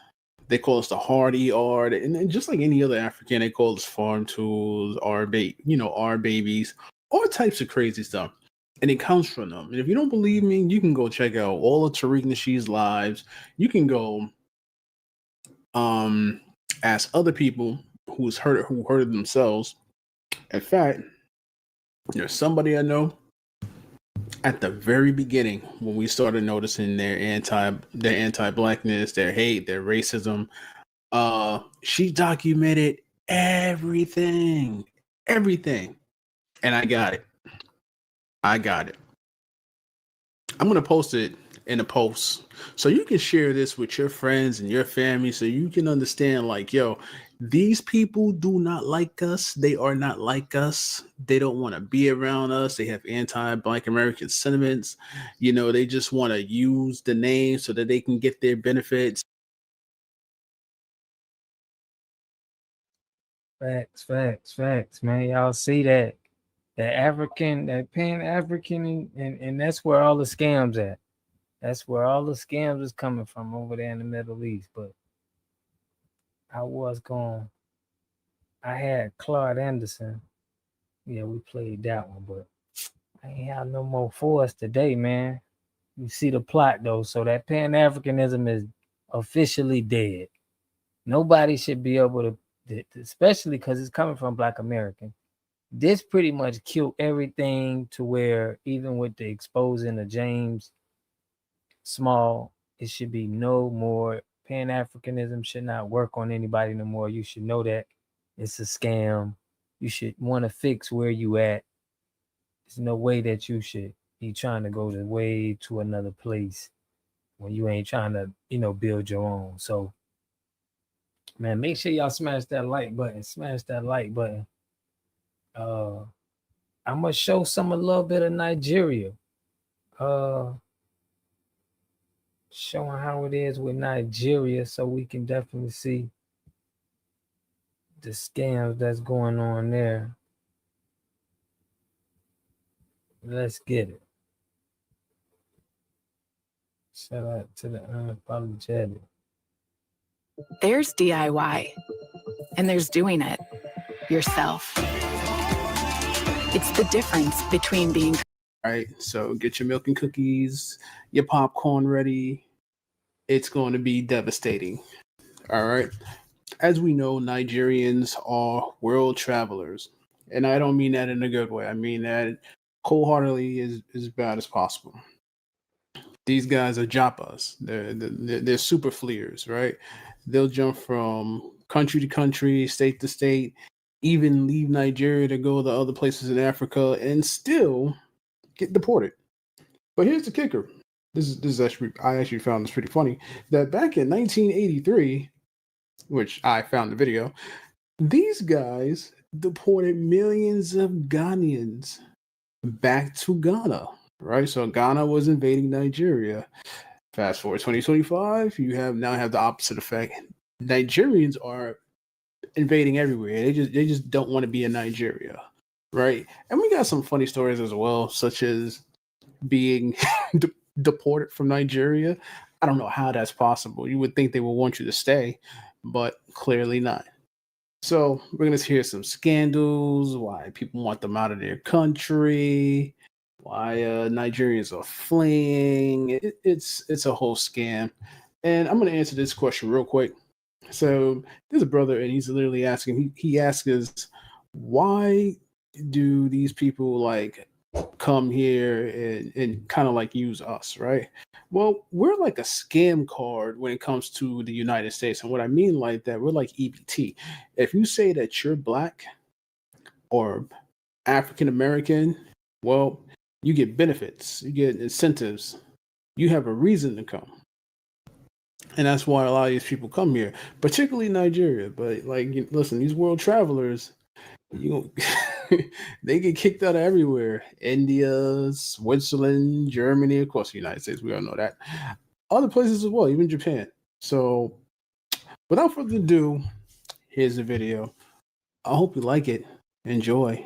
They call us the hardy art. And then just like any other African, they call us farm tools, our babies, all types of crazy stuff. And it comes from them. And if you don't believe me, you can go check out all of Tariq Nasheed's lives. You can go ask other people who heard it themselves. In fact, there's somebody I know at the very beginning when we started noticing their anti-blackness, their hate, their racism. She documented everything, and I got it. I'm gonna post it in a post so you can share this with your friends and your family so you can understand like, yo, these people do not like us. They are not like us. They don't want to be around us. They have anti-Black American sentiments. They just want to use the name so that they can get their benefits.
Facts, man. Y'all see that that Pan-African, and that's where all the scams at. That's where all the scams is coming from over there in the Middle East. But I had Claude Anderson. Yeah, we played that one, but I ain't have no more for us today, man. You see the plot though, so that Pan-Africanism is officially dead. Nobody should be able to, especially because it's coming from Black American. This pretty much killed everything to where even with the exposing of James Small, it should be no more. Pan-Africanism should not work on anybody no more. You should know that it's a scam. You should want to fix where you at. There's no way that you should be trying to go to another place when you ain't trying to, build your own. So, man, make sure y'all smash that like button. I'm gonna show a little bit of Nigeria. Showing how it is with Nigeria, so we can definitely see the scams that's going on there. Let's get it. Shout out to the unapologetic.
There's DIY, and there's doing it yourself. It's the difference between being.
All right, so get your milk and cookies, your popcorn ready. It's going to be devastating. All right. As we know, Nigerians are world travelers. And I don't mean that in a good way. I mean that wholeheartedly as bad as possible. These guys are joppas. They're super fleers, right? They'll jump from country to country, state to state, even leave Nigeria to go to other places in Africa and still get deported. But here's the kicker. This is actually, I actually found this pretty funny, that back in 1983, which I found the video, these guys deported millions of Ghanaians back to Ghana, right? So Ghana was invading Nigeria. Fast forward 2025, you now have the opposite effect. Nigerians are invading everywhere. They just don't want to be in Nigeria, right? And we got some funny stories as well, such as being deported from Nigeria. I don't know how that's possible. You would think they would want you to stay, but clearly not. So we're going to hear some scandals, why people want them out of their country, why Nigerians are fleeing. It's a whole scam. And I'm going to answer this question real quick. So there's a brother, and he's literally asking. He asks us, why do these people like come here and kind of like use us, right? Well, we're like a scam card when it comes to the United States. And what I mean like that, we're like EBT. If you say that you're black or African American, well, you get benefits, you get incentives, you have a reason to come. And that's why a lot of these people come here, particularly Nigeria. But like, listen, these world travelers, they get kicked out of everywhere. India, Switzerland, Germany, of course, the United States. We all know that. Other places as well, even Japan. So, without further ado, here's the video. I hope you like it. Enjoy.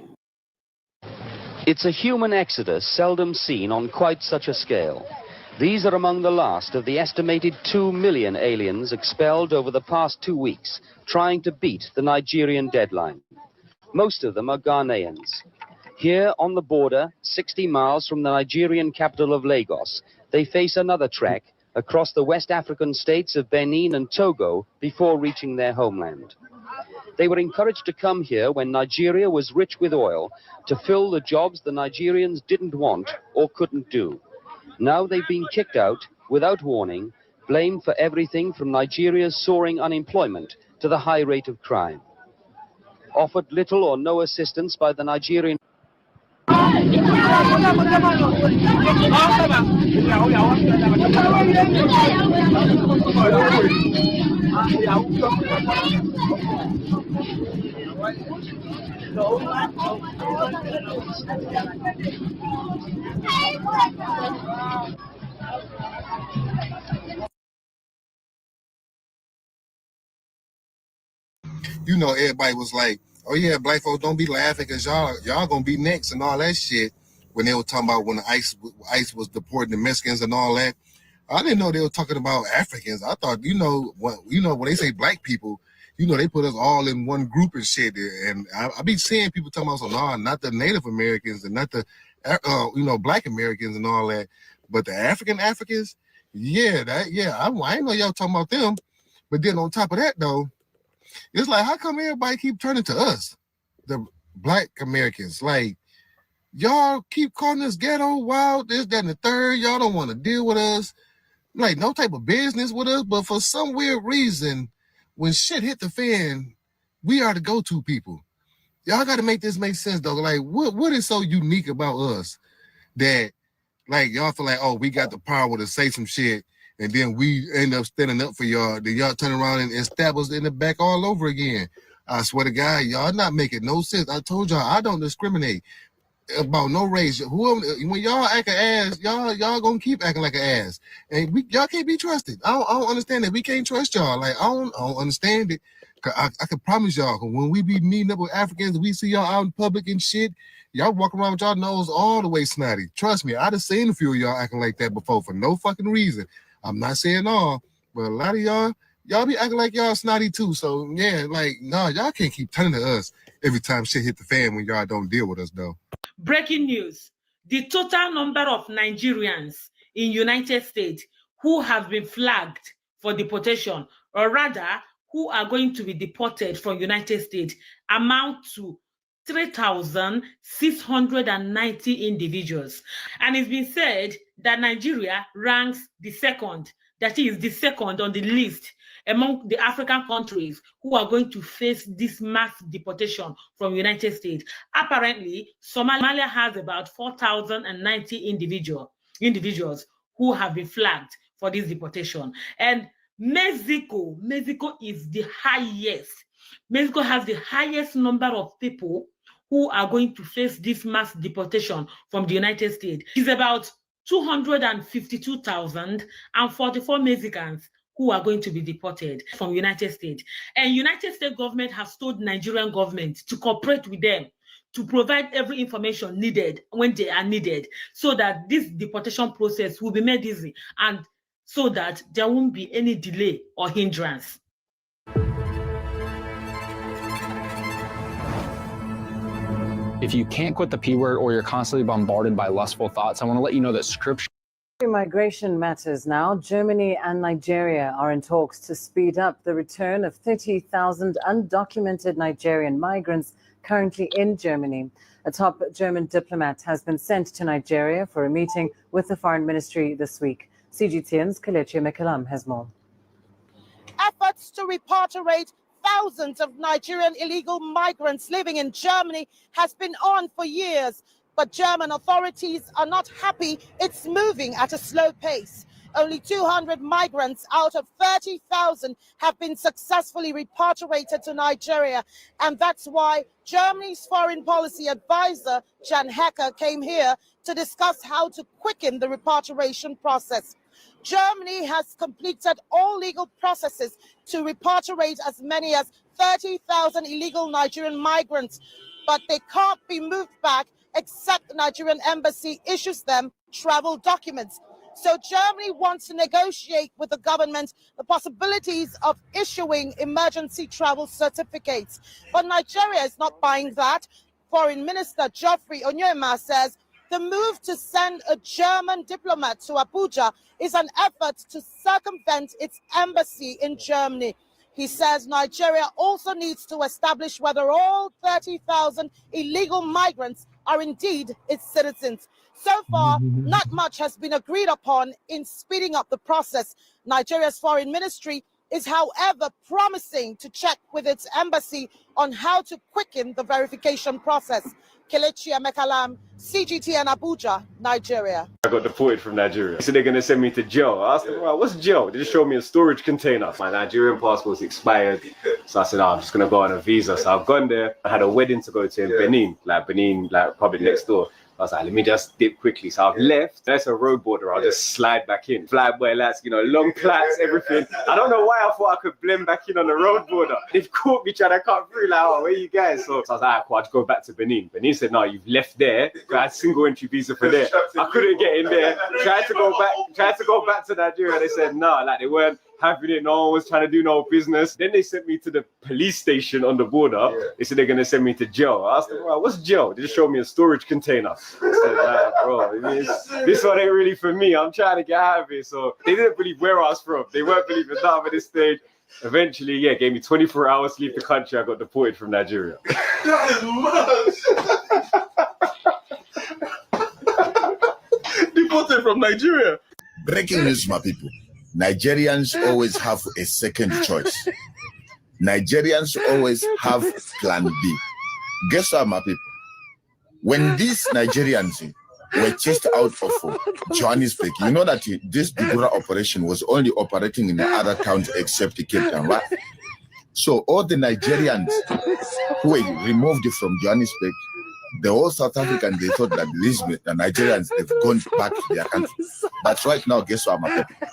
It's a human exodus seldom seen on quite such a scale. These are among the last of the estimated 2 million aliens expelled over the past 2 weeks, trying to beat the Nigerian deadline. Most of them are Ghanaians. Here on the border, 60 miles from the Nigerian capital of Lagos, they face another trek across the West African states of Benin and Togo before reaching their homeland. They were encouraged to come here when Nigeria was rich with oil to fill the jobs the Nigerians didn't want or couldn't do. Now they've been kicked out without warning, blamed for everything from Nigeria's soaring unemployment to the high rate of crime. Offered little or no assistance by the Nigerian
you know, everybody was like, oh yeah, black folks don't be laughing because y'all gonna be next and all that shit. When they were talking about when the ICE was deporting the Mexicans and all that, I didn't know they were talking about Africans. I thought, when they say black people, they put us all in one group and shit. And I be seeing people talking about, so no, not the Native Americans and not the, black Americans and all that, but the Africans, yeah, I ain't know y'all talking about them. But then on top of that though, it's like, how come everybody keep turning to us, the black Americans? Like, y'all keep calling us ghetto, wild, this, that, and the third. Y'all don't want to deal with us, like no type of business with us. But for some weird reason, when shit hit the fan, we are the go-to people. Y'all got to make this make sense though. Like, what is so unique about us that, like, y'all feel like, oh, we got the power to say some shit, and then we end up standing up for y'all. Then y'all turn around and stab us in the back all over again. I swear to God, y'all not making no sense. I told y'all I don't discriminate about no race. When y'all act an ass, y'all gonna keep acting like an ass, and y'all can't be trusted. I don't understand that. We can't trust y'all. Like I don't understand it. I can promise y'all, when we be meeting up with Africans, we see y'all out in public and shit. Y'all walk around with y'all nose all the way snotty. Trust me, I done seen a few of y'all acting like that before for no fucking reason. I'm not saying all, but a lot of y'all be acting like y'all snotty too. So yeah, like, no, y'all can't keep turning to us every time shit hit the fan when y'all don't deal with us though.
Breaking news. The total number of Nigerians in United States who have been flagged for deportation, or rather, who are going to be deported from United States, amount to 3,690 individuals. And it's been said that Nigeria ranks the second, that is the second on the list among the African countries who are going to face this mass deportation from United States. Apparently, Somalia has about 4,090 individuals who have been flagged for this deportation. And Mexico is the highest. Mexico has the highest number of people who are going to face this mass deportation from the United States. It's about 252,044 Mexicans who are going to be deported from United States. And United States government has told Nigerian government to cooperate with them to provide every information needed when they are needed, so that this deportation process will be made easy and so that there won't be any delay or hindrance.
If you can't quit the P word or you're constantly bombarded by lustful thoughts, I want to let you know that scripture.
Migration matters now. Germany and Nigeria are in talks to speed up the return of 30,000 undocumented Nigerian migrants currently in Germany. A top German diplomat has been sent to Nigeria for a meeting with the foreign ministry this week. CGTN's Kelechi Mekalam has more.
Efforts to repatriate thousands of Nigerian illegal migrants living in Germany has been on for years, but German authorities are not happy it's moving at a slow pace. Only 200 migrants out of 30,000 have been successfully repatriated to Nigeria, and that's why Germany's foreign policy advisor, Jan Hecker, came here to discuss how to quicken the repatriation process. Germany has completed all legal processes to repatriate as many as 30,000 illegal Nigerian migrants, but they can't be moved back except the Nigerian embassy issues them travel documents. So Germany wants to negotiate with the government the possibilities of issuing emergency travel certificates. But Nigeria is not buying that. Foreign Minister Geoffrey Onyeama says the move to send a German diplomat to Abuja is an effort to circumvent its embassy in Germany. He says Nigeria also needs to establish whether all 30,000 illegal migrants are indeed its citizens. So far, not much has been agreed upon in speeding up the process. Nigeria's foreign ministry is, however, promising to check with its embassy on how to quicken the verification process. Kelechi Mekalam, CGTN Abuja, Nigeria.
I got deported from Nigeria. So they're going to send me to jail. I asked them, right, what's jail? They just showed me a storage container. My Nigerian passport's expired. So I said, I'm just going to go on a visa. So I've gone there. I had a wedding to go to in Benin, like Republic next door. I was like, let me just dip quickly. So I've left. There's a road border. I'll just slide back in. Flyboy lads, long plaits, everything. I don't know why I thought I could blend back in on the road border. They've caught me trying to cut through. Like, oh, where you guys? So I was like, cool, I'll just go back to Benin. Benin said, no, you've left there. I had single entry visa for there. I couldn't get in there. Tried to go back to Nigeria. They said, no, like they weren't having it. No one was trying to do no business. Then they sent me to the police station on the border. They said they're going to send me to jail. I asked them, right, what's jail? They just showed me a storage container. I said, nah, bro, this one ain't really for me. I'm trying to get out of it. So they didn't believe where I was from. They weren't believing that at this stage. Eventually, gave me 24 hours to leave the country. I got deported from Nigeria.
That is deported from Nigeria.
Breaking news, my people. Nigerians always have a second choice. Nigerians always have plan B. Guess what, my people? When these Nigerians were chased out of Johannesburg, you know that this Dugura operation was only operating in the other towns except Cape Town, right? So all the Nigerians who were removed from Johannesburg, the whole South African, they thought that the Nigerians, they've gone back to their country. But right now, guess what, my people?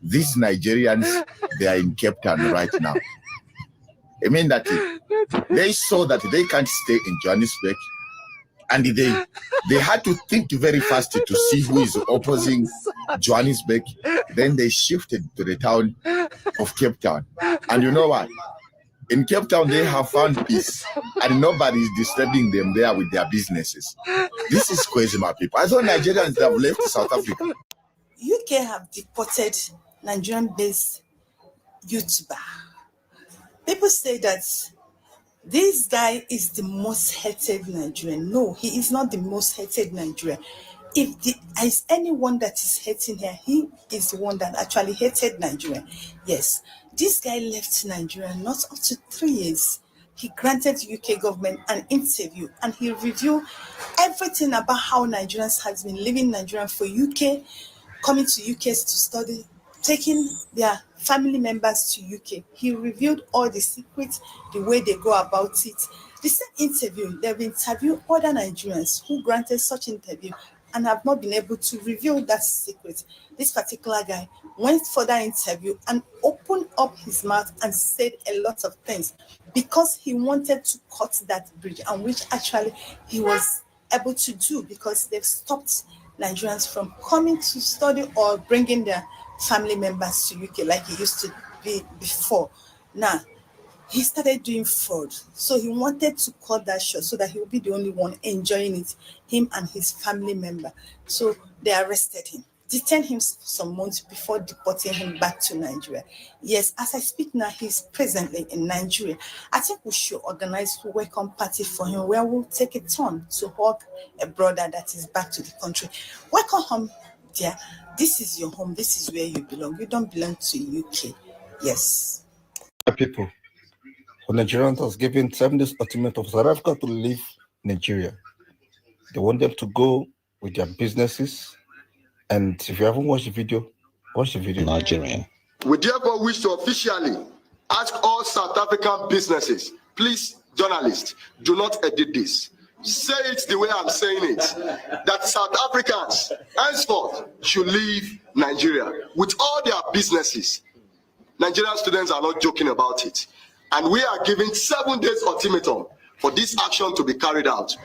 These Nigerians, they are in Cape Town right now. I mean that they saw that they can't stay in Johannesburg, and they had to think very fast to see who is opposing Johannesburg. Then they shifted to the town of Cape Town. And you know what? In Cape Town, they have found peace, and nobody is disturbing them there with their businesses. This is crazy, my people. I thought Nigerians have left South Africa.
UK have deported Nigerian-based YouTuber. People say that this guy is the most hated Nigerian. No, he is not the most hated Nigerian. If there is anyone that is hating here, he is the one that actually hated Nigeria. Yes, this guy left Nigeria not up to 3 years. He granted UK government an interview and he reviewed everything about how Nigerians has been living in Nigeria for UK, coming to UK to study, taking their family members to UK. He revealed all the secrets, the way they go about it. The same interview, they've interviewed other Nigerians who granted such interview and have not been able to reveal that secret. This particular guy went for that interview and opened up his mouth and said a lot of things because he wanted to cut that bridge, and which actually he was able to do because they've stopped Nigerians from coming to study or bringing their family members to UK like it used to be before. Now, he started doing fraud. So he wanted to cut that short so that he would be the only one enjoying it, him and his family member. So they arrested him, detained him some months before deporting him back to Nigeria. Yes, as I speak now, he's presently in Nigeria. I think we should organize a welcome party for him where we'll take a turn to hug a brother that is back to the country. Welcome home, dear. This is your home. This is where you belong. You don't belong to UK. Yes.
People, when Nigerians was given 7 days ultimatum of South Africa to leave Nigeria, they want them to go with their businesses. And if you haven't watched the video, watch the video. Nigerian.
We therefore wish to officially ask all South African businesses, please, journalists, do not edit this. Say it the way I'm saying it, that South Africans henceforth should leave Nigeria with all their businesses. Nigerian students are not joking about it. And we are giving 7 days ultimatum for this action to be carried out.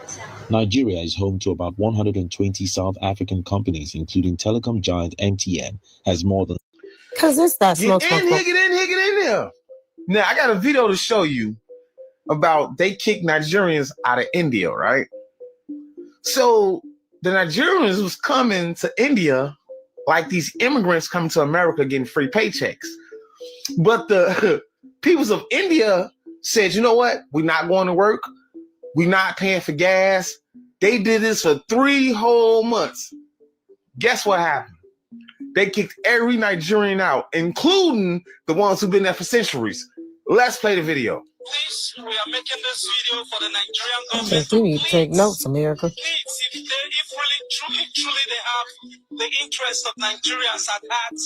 Nigeria is home to about 120 South African companies, including telecom giant MTN, has more than...
Because it's that small.
Get in here. Now, I got a video to show you about they kicked Nigerians out of India, right? So the Nigerians was coming to India like these immigrants coming to America getting free paychecks. But the peoples of India said, you know what? We're not going to work. We're not paying for gas. They did this for 3 whole months. Guess what happened? They kicked every Nigerian out, including the ones who've been there for centuries. Let's play the video.
Please, we are making this video for the Nigerian government.
You need to take notes, America.
Please, if really, truly they have the interest of Nigerians at heart,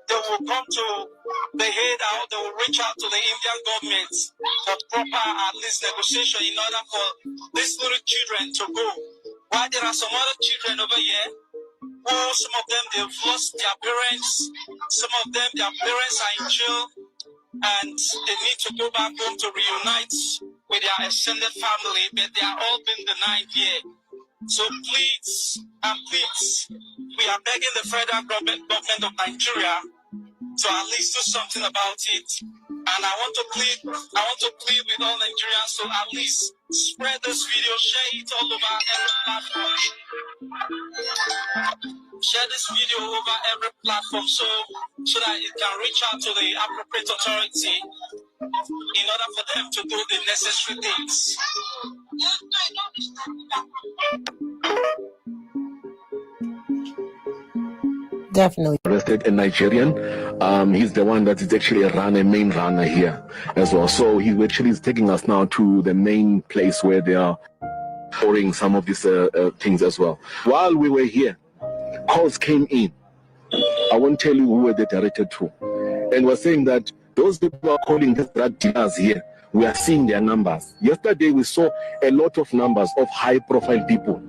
they will come to the head out, they will reach out to the Indian government for proper, at least, negotiation in order for these little children to go. While there are some other children over here, who some of them, they've lost their parents, some of them, their parents are in jail, and they need to go back home to reunite with their extended family, but they are all been denied here. So please, we are begging the federal government of Nigeria to at least do something about it. And I want to plead with all Nigerians to at least spread this video, share it all over every platform. Share this video over every platform so that it can reach out to the appropriate authority in order for them to do the necessary things.
Definitely.
Arrested a Nigerian. He's the one that is actually a main runner here as well. So he actually is taking us now to the main place where they are pouring some of these things as well. While we were here, calls came in. I won't tell you who they directed to. And we're saying that those people who are calling these drug dealers here, we are seeing their numbers. Yesterday, we saw a lot of numbers of high-profile people.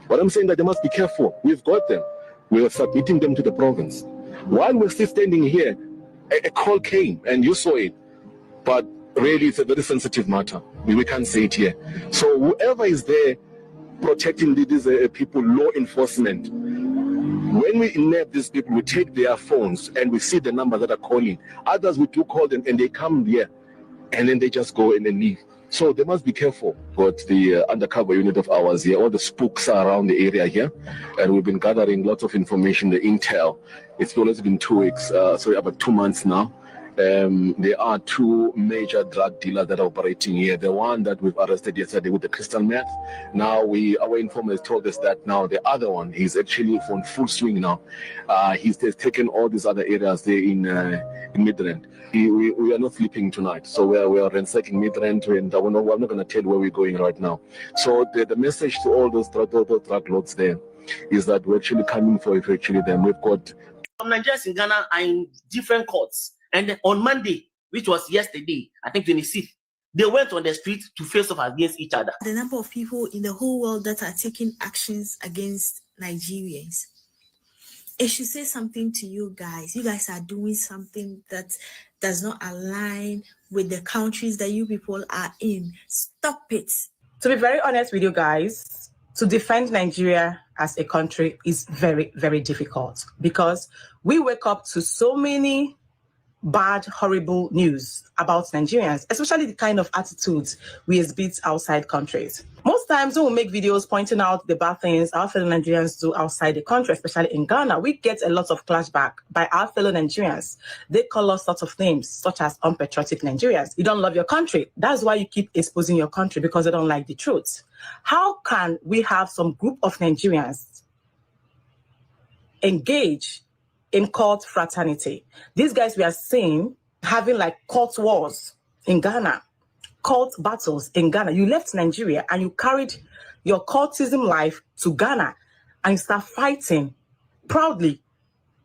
But I'm saying that they must be careful. We've got them. We are submitting them to the province. While we're still standing here, a call came, and you saw it. But really, it's a very sensitive matter. We can't say it here. So whoever is there protecting these people, law enforcement, when we nab these people, we take their phones and we see the numbers that are calling. Others, we do call them and they come here and then they just go and then leave. So they must be careful. But the undercover unit of ours here, all the spooks are around the area here, and we've been gathering lots of information, the intel. It's almost been 2 weeks, about 2 months now. There are 2 major drug dealers that are operating here. The one that we've arrested yesterday with the crystal meth. Now our informers told us that now the other one, he's actually on full swing now. He's taken all these other areas there in Midrand. We are not sleeping tonight, so we are ransacking Midrand, and I'm not going to tell where we're going right now. So the message to all those drug lords there is that we're actually coming for actually them. We've got
Nigerians in Ghana are in different courts. And then on Monday, which was yesterday, I think 26th, they went on the street to face off against each other.
The number of people in the whole world that are taking actions against Nigerians, it should say something to you guys. You guys are doing something that does not align with the countries that you people are in. Stop it.
To be very honest with you guys, to defend Nigeria as a country is very, very difficult because we wake up to so many bad, horrible news about Nigerians, especially the kind of attitudes we exhibit outside countries. Most times when we make videos pointing out the bad things our fellow Nigerians do outside the country, especially in Ghana, we get a lot of clashback by our fellow Nigerians. They call us sorts of names, such as unpatriotic Nigerians. You don't love your country. That's why you keep exposing your country, because they don't like the truth. How can we have some group of Nigerians engage in cult fraternity? These guys we are seeing having like cult wars in Ghana, cult battles in Ghana. You left Nigeria and you carried your cultism life to Ghana and you start fighting proudly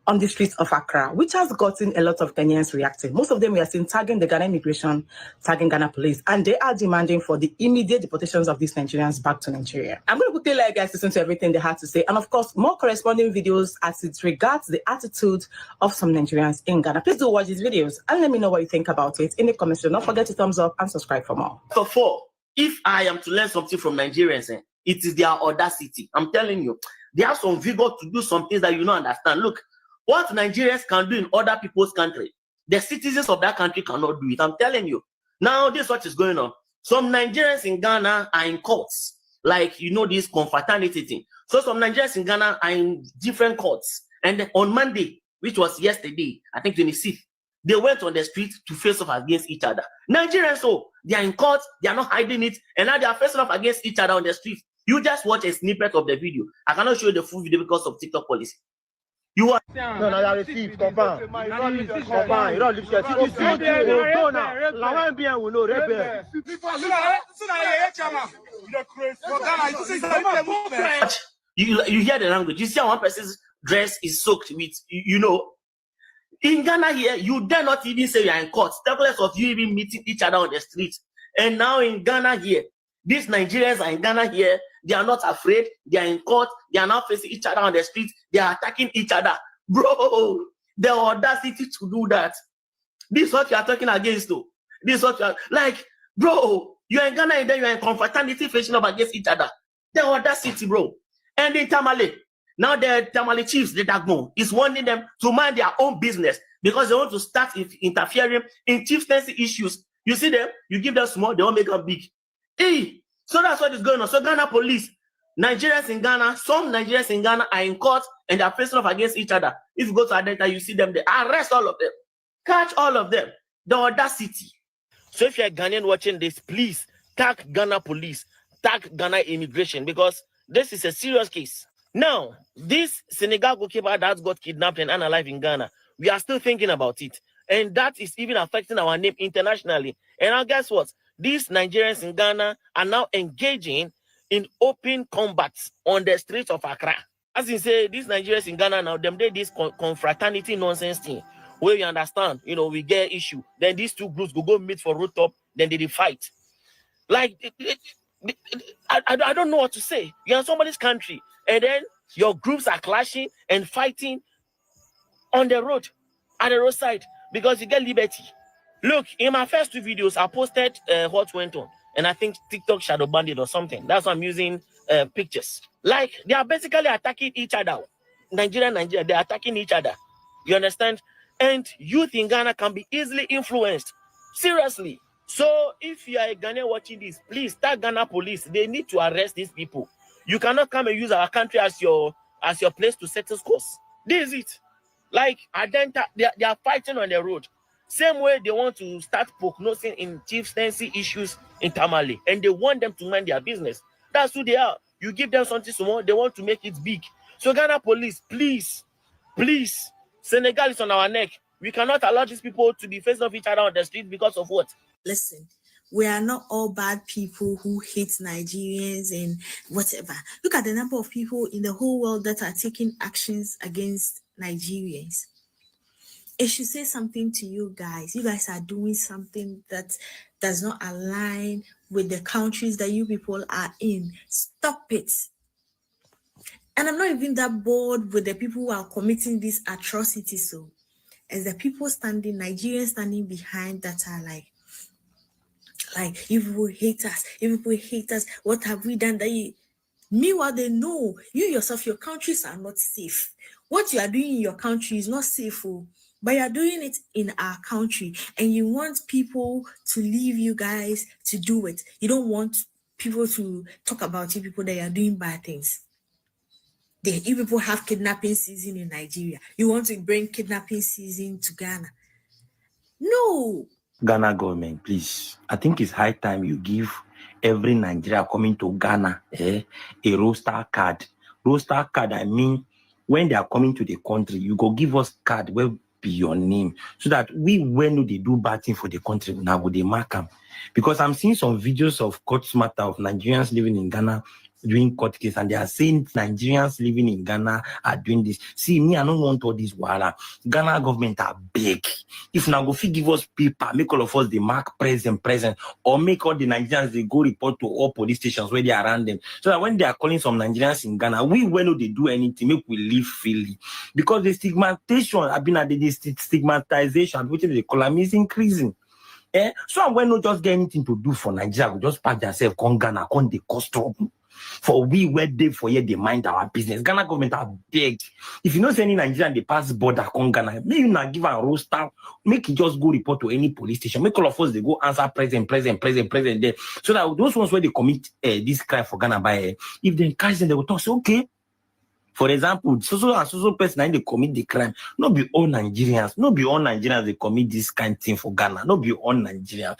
on the streets of Accra, which has gotten a lot of Ghanaians reacting. Most of them we are seeing tagging the Ghana immigration, tagging Ghana police, and they are demanding for the immediate deportations of these Nigerians back to Nigeria. I'm going to quickly let you guys listen to everything they had to say, and of course, more corresponding videos as it regards the attitude of some Nigerians in Ghana. Please do watch these videos and let me know what you think about it in the comments. Don't forget to thumbs up and subscribe for more.
So if I am to learn something from Nigerians, it is their audacity. I'm telling you, they have some vigor to do some things that you don't understand. Look, what Nigerians can do in other people's country, the citizens of that country cannot do it. I'm telling you. Now, this is what is going on. Some Nigerians in Ghana are in courts, like, this confraternity thing. So some Nigerians in Ghana are in different courts. And on Monday, which was yesterday, I think 26th, they went on the street to face off against each other. Nigerians, they are in court, they are not hiding it, and now they are facing off against each other on the street. You just watch a snippet of the video. I cannot show you the full video because of TikTok policy. You are
no, I receive. Confirm. You don't leave your confirm. You don't leave your confirm.
You hear the language. You see how one person's dress is soaked with, In Ghana here, you dare not even say you are in court. Talkless of you even meeting each other on the street. And now in Ghana here, these Nigerians are in Ghana here. They are not afraid. They are in court. They are now facing each other on the street. They are attacking each other. Bro, the audacity to do that. This is what you are talking against, though. This is what you are like, bro. You are in Ghana and then you are in confraternity facing up against each other. The audacity, bro. And in Tamale, now the Tamale chiefs, the Dagmo, is wanting them to mind their own business because they want to start interfering in chieftaincy issues. You see them, you give them small, they won't make them big. Hey. So that's what is going on. So Ghana police, Nigerians in Ghana, some Nigerians in Ghana are in court and they are facing off against each other. If you go to Adenta, you see them, they arrest all of them. Catch all of them. The audacity. So if you're a Ghanaian watching this, please tag Ghana police, tag Ghana immigration, because this is a serious case. Now, this Senegal goalkeeper that got kidnapped and unalive in Ghana, we are still thinking about it. And that is even affecting our name internationally. And now guess what? These Nigerians in Ghana are now engaging in open combats on the streets of Accra. As you say, these Nigerians in Ghana now, them did this confraternity nonsense thing, where you understand, we get issue. Then these two groups go meet for rooftop, then they fight. Like, I don't know what to say. You're in somebody's country, and then your groups are clashing and fighting on the road, at the roadside, because you get liberty. Look, in my first two videos, I posted what went on. And I think TikTok shadow banned it or something. That's why I'm using pictures. Like, they are basically attacking each other. Nigeria, they're attacking each other. You understand? And youth in Ghana can be easily influenced. Seriously. So, if you are a Ghanaian watching this, please tag Ghana police. They need to arrest these people. You cannot come and use our country as your place to settle scores. This is it. Like, Adenta, they are fighting on the road. Same way they want to start prognosing in chieftaincy issues in Tamale, and they want them to mind their business. That's who they are. You give them something small, they want to make it big. So Ghana police, please, Senegal is on our neck. We cannot allow these people to be facing off each other on the street because of what?
Listen, we are not all bad people who hate Nigerians and whatever. Look at the number of people in the whole world that are taking actions against Nigerians. It should say something to you guys. You guys are doing something that does not align with the countries that you people are in. Stop it. And I'm not even that bored with the people who are committing these atrocities. So, as the people Nigerians standing behind that are like, you people hate us, what have we done that you... Meanwhile, they know you yourself, your countries are not safe. What you are doing in your country is not safe. But you're doing it in our country, and you want people to leave you guys to do it. You don't want people to talk about you people that are doing bad things. You people have kidnapping season in Nigeria. You want to bring kidnapping season to Ghana. No.
Ghana government, please. I think it's high time you give every Nigeria coming to Ghana a roster card. Roster card, I mean, when they are coming to the country, you go give us card where be your name, so that when they do bad thing for the country, now go they mark them. Because I'm seeing some videos of court matter of Nigerians living in Ghana doing court case, and they are saying Nigerians living in Ghana are doing this. See, me, I don't want all this wala. Ghana government are big. If now go give us paper, make all of us the mark present, or make all the Nigerians they go report to all police stations where they are around them, so that when they are calling some Nigerians in Ghana, when they do anything, make we live freely. Because the stigmatization, which they call them, is increasing. So when no just get anything to do for Nigeria, we just pack themselves, come Ghana, come the cost trouble. For we were there for here, they mind our business. Ghana government are big. If you know any Nigerian, they pass border, come Ghana, may you not give a roster, make it just go report to any police station. Make all of us they go answer present there. So that those ones where they commit this crime for Ghana by if they catch them, they will talk, say, okay. For example, so person they commit the crime. Not be all Nigerians, they commit this kind of thing for Ghana. Not be all Nigerians.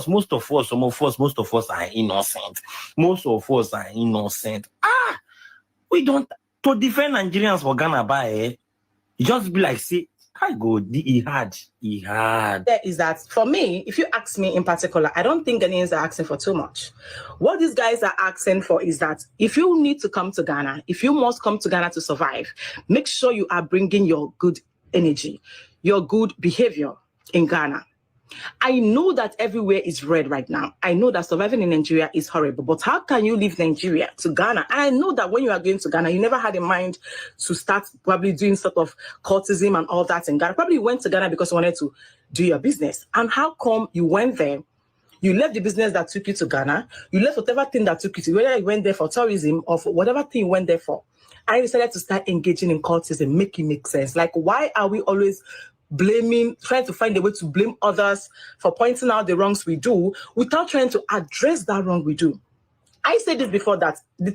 Most of us are innocent. Most of us are innocent. We don't to defend Nigerians for Ghana by just be like, say, I go, he had.
There is that for me, if you ask me in particular, I don't think Ghanaians are asking for too much. What these guys are asking for is that if you need to come to Ghana, if you must come to Ghana to survive, make sure you are bringing your good energy, your good behavior in Ghana. I know that everywhere is red right now. I know that surviving in Nigeria is horrible, but how can you leave Nigeria to Ghana? And I know that when you are going to Ghana, you never had in mind to start probably doing sort of cultism and all that in Ghana. Probably went to Ghana because you wanted to do your business. And how come you went there? You left the business that took you to Ghana. You left whatever thing that took you to, whether you went there for tourism or for whatever thing you went there for. I decided to start engaging in cultism, make it make sense. Like, why are we always trying to find a way to blame others for pointing out the wrongs we do without trying to address that wrong we do? I said this before, that the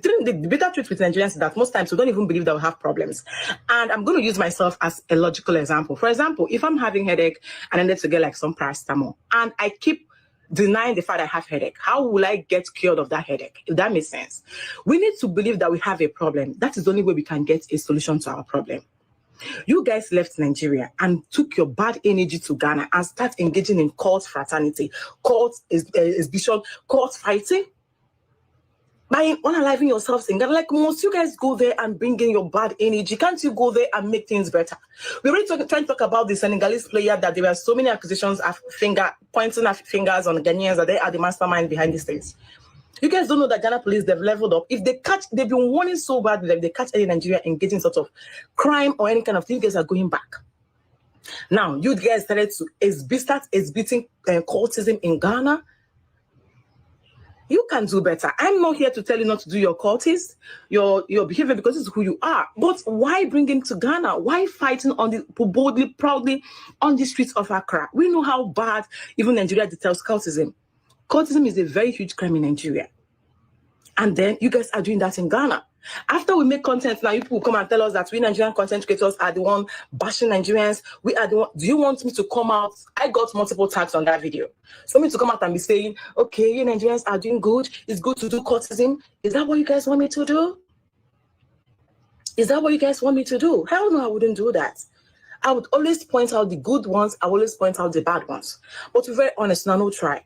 bitter truth with Nigerians is that most times we don't even believe that we have problems. And I'm going to use myself as a logical example. For example, if I'm having headache and I need to get like some paracetamol and I keep denying the fact I have headache, how will I get cured of that headache? If that makes sense. We need to believe that we have a problem. That is the only way we can get a solution to our problem. You guys left Nigeria and took your bad energy to Ghana and start engaging in cult fraternity, cult exhibition, cult fighting. By unaliving yourselves in Ghana, like most you guys go there and bring in your bad energy. Can't you go there and make things better? We already trying to talk about the Senegalese player that there were so many accusations of pointing at fingers on the Ghanaians that they are the mastermind behind these things. You guys don't know that Ghana police, they've leveled up. If they catch, they've been warning so badly that if they catch any Nigeria engaging sort of crime or any kind of thing, you guys are going back. Now, you guys started to start exhibiting cultism in Ghana. You can do better. I'm not here to tell you not to do your cultism, your behavior, because it's who you are. But why bring him to Ghana? Why fighting boldly, proudly on the streets of Accra? We know how bad even Nigeria details cultism. Cultism is a very huge crime in Nigeria. And then you guys are doing that in Ghana. After we make content, now you people come and tell us that we Nigerian content creators are the one bashing Nigerians. We are the one. Do you want me to come out? I got multiple tags on that video. So me to come out and be saying, okay, you Nigerians are doing good. It's good to do cultism. Is that what you guys want me to do? Is that what you guys want me to do? Hell no, I wouldn't do that. I would always point out the good ones. I would always point out the bad ones. But to be very honest, now no try.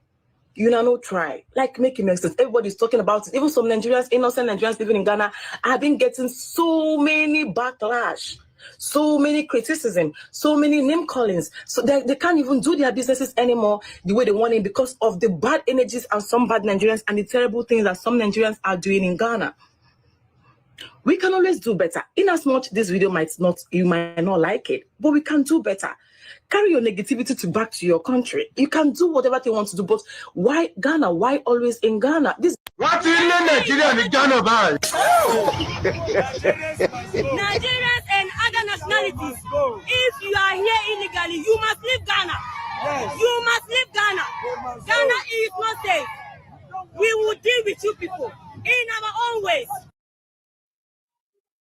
You know, no try. Like, make it make sense. Everybody's talking about it. Even some Nigerians, innocent Nigerians living in Ghana, have been getting so many backlash, so many criticism, so many name callings. So they can't even do their businesses anymore the way they want it because of the bad energies of some bad Nigerians and the terrible things that some Nigerians are doing in Ghana. We can always do better. In as much this video you might not like it, but we can do better. Carry your negativity back to your country. You can do whatever they want to do, but why Ghana? Why always in Ghana?
What in Nigeria in Ghana, man?
Nigerians and other nationalities. If you are here illegally, you must leave Ghana. Yes. You must leave Ghana. Ghana is not safe. We will deal with you people in our own ways.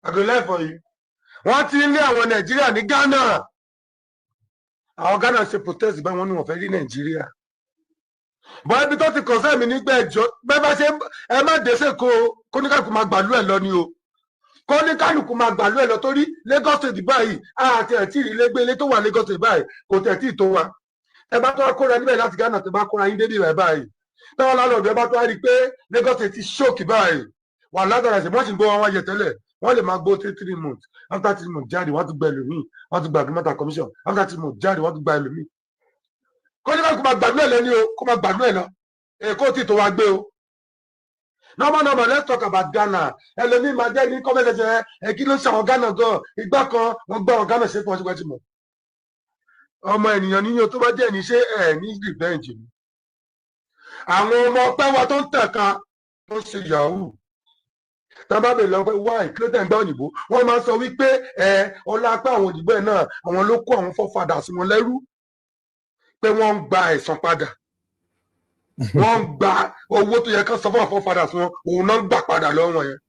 I go left for you. One thing there, our Nigeria, the Ghana. Our Ghana say protest by one of every Nigeria. But because the concern me nígbà ẹjọ́ bẹ́ẹ̀ bá ṣe ẹ má dẹ́sẹ̀ kó ní kálukú máa gbàlú ẹ̀ lọ ni o. Kó ní kálukú máa gbàlú ẹ̀ lọ torí Lagos State báyìí àti ẹ̀tí ìrìlẹ́gbẹ̀lẹ́ tó wà Lagos State báyìí kò tẹ̀tí tó wa. Ẹ bá tó wá kóra níbẹ̀ láti Ghana tẹ bá kóra yín dédé rẹ̀ báyìí. Táwọn lálọ́ọ̀dù ẹ bá tó wá rí i pé Lagos State ti ṣókì báyìí. Wà ládàra ẹ̀sìn wọ́n sì ń gbọ́ wọn wáyé tẹ́lẹ̀. Wọ́n lè máa gbó 3 months. After 3 months jáde wọ́n tún gba ẹlòmíì. Wọ́n tún gba agreement commission. After 3 months jáde wọ́n tún gba ẹlòmíì. Kó ní kálukú máa gbàlú ẹ̀ lọ ni o. Kó máa gbàlú ẹ̀ lọ. Èkó tí tó wá gbé o. Normal, let's talk about Ghana. Ẹlòmíì máa jẹ́ ní kọ́mẹ́tẹ̀ẹ̀tẹ̀ ẹ kí ló ń ṣàwọn Ghana gan. Ìgbà kan wọ́n gbá wọn Ghana ṣe fún ọṣù pẹ́tì mọ̀. Ọmọ ènìyàn níyàn tó bá jẹ́ ní ṣé ẹ̀ ní revenge ni. Àwọn ọmọ ọpẹ́ wa tó ń tẹ̀ka tó ń ṣe yahoo. Tá bá bèèrè lọ pé why kí ló tẹ̀ ń gbá òyìnbó? Wọ́n máa ń sọ wípé ọlá apá àwọn òyìnbó ẹ̀ náà àwọn ló kó àwọn fọ́fadà sí wọn lẹ́rú. Pé wọ́n ń gba ẹ̀san padà. Wọ́n ń gba owó tó yẹ kán sọ fún àwọn fọ́fadà sí wọn òun náà ń gbà padà lọ́wọ́ yẹn.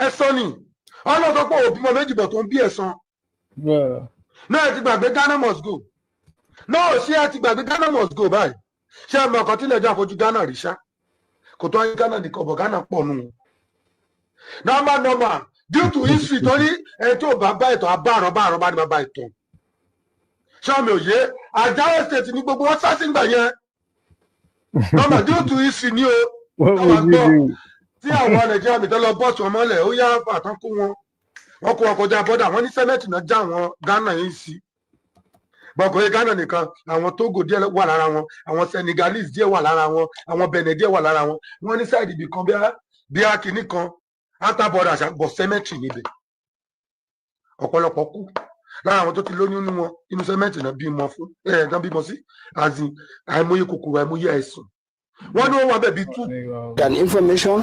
Ẹ̀san ni ọlọ́dọ̀ pọ̀ òbí mọ méjì bọ̀ tó ń bí ẹ̀san. Náà ẹ ti gbàgbé Ghana must go. Náà ṣé ẹ ti gbàgbé Ghana must go báyìí. Ṣé ẹ mọ ọkàn tí ilẹ̀ ẹjọ́ àfojú Ghana rí ṣá? Kò tó ayé Ghana nìkan bọ̀ Ghana pọ̀ nù. Normal due to history torí ẹni tó bá bá ìtàn abáàrọ̀ bá ní bá ìtàn. Ṣọ́mi òye Àjáwé state ní gbogbo wọn sásìn gbà yẹn. Normal due to history ní o. Àwọn gbọ́ tí àwọn Nàìjíríà mi tó lọ bọ́ọ̀sì wọn mọ́lẹ̀ ó yá àtàn kó wọn. Wọ́n kó wọn kọjá bọ́dà wọ́n ní sẹ́mẹ́tì náà já àwọn Ghana yìí sí. Bọ̀kọ̀yé Ghana nìkan àwọn Togo díẹ̀ wà lára wọn àwọn Senegalese díẹ̀ wà lára wọn àwọn Benin díẹ̀ wà lára wọn wọ́n ní sáìdì ibì kan bí akínní kan àtàbọ̀dà àṣàbọ̀ sẹ́mẹ́tì níbẹ̀ ọ̀pọ̀lọpọ̀ kú lára àwọn tó ti lóyún nínú wọn inú sẹ́mẹ́tì náà bímọ fún náà bímọ sí àzìn àìmọye kòkòrò àìmọye àìsàn wọ́n ní wọ́n wà bẹ́ẹ̀ bí tú.
An information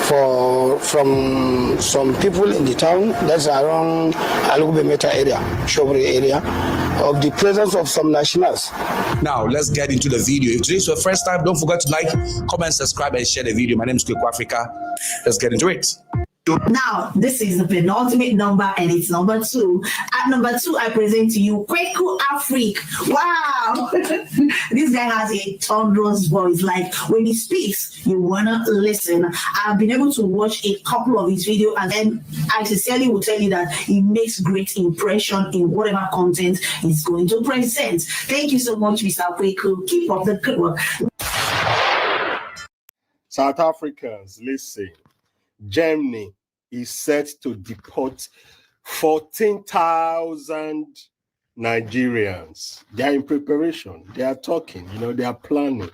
from some people in the town that's around Alugubemeta area, Shobri area, of the presence of some nationals.
Now, let's get into the video. If today's your first time, don't forget to like, comment, subscribe, and share the video. My name is Kweku Africa. Let's get into it.
Now, this is the penultimate number, and it's number 2. At number 2, I present to you Kweku Africa. Wow! This guy has a thunderous voice. Like, when he speaks, you want to listen. I've been able to watch a couple of his videos, and then I sincerely will tell you that he makes great impression in whatever content he's going to present. Thank you so much, Mr. Kweku. Keep up the good work.
South Africans, listen. Germany is set to deport 14,000 Nigerians. They are in preparation. They are talking, they are planning.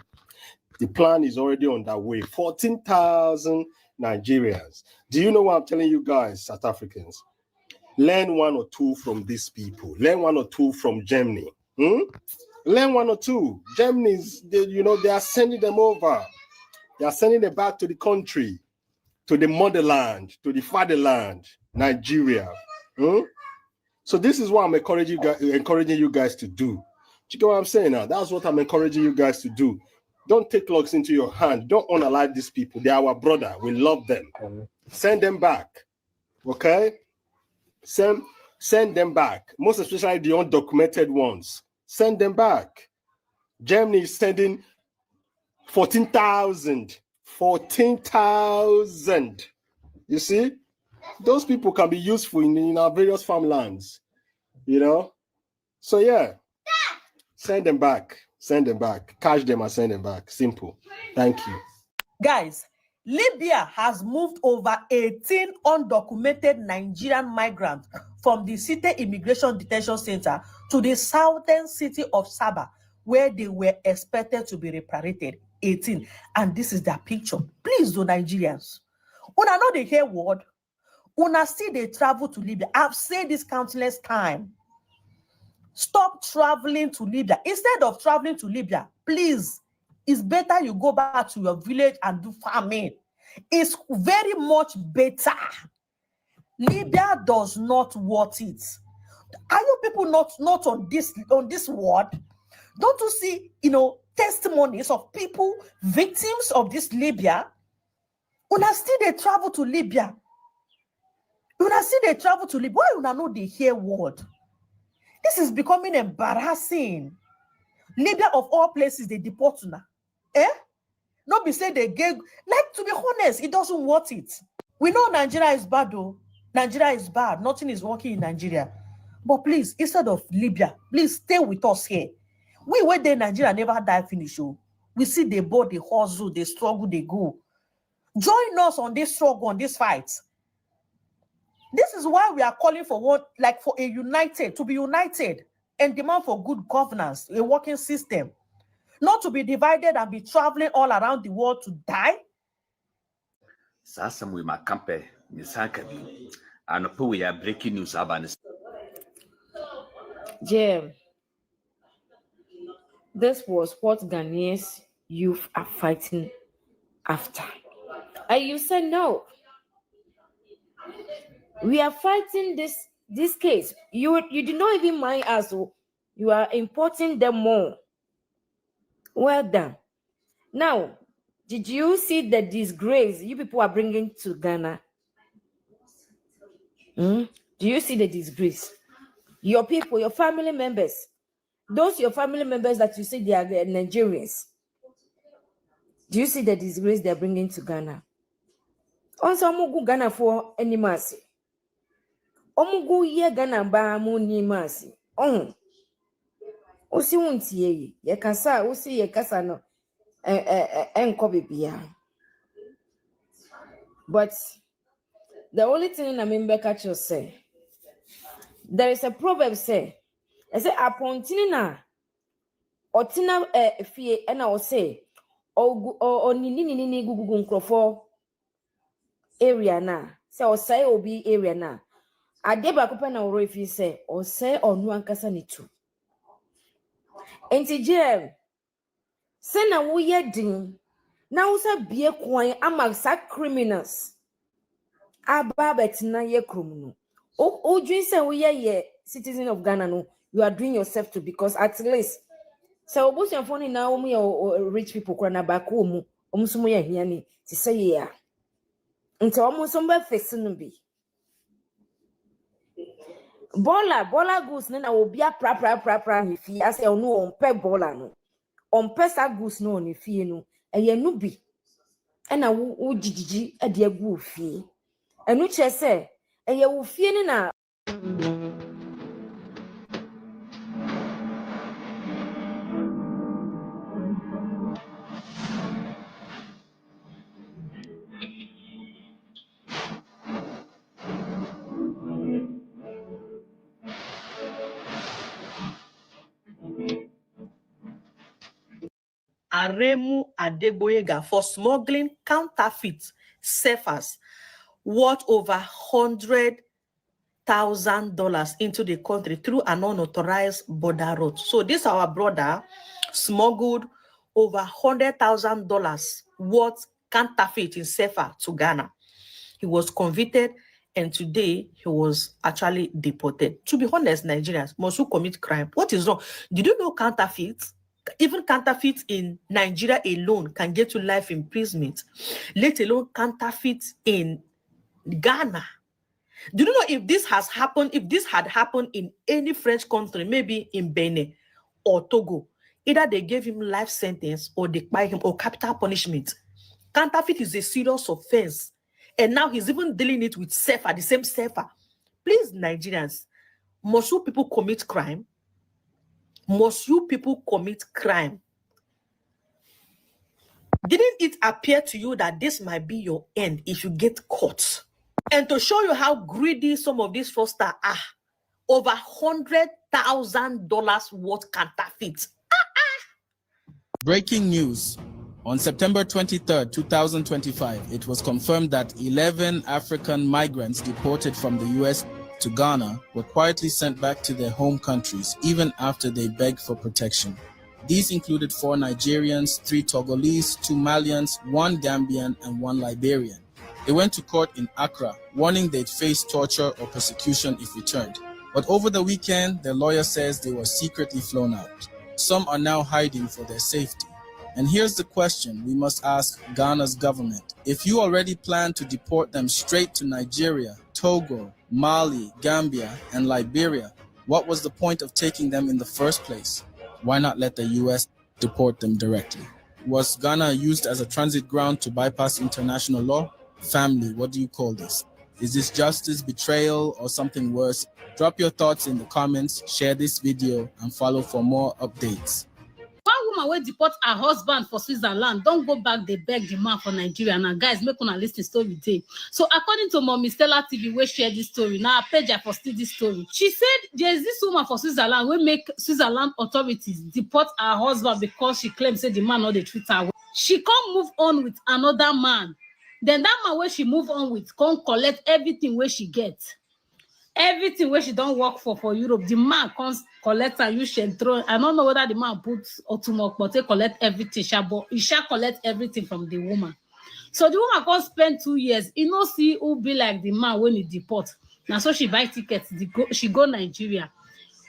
The plan is already underway. 14,000 Nigerians. Do you know what I'm telling you guys, South Africans? Learn 1 or 2 from these people. Learn 1 or 2 from Germany. Learn 1 or 2. Germany's, they are sending them over. They are sending them back to the country, to the motherland, to the fatherland, Nigeria. So this is what I'm encouraging you guys to do. Do you get what I'm saying now? That's what I'm encouraging you guys to do. Don't take laws into your hand. Don't unalive these people. They are our brother. We love them. Send them back. Okay? Send them back. Most especially the undocumented ones. Send them back. Germany is sending 14,000. 14,000. You see? Those people can be useful in our various farmlands. So yeah. Send them back. Send them back. Catch them and send them back. Simple. Thank you.
Guys, Libya has moved over 18 undocumented Nigerian migrants from the City Immigration Detention Center to the southern city of Sabah, where they were expected to be repatriated. 18. And this is their picture. Please do, Nigerians. Una know they hear word. Una see they travel to Libya. I've said this countless times. Stop traveling to Libya. Instead of traveling to Libya, please, it's better you go back to your village and do farming. It's very much better.
Libya does not want it. Are you people not on this word? Don't you see, testimonies of people, victims of this Libya? Una still they travel to Libya. Una still they travel to Libya. Why una know they hear word? This is becoming embarrassing. Libya of all places, they deport una. Not be say they gave, like, to be honest, it doesn't want it. We know Nigeria is bad though. Nigeria is bad. Nothing is working in Nigeria. But please, instead of Libya, please stay with us here. We wait there, Nigeria never die finish. Oh. We see they both, they hustle, they struggle, they go. Join us on this struggle, on this fight. This is why we are calling for what, like for to be united and demand for good governance, a working system. Not to be divided and be traveling all around the world to die.
Sasa we makampe nisaka bi anopo we are breaking news about
Jim, this was what Ghanaians youth are fighting after. And you said no. We are fighting this case. You did not even mind us. So you are importing them more. Well done. Now, did you see the disgrace you people are bringing to Ghana? Do you see the disgrace? Your people, your family members, your family members that you say they are Nigerians. Do you see the disgrace they're bringing to Ghana? Also, I'm go Ghana for any mercy. I'm go ye Ghana ba mo ni mercy. Osi wunti ye kasa osi ye kasa no enko bibia. But the only thing I remember catch you say, there is a proverb say, I say upon tinina otina fie and I will say o nini gugu nkrofo area na say o say obi area na ade ba kopa na woro fi say o say onu ankasa ni tu enti jem say na wo ye din na wo say bie kwan ama sa criminals aba betina ye krom no o dream say wo ye citizen of Ghana no you are doing yourself to, because at least so obusian phone na rich people kwana back home omusumo ye hia ni ti say ya nti omusumo ba face no bi bola goose na obia pra he fi ase onu on pe bola no on pesa goose no on fi no eye no bi e na wo jijiji e de agu fi enu che se eye wo fi ni na
Aremu Adegboyega for smuggling counterfeit ciphers worth over $100,000 into the country through an unauthorized border route. So this our brother smuggled over $100,000 worth counterfeit in cipher to Ghana. He was convicted and today he was actually deported. To be honest, Nigerians must who commit crime. What is wrong? Did you know counterfeits? Even counterfeit in Nigeria alone can get you life imprisonment, let alone counterfeit in Ghana. Do you know if this has happened, if this had happened in any French country, maybe in Benin or Togo, either they gave him life sentence or they buy him or capital punishment. Counterfeit is a serious offense. And now he's even dealing it with CFA, the same CFA. Please, Nigerians, must you people commit crime? Must you people commit crime? Didn't it appear to you that this might be your end if you get caught? And to show you how greedy some of these fraudsters are, over $100,000 worth counterfeit.
Breaking news. On September 23, 2025, it was confirmed that 11 African migrants deported from the U.S. to Ghana were quietly sent back to their home countries even after they begged for protection. These included 4 Nigerians, 3 Togolese, 2 Malians, 1 Gambian, and 1 Liberian. They went to court in Accra, warning they'd face torture or persecution if returned. But over the weekend, their lawyer says they were secretly flown out. Some are now hiding for their safety. And here's the question we must ask Ghana's government. If you already plan to deport them straight to Nigeria, Togo, Mali, Gambia, and Liberia, what was the point of taking them in the first place? Why not let the US deport them directly? Was Ghana used as a transit ground to bypass international law? Family, what do you call this? Is this justice, betrayal, or something worse? Drop your thoughts in the comments, share this video, and follow for more updates.
One woman will deport her husband for Switzerland. Don't go back, they beg the man for Nigeria. Now, guys, make una listen story day. So, according to Mommy Stella TV, we share this story. Now, I page I posted this story. She said there's this woman for Switzerland will make Switzerland authorities deport her husband because she claims that the man not they treat her well. She can't move on with another man. Then that man where she move on with can't collect everything where she gets. Everything where she don't work for Europe, the man comes collect and you shall throw. I don't know whether the man puts automatic, but they collect everything. He shall collect everything from the woman. So the woman can spend 2 years. You know, see who be like the man when he deport. Now so she buy tickets. She go Nigeria.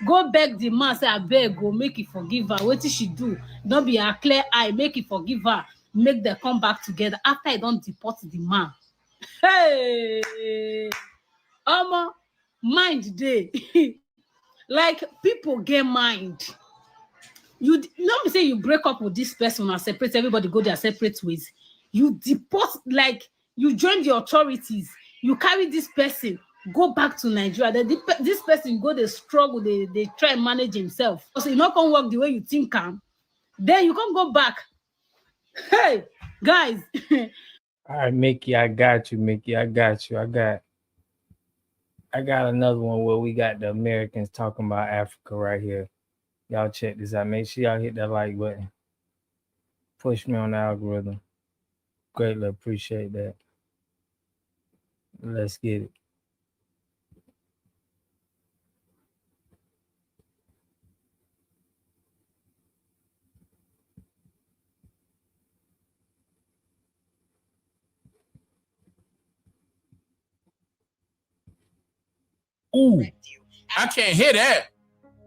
Go beg the man, say I beg, go make it forgive her. What did she do? Don't be a clear eye, make it forgive her. Make them come back together after I don't deport the man. Hey, mind day. Like people get mind. You let me say you break up with this person or separate, everybody go their separate ways. You deport, like you join the authorities, you carry this person, go back to Nigeria. Then this person go they struggle, they try and manage himself. So you not gonna work the way you think can. Then you can't go back. Hey, guys.
All right, Mickey, I got you, Mickey. I got another one where we got the Americans talking about Africa right here. Y'all check this out. Make sure y'all hit that like button. Push me on the algorithm. Greatly appreciate that. Let's get it.
Ooh, I can't hear that.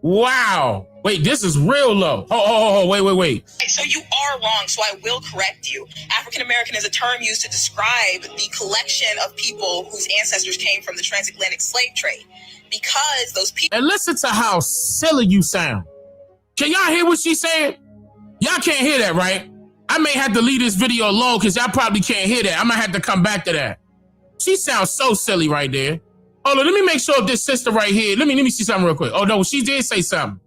Wow. Wait, this is real low. Oh, wait.
So you are wrong, so I will correct you. African American is a term used to describe the collection of people whose ancestors came from the transatlantic slave trade. Because those people...
And listen to how silly you sound. Can y'all hear what she said? Y'all can't hear that, right? I may have to leave this video alone because y'all probably can't hear that. I might have to come back to that. She sounds so silly right there. Hold on, let me make sure if this sister right here, let me see something real quick. Oh no, she did say something.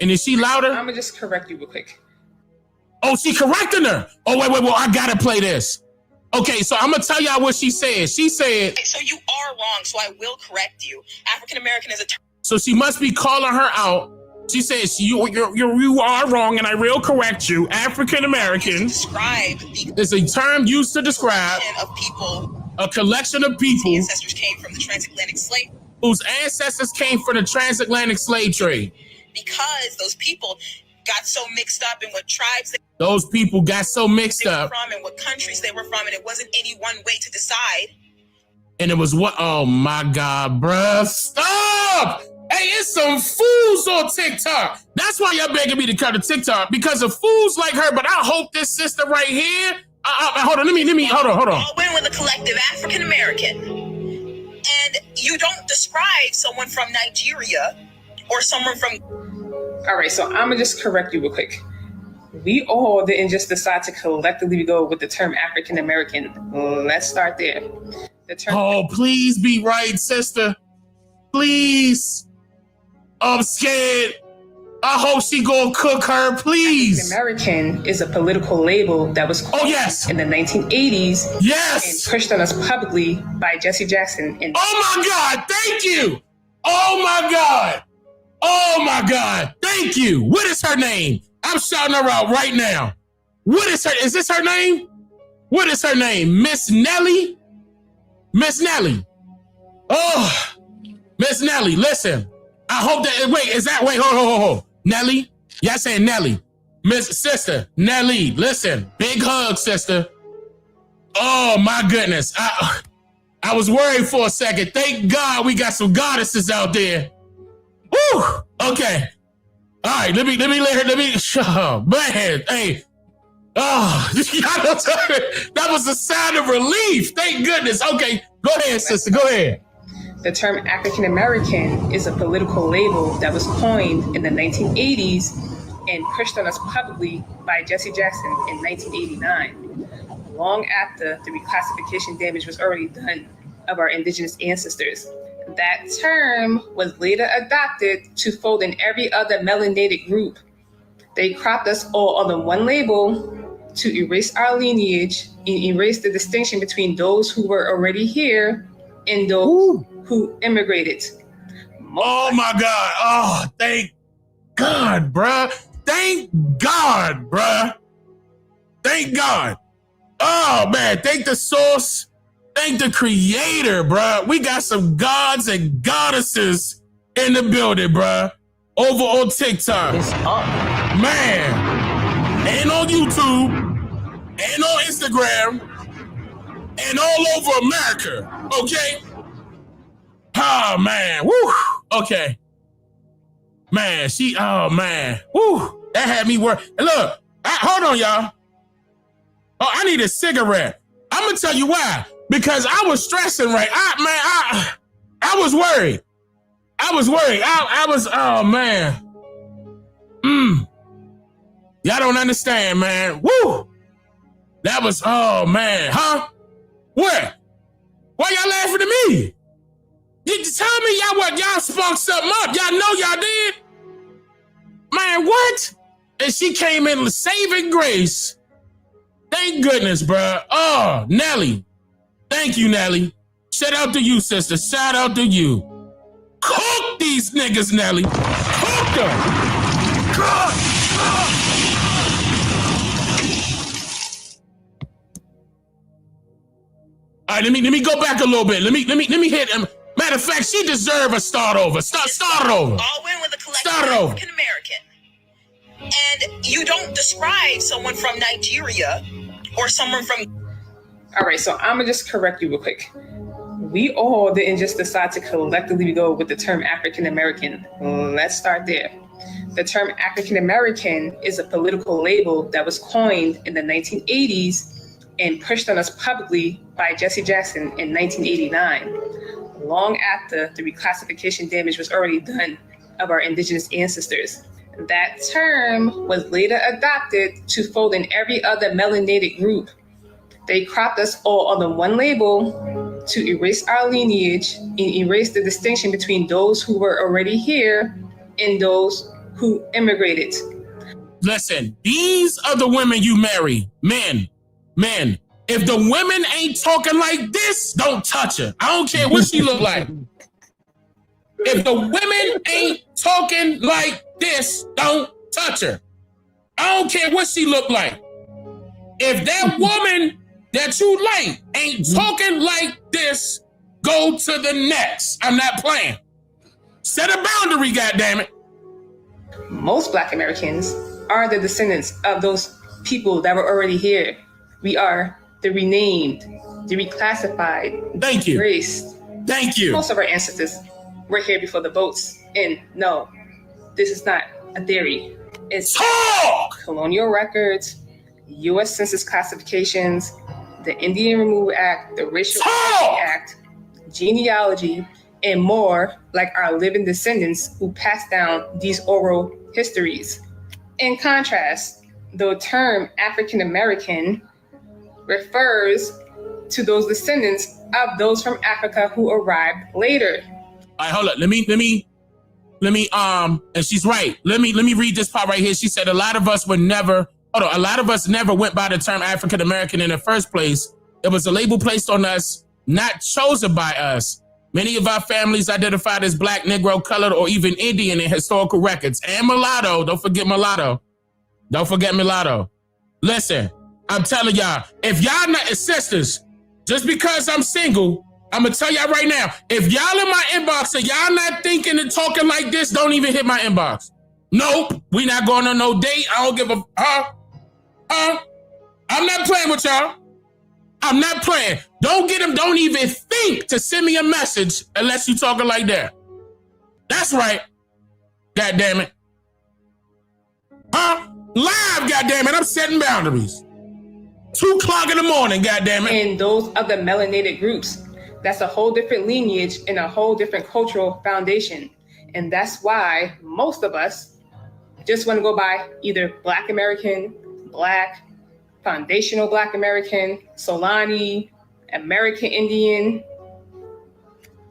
And is she louder?
I'm gonna just correct you real quick.
Oh, she correcting her. Oh, wait, I gotta play this. Okay, so I'm gonna tell y'all what she said. She said...
So you are wrong, so I will correct you. African American is a term...
So she must be calling her out. She says, you are wrong and I will correct you. African American is a term used to describe a collection of people
whose ancestors came from the transatlantic slave.
Whose ancestors came from the transatlantic slave trade.
Because those people got so mixed up in what tribes
those people got so mixed up
from and what countries they were from, and it wasn't any one way to decide.
And it was what? Oh my God, bruh. Stop! Hey, it's some fools on TikTok. That's why y'all begging me to cut to TikTok, because of fools like her. But I hope this sister right here. Hold on, let me. Hold on.
All win with a collective African American, and you don't describe someone from Nigeria or someone from.
All right, so I'm gonna just correct you real quick. We all didn't just decide to collectively go with the term African American. Let's start there. The term.
Oh, please be right, sister. Please. I'm scared. I hope she gonna cook her, please.
American is a political label that was
coined
in the 1980s.
Yes.
And pushed on us publicly by Jesse Jackson.
Oh my God, thank you. Oh my God. Oh my God, thank you. What is her name? I'm shouting her out right now. What is her? Is this her name? What is her name? Miss Nelly? Miss Nelly. Oh, Miss Nelly, listen. I hope that, hold. Nelly? Y'all saying Nelly. Miss Sister, Nelly, listen. Big hug, sister. Oh my goodness. I was worried for a second. Thank God we got some goddesses out there. Woo! Okay. All right, let me let her, oh man, hey. Oh, that was a sign of relief. Thank goodness. Okay, go ahead, sister, go ahead.
The term African American is a political label that was coined in the 1980s and pushed on us publicly by Jesse Jackson in 1989, long after the reclassification damage was already done of our indigenous ancestors. That term was later adopted to fold in every other melanated group. They cropped us all under one label to erase our lineage and erase the distinction between those who were already here and those who immigrated.
Oh my God. Oh, thank God, bruh. Thank God, bruh. Thank God. Oh man, thank the source. Thank the creator, bruh. We got some gods and goddesses in the building, bruh. Over on TikTok.
It's up.
Man. And on YouTube. And on Instagram. And all over America. Okay? Oh, man. Woo. Okay. Man, oh, man. Woo. That had me work. Look, hold on, y'all. Oh, I need a cigarette. I'm going to tell you why. Because I was stressing, right? I was worried. I was, oh, man. Y'all don't understand, man. Woo. That was, oh, man. Huh? What? Why y'all laughing at me? You tell me y'all sparked something up. Y'all know y'all did? Man, what? And she came in with saving grace. Thank goodness, bruh. Oh, Nelly. Thank you, Nelly. Shout out to you, sister. Shout out to you. Cook these niggas, Nelly. Cook them. Cook. All right, let me go back a little bit. Let me hit him. Matter of fact, she deserve a start over. Start it over.
All win with a collective
Start it over.
African American. And you don't describe someone from Nigeria or someone from.
All right, so I'm gonna just correct you real quick. We all didn't just decide to collectively go with the term African American. Let's start there. The term African American is a political label that was coined in the 1980s and pushed on us publicly by Jesse Jackson in 1989, long after the reclassification damage was already done of our indigenous ancestors. That term was later adopted to fold in every other melanated group. They cropped us all under one label to erase our lineage and erase the distinction between those who were already here and those who immigrated.
Listen, these are the women you marry. Men. If the women ain't talking like this, don't touch her. I don't care what she look like. If the women ain't talking like this, don't touch her. I don't care what she look like. If that woman that you like ain't talking like this, go to the next. I'm not playing. Set a boundary, goddammit.
Most Black Americans are the descendants of those people that were already here. We are the renamed, the reclassified,
thank you,
erased.
Thank you.
Most of our ancestors were here before the boats. And no, this is not a theory. It's colonial records, U.S. Census classifications, the Indian Removal Act, the Racial Equity Act, genealogy, and more, like our living descendants who passed down these oral histories. In contrast, the term African American refers to those descendants of those from Africa who arrived later.
All right, hold up. Let me, and she's right. Let me read this part right here. She said a lot of us never went by the term African American in the first place. It was a label placed on us, not chosen by us. Many of our families identified as Black, Negro, colored, or even Indian in historical records. And mulatto. Don't forget mulatto. Listen, I'm telling y'all, if y'all not sisters, just because I'm single, I'm gonna tell y'all right now, if y'all in my inbox and y'all not thinking and talking like this, don't even hit my inbox. Nope, we not going on no date. I don't give a I'm not playing with y'all. I'm not playing. Don't even think to send me a message unless you talking like that. That's right. God damn it. Huh? Live, God damn it. I'm setting boundaries. 2 o'clock in the morning, God damn it.
And those other melanated groups, that's a whole different lineage and a whole different cultural foundation. And that's why most of us just want to go by either Black American, Black, Foundational Black American, Solani, American Indian.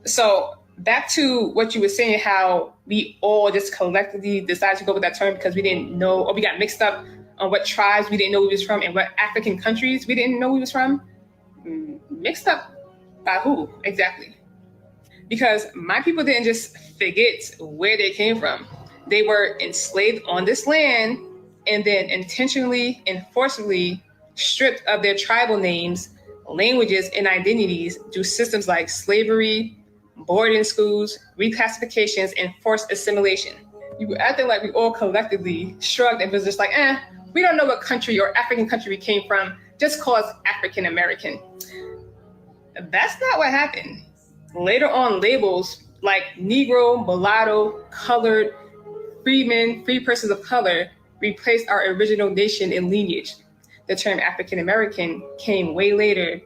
So back to what you were saying, how we all just collectively decided to go with that term because we didn't know, or we got mixed up on what tribes we didn't know we was from and what African countries we didn't know we was from. Mixed up by who exactly? Because my people didn't just forget where they came from. They were enslaved on this land and then intentionally and forcibly stripped of their tribal names, languages, and identities through systems like slavery, boarding schools, reclassifications, and forced assimilation. You were acting like we all collectively shrugged and was just like, we don't know what country or African country we came from, just call us African American. That's not what happened. Later on, labels like Negro, mulatto, colored, freemen, free persons of color replaced our original nation and lineage. The term African American came way later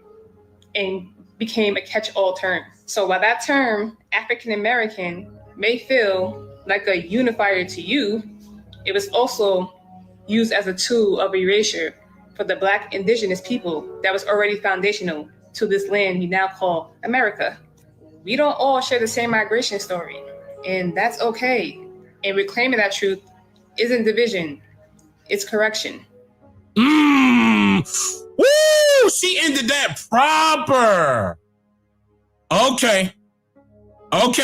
and became a catch-all term. So while that term, African American, may feel like a unifier to you, it was also used as a tool of erasure for the Black indigenous people that was already foundational to this land we now call America. We don't all share the same migration story, and that's okay. And reclaiming that truth isn't division, it's correction.
Woo! She ended that proper. Okay,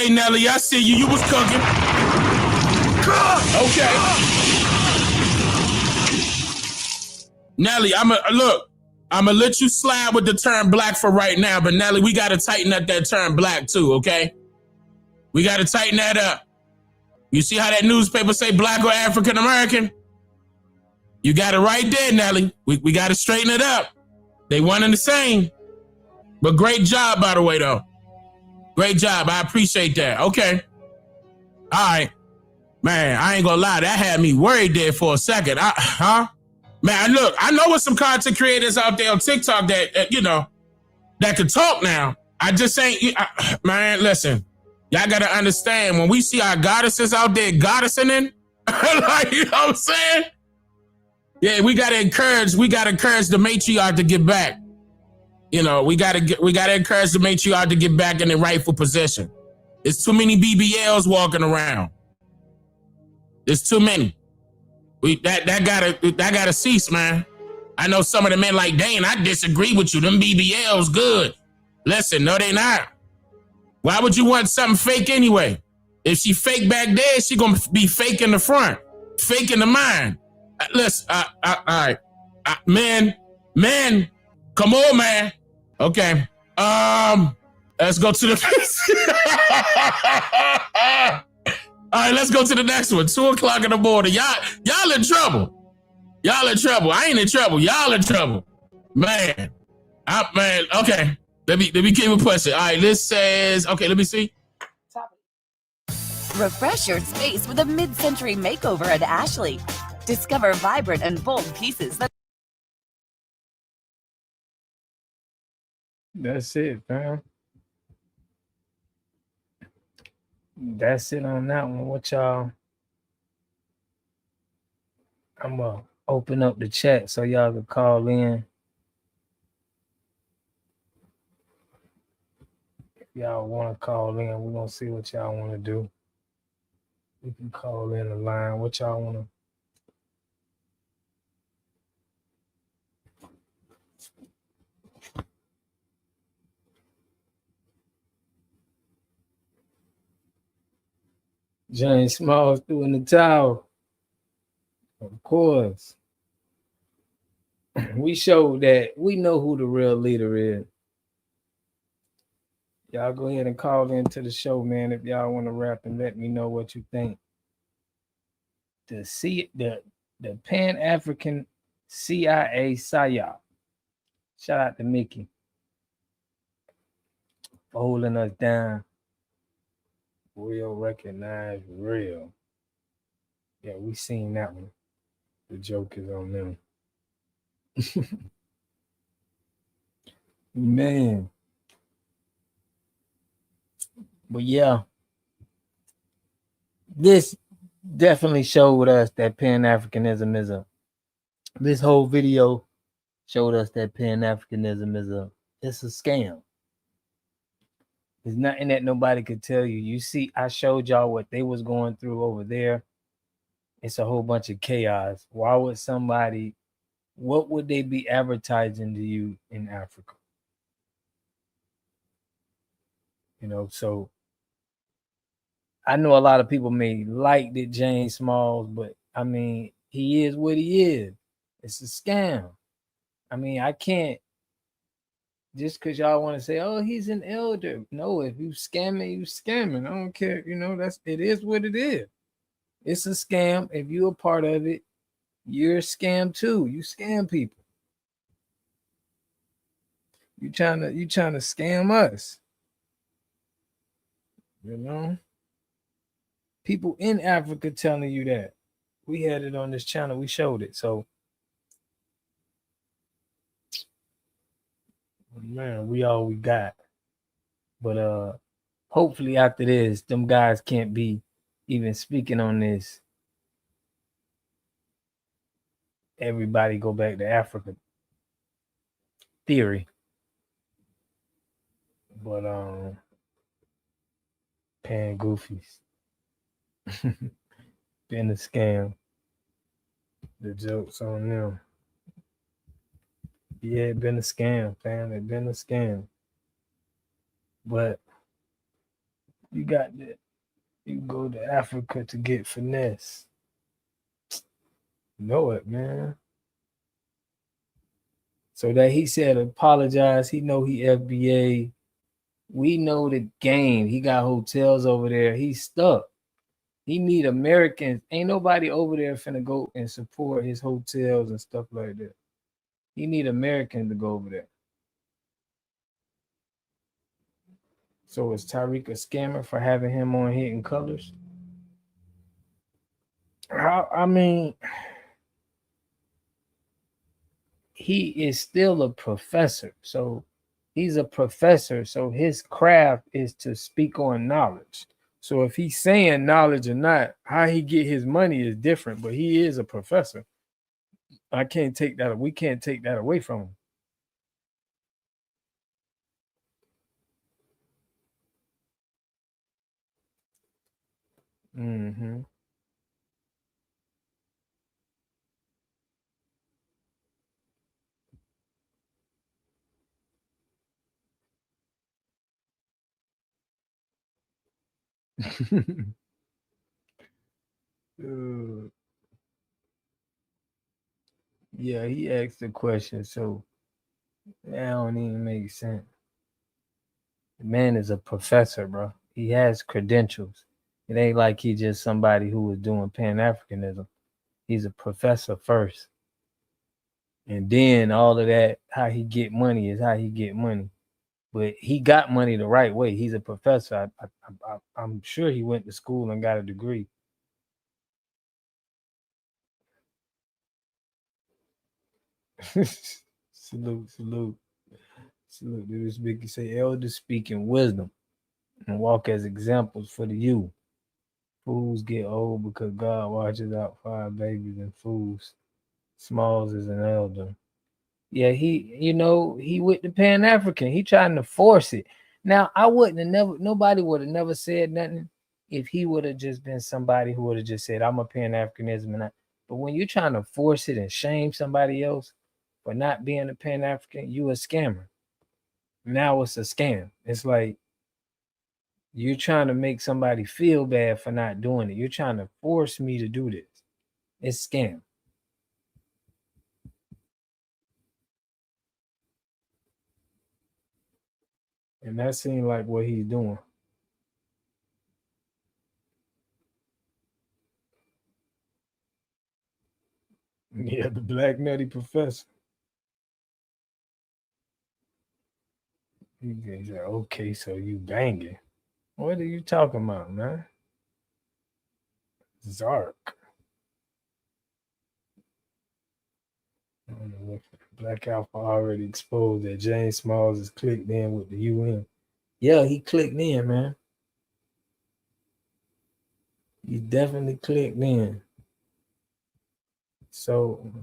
Nelly, I see you. You was cooking. Okay. Nelly, I'ma let you slide with the term Black for right now, but Nelly, we gotta tighten up that term Black too, okay? We gotta tighten that up. You see how that newspaper say Black or African American? You got it right there, Nelly. We gotta straighten it up. They one and the same. But great job, by the way, though. Great job. I appreciate that. Okay. All right. Man, I ain't gonna lie. That had me worried there for a second. Man, look, I know what some content creators out there on TikTok that, that could talk now. I just ain't, man, listen. Y'all gotta understand, when we see our goddesses out there goddessing, like, you know what I'm saying? Yeah, we gotta encourage the matriarch to get back. We gotta encourage the matriarch to get back in their rightful position. There's too many BBLs walking around. There's too many. That gotta cease, man. I know some of the men like, Dane, I disagree with you. Them BBLs good. Listen, no, they not. Why would you want something fake anyway? If she fake back there, she gonna be fake in the front, fake in the mind. Listen, all right, men, come on, man. Okay, let's go to the. All right, let's go to the next one. 2 o'clock in the morning. Y'all in trouble. Y'all in trouble. I ain't in trouble. Y'all in trouble, man. Man. Okay, let me keep it pushing. All right, this says. Okay, let me see.
Refresh your space with a mid-century makeover at Ashley. Discover vibrant and bold pieces that.
That's it, man. That's it on that one. What y'all? I'm gonna open up the chat so y'all can call in. If y'all want to call in, we're gonna see what y'all want to do. You can call in the line. What y'all want to? James Smalls doing the towel. Of course. We showed that we know who the real leader is. Y'all go ahead and call into the show, man, if y'all want to rap and let me know what you think. The Pan-African CIA PSYOP. Shout out to Mickey for holding us down. Real recognize real. Yeah, we seen that one. The joke is on them. Man. But yeah, this definitely showed us that Pan-Africanism is this whole video showed us that Pan-Africanism it's a scam. There's nothing that nobody could tell you. You see, I showed y'all what they was going through over there. It's a whole bunch of chaos. Why would somebody, what would they be advertising to you in Africa? You know, so I know a lot of people may like that James Smalls, but I mean, he is what he is. It's a scam. I mean, I can't just because y'all want to say, oh, he's an elder. No, if you scamming, you scamming. I don't care. You know, it is what it is. It's a scam. If you're a part of it, you're a scam too. You scam people. You trying to scam us. You know? People in Africa telling you that. We had it on this channel. We showed it. So, man, we all we got. But hopefully after this, them guys can't be even speaking on this. Everybody go back to Africa theory. But Pan Goofies. Been a scam. The joke's on them. Yeah, it been a scam, fam. It been a scam. But you got that. You go to Africa to get finesse. Know it, man. So that he said apologize. He know he FBA. We know the game. He got hotels over there. He's stuck. He need Americans. Ain't nobody over there finna go and support his hotels and stuff like that. He need Americans to go over there. So is Tyreek a scammer for having him on Hidden Colors? I mean, he is still a professor. So he's a professor. So his craft is to speak on knowledge. So if he's saying knowledge or not, how he get his money is different. But he is a professor. I can't take that. We can't take that away from him. Mm-hmm. Yeah, he asked the question, so that don't even make sense. The man is a professor, bro. He has credentials. It ain't like he just somebody who was doing Pan-Africanism. He's a professor first. And then all of that, how he get money is how he get money. But he got money the right way. He's a professor. I'm sure he went to school and got a degree. Salute. Salute to this big say elders speaking wisdom and walk as examples for the youth. Fools get old because God watches out for our babies and fools. Smalls is an elder. Yeah, he with the Pan-African. He trying to force it. Now, nobody would have never said nothing if he would have just been somebody who would have just said, I'm a Pan-Africanism. But when you're trying to force it and shame somebody else for not being a Pan-African, you a scammer. Now it's a scam. It's like you're trying to make somebody feel bad for not doing it. You're trying to force me to do this. It's scam. And that seemed like what he's doing. Yeah, the black nutty professor. He said, okay, so you banging. What are you talking about, man? Zark. Black Alpha already exposed that James Smalls is clicked in with the UN. Yeah, he clicked in, man. He definitely clicked in. So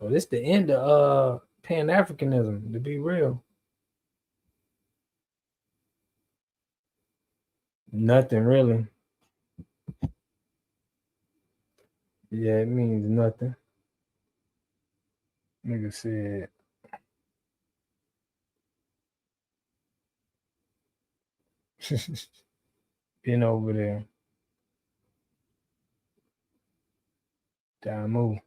this the end of Pan-Africanism, to be real. Nothing really. Yeah, it means nothing. Nigga said been over there. Damu.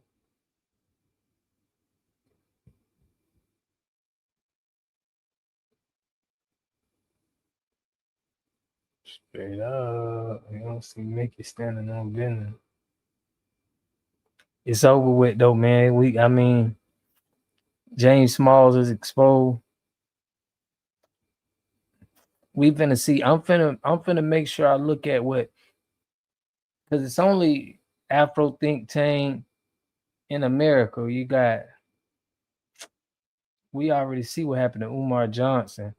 Straight up. You don't see Mickey standing on business. It's over with though, man. I mean, James Smalls is exposed. We finna see. I'm finna make sure I look at what, because it's only Afro think tank in America. We already see what happened to Umar Johnson.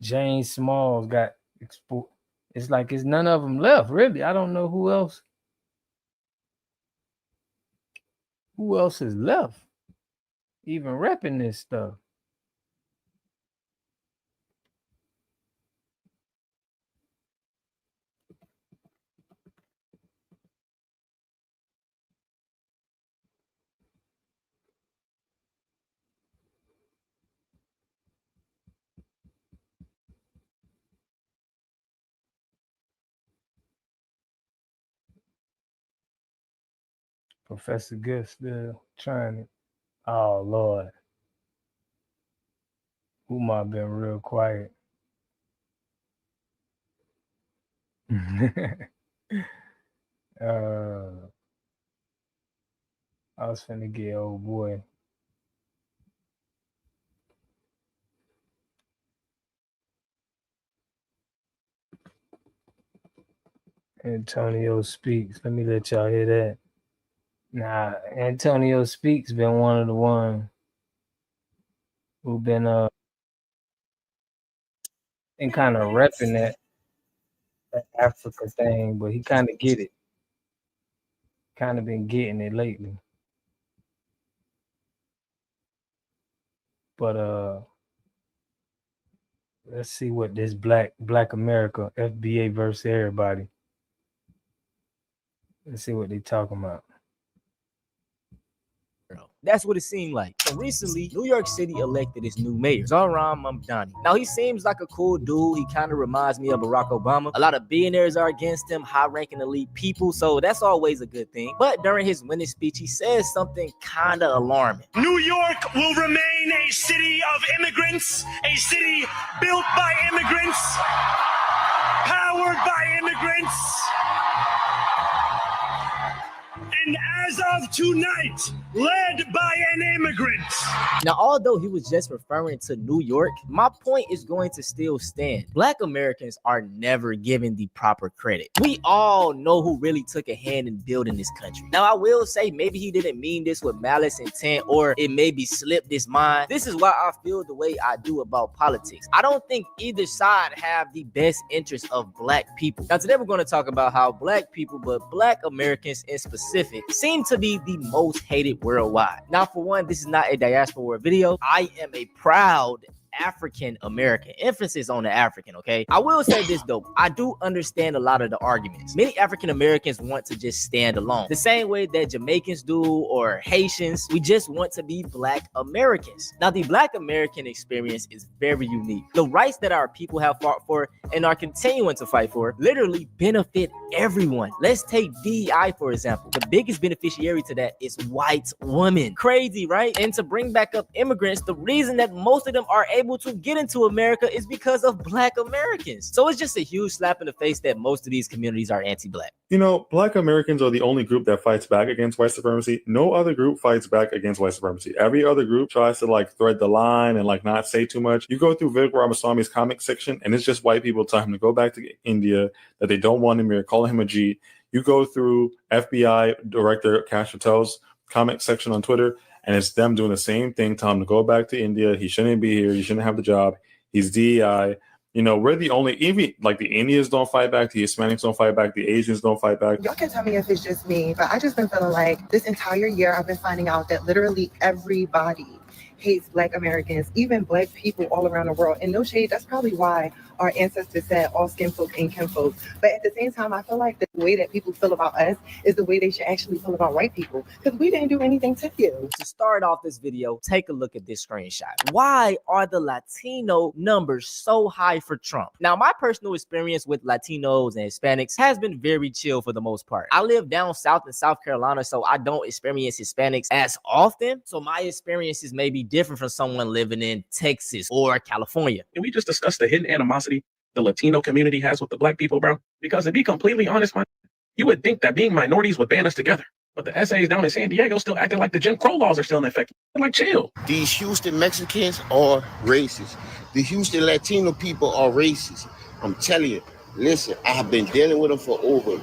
James Smalls got exposed. It's like it's none of them left, really. I don't know who else. Who else is left? Even repping this stuff. Professor Good still trying it. Oh Lord. Umar been real quiet. I was finna get old boy. Antonio Speaks. Let me let y'all hear that. Nah, Antonio Speaks been one of the ones who been and kind of repping that Africa thing, but he kind of get it. Kind of been getting it lately. But let's see what this Black America FBA versus everybody. Let's see what they talking about.
That's what it seemed like. So recently, New York City elected its new mayor, Zohran Mamdani. Now, he seems like a cool dude. He kind of reminds me of Barack Obama. A lot of billionaires are against him, high-ranking elite people, so that's always a good thing. But during his winning speech, he says something kind of alarming.
New York will remain a city of immigrants, a city built by immigrants, powered by immigrants. And as of tonight, led by an immigrant.
Now, although he was just referring to New York, my point is going to still stand. Black Americans are never given the proper credit. We all know who really took a hand in building this country. Now, I will say maybe he didn't mean this with malice intent, or it maybe slipped his mind. This is why I feel the way I do about politics. I don't think either side have the best interest of black people. Now, today we're going to talk about how black people, but black Americans in specific, seem to be the most hated worldwide. Now, for one, this is not a diaspora video. I am a proud African American. Emphasis on the African, okay? I will say this though, I do understand a lot of the arguments. Many African Americans want to just stand alone, the same way that Jamaicans do, or Haitians. We just want to be Black Americans. Now, the Black American experience is very unique. The rights that our people have fought for and are continuing to fight for literally benefit everyone. Let's take DEI, for example. The biggest beneficiary to that is white women. Crazy, right? And to bring back up immigrants, the reason that most of them are able able to get into America is because of Black Americans. So it's just a huge slap in the face that most of these communities are anti-Black.
You know, Black Americans are the only group that fights back against white supremacy. No other group fights back against white supremacy. Every other group tries to like thread the line and like not say too much. You go through Vivek Ramaswamy's comic section and it's just white people telling him to go back to India, that they don't want him here, calling him a G. You go through FBI Director Kash Patel's comment section on Twitter, and it's them doing the same thing, telling him to go back to India. He shouldn't be here. He shouldn't have the job. He's DEI. You know, we're the only, even like the Indians don't fight back, the Hispanics don't fight back, the Asians don't fight back.
Y'all can tell me if it's just me, but I just been feeling like this entire year I've been finding out that literally everybody hates Black Americans, even Black people all around the world. And no shade, that's probably why our ancestors said all skin folk and kin folk. But at the same time, I feel like the way that people feel about us is the way they should actually feel about white people, because we didn't do anything to you.
To start off this video, take a look at this screenshot. Why are the Latino numbers so high for Trump? Now, my personal experience with Latinos and Hispanics has been very chill for the most part. I live down south in South Carolina, so I don't experience Hispanics as often. So my experiences may be different from someone living in Texas or California.
Can we just discuss the hidden animosity the Latino community has with the Black people, bro? Because to be completely honest, you would think that being minorities would band us together. But the essays down in San Diego still acting like the Jim Crow laws are still in effect. Like, chill.
These Houston Mexicans are racist. The Houston Latino people are racist. I'm telling you, listen, I have been dealing with them for over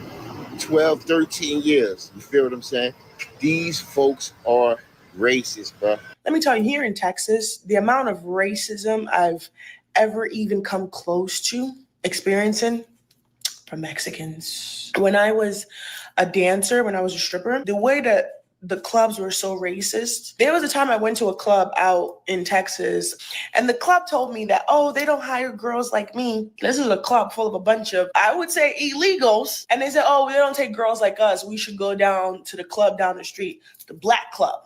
12, 13 years. You feel what I'm saying? These folks are racist, bro.
Let me tell you, here in Texas, the amount of racism I've ever even come close to experiencing from Mexicans. When I was a dancer, when I was a stripper, the way that the clubs were so racist. There was a time I went to a club out in Texas, and the club told me that, oh, they don't hire girls like me. This is a club full of a bunch of, I would say, illegals. And they said, oh, they don't take girls like us. We should go down to the club down the street, the Black Club.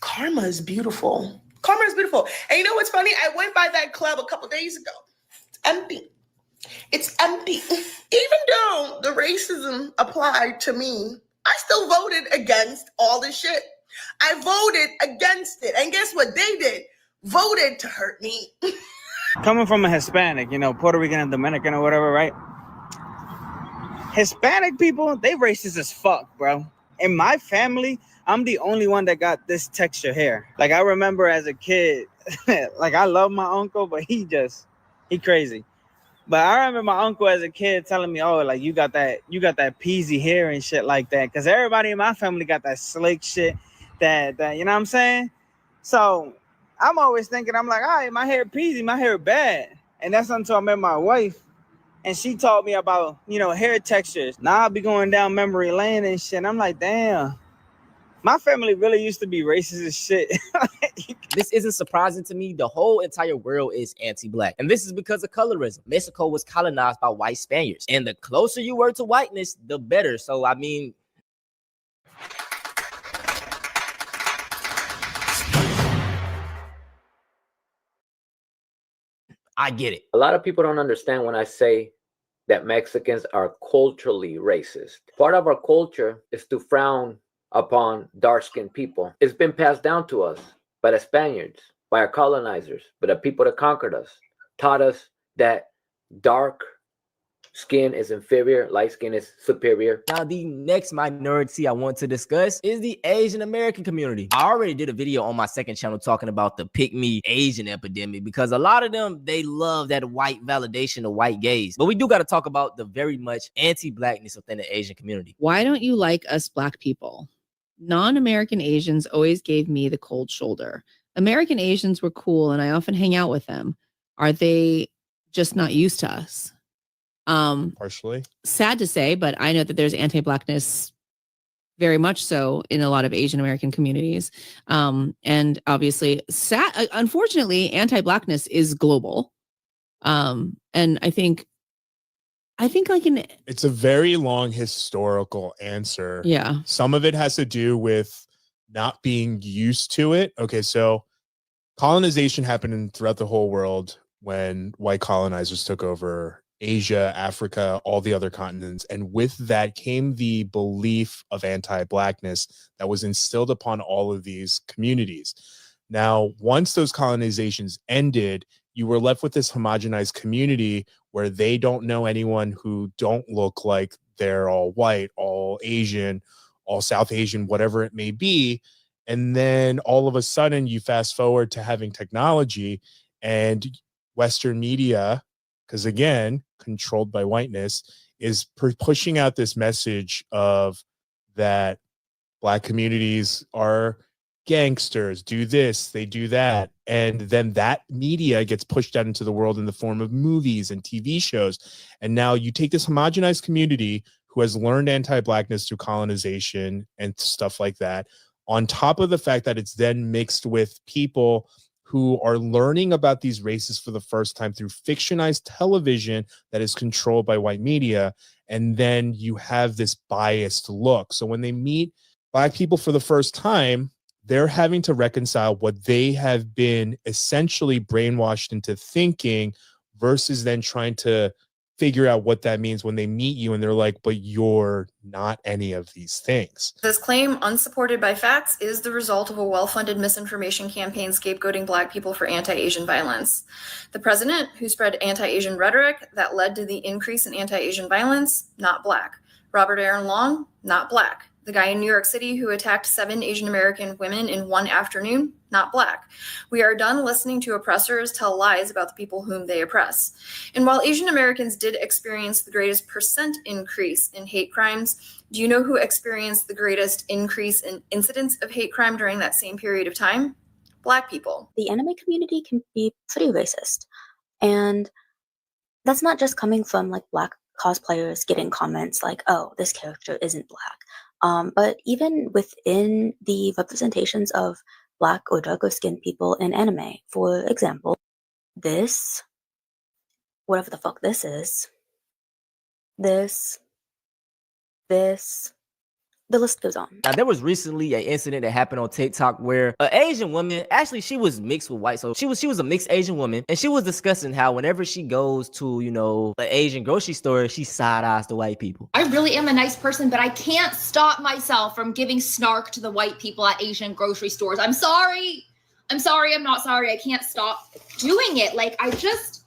Karma is beautiful. Karma is beautiful. And you know what's funny? I went by that club a couple days ago. It's empty. It's empty. Even though the racism applied to me, I still voted against all this shit. I voted against it. And guess what they did? Voted to hurt me.
Coming from a Hispanic, you know, Puerto Rican and Dominican or whatever, right? Hispanic people, they racist as fuck, bro. In my family, I'm the only one that got this texture hair. Like, I remember as a kid, like, I love my uncle, but he crazy. But I remember my uncle as a kid telling me, oh, like, you got that peasy hair and shit like that. Because everybody in my family got that slick shit, that you know what I'm saying? So I'm always thinking, I'm like, all right, my hair peasy, my hair bad. And that's until I met my wife. And she taught me about, you know, hair textures. Now I'll be going down memory lane and shit. And I'm like, damn. My family really used to be racist as shit.
This isn't surprising to me. The whole entire world is anti-Black. And this is because of colorism. Mexico was colonized by white Spaniards. And the closer you were to whiteness, the better. So, I mean, I get it.
A lot of people don't understand when I say that Mexicans are culturally racist. Part of our culture is to frown upon dark-skinned people. It's been passed down to us by the Spaniards, by our colonizers, by the people that conquered us, taught us that dark skin is inferior, light skin is superior.
Now, the next minority I want to discuss is the Asian American community. I already did a video on my second channel talking about the pick-me Asian epidemic, because a lot of them, they love that white validation of white gaze. But we do got to talk about the very much anti-Blackness within the Asian community.
Why don't you like us Black people? Non-American Asians always gave me the cold shoulder. American Asians were cool and I often hang out with them. Are they just not used to us?
Partially. Sad
to say, but I know that there's anti-Blackness very much so in a lot of Asian American communities. And obviously, unfortunately, anti-Blackness is global. And I think like
it's a very long historical answer.
Yeah.
Some of it has to do with not being used to it. Okay, so colonization happened throughout the whole world when white colonizers took over Asia, Africa, all the other continents. And with that came the belief of anti-Blackness that was instilled upon all of these communities. Now, once those colonizations ended you were left with this homogenized community where they don't know anyone who don't look like they're all white, all Asian, all South Asian, whatever it may be. And then all of a sudden you fast forward to having technology and Western media, because again, controlled by whiteness, is pushing out this message of that Black communities are gangsters, do this, they do that. And then that media gets pushed out into the world in the form of movies and TV shows. And now you take this homogenized community who has learned anti-Blackness through colonization and stuff like that, on top of the fact that it's then mixed with people who are learning about these races for the first time through fictionalized television that is controlled by white media. And then you have this biased look. So when they meet Black people for the first time, they're having to reconcile what they have been essentially brainwashed into thinking versus then trying to figure out what that means when they meet you and they're like, but you're not any of these things.
This claim, unsupported by facts, is the result of a well-funded misinformation campaign scapegoating Black people for anti-Asian violence. The president, who spread anti-Asian rhetoric that led to the increase in anti-Asian violence, not Black. Robert Aaron Long, not Black. The guy in New York City who attacked 7 Asian American women in one afternoon, not Black. We are done listening to oppressors tell lies about the people whom they oppress. And while Asian Americans did experience the greatest percent increase in hate crimes, do you know who experienced the greatest increase in incidents of hate crime during that same period of time? Black people.
The anime community can be pretty racist. And that's not just coming from like Black cosplayers getting comments like, oh, this character isn't Black. But even within the representations of Black or darker skinned people in anime, for example, this, whatever the fuck this is, this, the list goes on.
Now, there was recently an incident that happened on TikTok where an Asian woman, actually she was mixed with white, so she was a mixed Asian woman, and she was discussing how whenever she goes to, you know, an Asian grocery store, she side-eyes the white people.
I really am a nice person, but I can't stop myself from giving snark to the white people at Asian grocery stores. I'm sorry. I'm not sorry. I can't stop doing it. Like, I just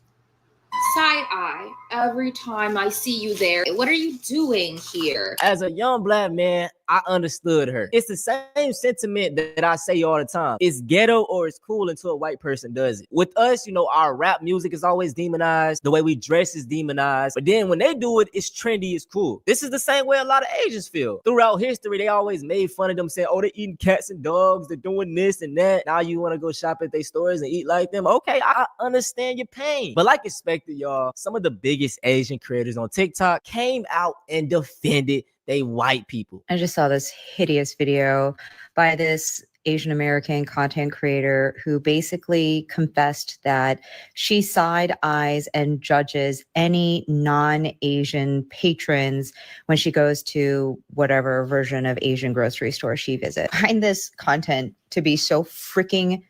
side eye every time I see you there. What are you doing here?
As a young Black man, I understood her. It's the same sentiment that I say all the time. It's ghetto or it's cool until a white person does it. With us, you know, our rap music is always demonized. The way we dress is demonized. But then when they do it, it's trendy, it's cool. This is the same way a lot of Asians feel. Throughout history, they always made fun of them, saying, oh, they're eating cats and dogs, they're doing this and that. Now you want to go shop at their stores and eat like them. Okay, I understand your pain. But like expected, y'all, some of the biggest Asian creators on TikTok came out and defended they white people.
I just saw this hideous video by this Asian American content creator who basically confessed that she side eyes and judges any non-Asian patrons when she goes to whatever version of Asian grocery store she visits. I find this content to be so freaking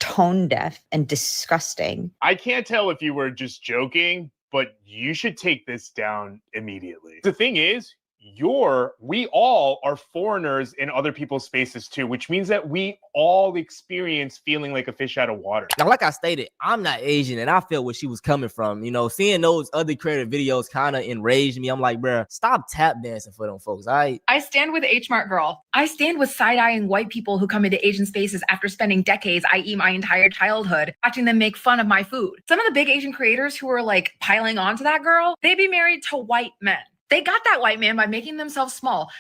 tone deaf and disgusting.
I can't tell if you were just joking, but you should take this down immediately. The thing is, we all are foreigners in other people's spaces too, which means that we all experience feeling like a fish out of water.
Now, like I stated, I'm not Asian and I felt where she was coming from. You know, seeing those other creative videos kind of enraged me. I'm like, bruh, stop tap dancing for them folks. I
stand with H Mart girl. I stand with side-eyeing white people who come into Asian spaces after spending decades, i.e. my entire childhood, watching them make fun of my food. Some of the big Asian creators who are like piling onto that girl, they be married to white men. They got that white man by making themselves small,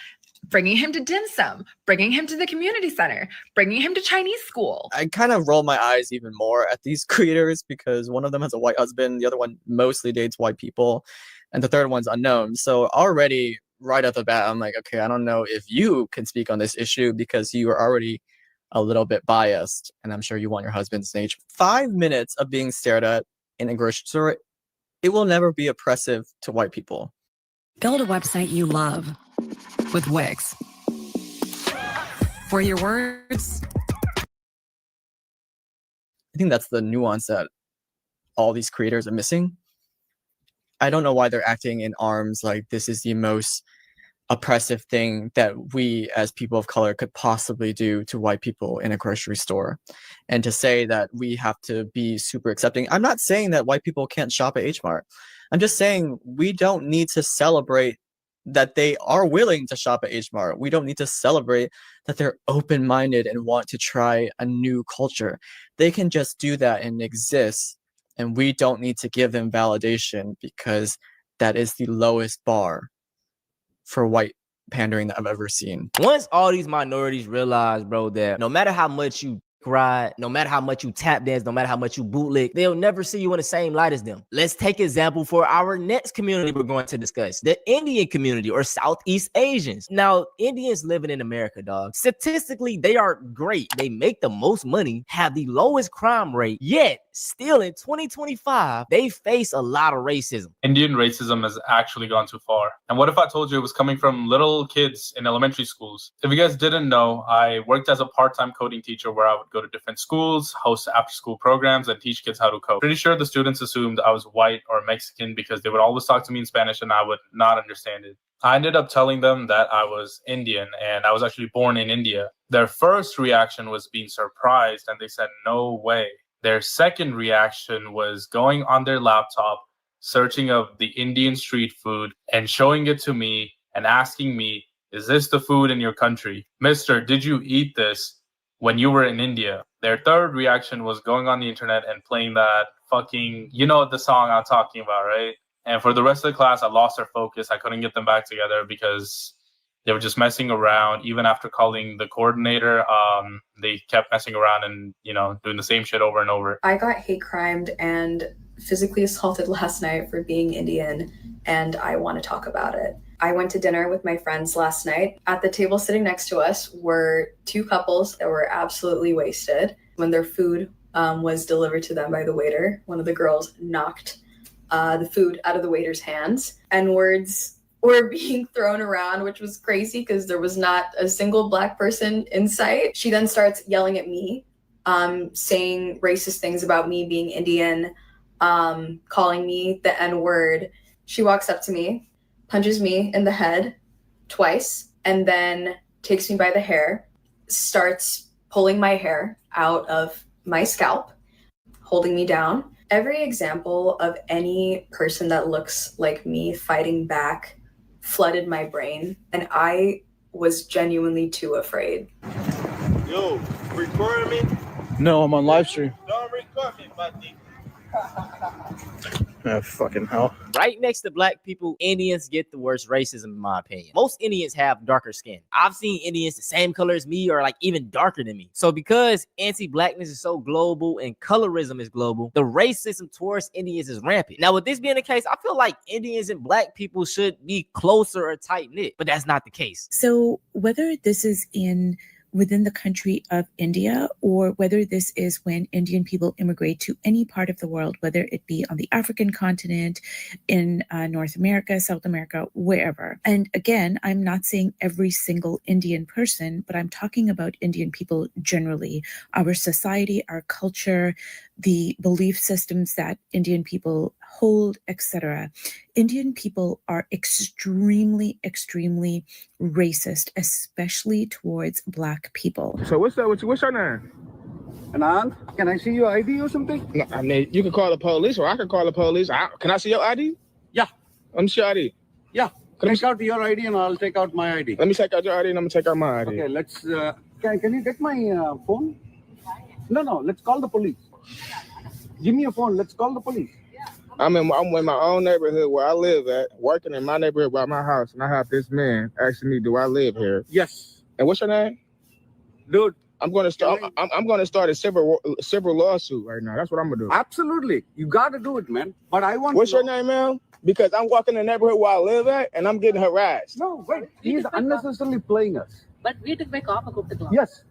bringing him to dim sum, bringing him to the community center, bringing him to Chinese school.
I kind of roll my eyes even more at these creators because one of them has a white husband, the other one mostly dates white people, and the third one's unknown. So already right at the bat, I'm like, okay, I don't know if you can speak on this issue because you are already a little bit biased, and I'm sure you want your husband's age. 5 minutes of being stared at in a grocery store, it will never be oppressive to white people.
Build a website you love with Wix. For your words.
I think that's the nuance that all these creators are missing. I don't know why they're acting in arms like this is the most oppressive thing that we as people of color could possibly do to white people in a grocery store. And to say that we have to be super accepting, I'm not saying that white people can't shop at H Mart. I'm just saying we don't need to celebrate that they are willing to shop at H Mart. We don't need to celebrate that they're open-minded and want to try a new culture. They can just do that and exist, and we don't need to give them validation because that is the lowest bar for white pandering that I've ever seen.
Once all these minorities realize, bro, that no matter how much you ride, no matter how much you tap dance, no matter how much you bootleg, they'll never see you in the same light as them. Let's take example for our next community we're going to discuss, the Indian community or Southeast Asians. Now, Indians living in America, dog, statistically, they are great. They make the most money, have the lowest crime rate, yet still in 2025, they face a lot of racism.
Indian racism has actually gone too far. And what if I told you it was coming from little kids in elementary schools? If you guys didn't know, I worked as a part-time coding teacher where I would go to different schools, host after-school programs, and teach kids how to code. Pretty sure the students assumed I was white or Mexican because they would always talk to me in Spanish and I would not understand it. I ended up telling them that I was Indian and I was actually born in India. Their first reaction was being surprised and they said, "No way." Their second reaction was going on their laptop, searching up the Indian street food and showing it to me and asking me, "Is this the food in your country? Mister, did you eat this when you were in India?" Their third reaction was going on the internet and playing that fucking, you know the song I'm talking about, right? And for the rest of the class, I lost their focus. I couldn't get them back together because they were just messing around. Even after calling the coordinator, they kept messing around and, you know, doing the same shit over and over.
I got hate crimed and physically assaulted last night for being Indian, and I want to talk about it. I went to dinner with my friends last night. At the table sitting next to us were two couples that were absolutely wasted. When their food was delivered to them by the waiter, one of the girls knocked the food out of the waiter's hands, and words were being thrown around, which was crazy because there was not a single Black person in sight. She then starts yelling at me, saying racist things about me being Indian, calling me the N-word. She walks up to me, punches me in the head twice, and then takes me by the hair, starts pulling my hair out of my scalp, holding me down. Every example of any person that looks like me fighting back flooded my brain, and I was genuinely too afraid.
Yo, recording me?
No, I'm on live stream.
Don't record me, buddy.
Fucking hell.
Right next to Black people, Indians get the worst racism, in my opinion. Most Indians have darker skin. I've seen Indians the same color as me or like even darker than me. So because anti-Blackness is so global and colorism is global, the racism towards Indians is rampant. Now, with this being the case, I feel like Indians and Black people should be closer or tight-knit, but that's not the case.
So whether this is within the country of India, or whether this is when Indian people immigrate to any part of the world, whether it be on the African continent, in North America, South America, wherever. And again, I'm not saying every single Indian person, but I'm talking about Indian people generally, our society, our culture, the belief systems that Indian people hold, etc. Indian people are extremely, extremely racist, especially towards Black people.
So what's up with you? What's your name? Anand, can I see your ID or something? No, I mean, you can call the police or I can call the police. Can I see your ID? Yeah. Let me see your ID. Yeah. Take out your ID and I'll take out my ID. Let me take out your ID and I'm going to take out my ID. Okay, let's... Can you get my phone? No, let's call the police. Give me a phone. Let's call the police. I'm in my own neighborhood where I live at, working in my neighborhood by my house, and I have this man asking me, "Do I live here?" Yes. And what's your name? Dude, I'm going to start. I'm going to start a civil lawsuit right now. That's what I'm gonna do. Absolutely, you got to do it, man. But I want. What's your name, man? Because I'm walking in the neighborhood where I live at, and I'm getting harassed. No, wait. He's unnecessarily playing us. But we took my car to the class. Yes,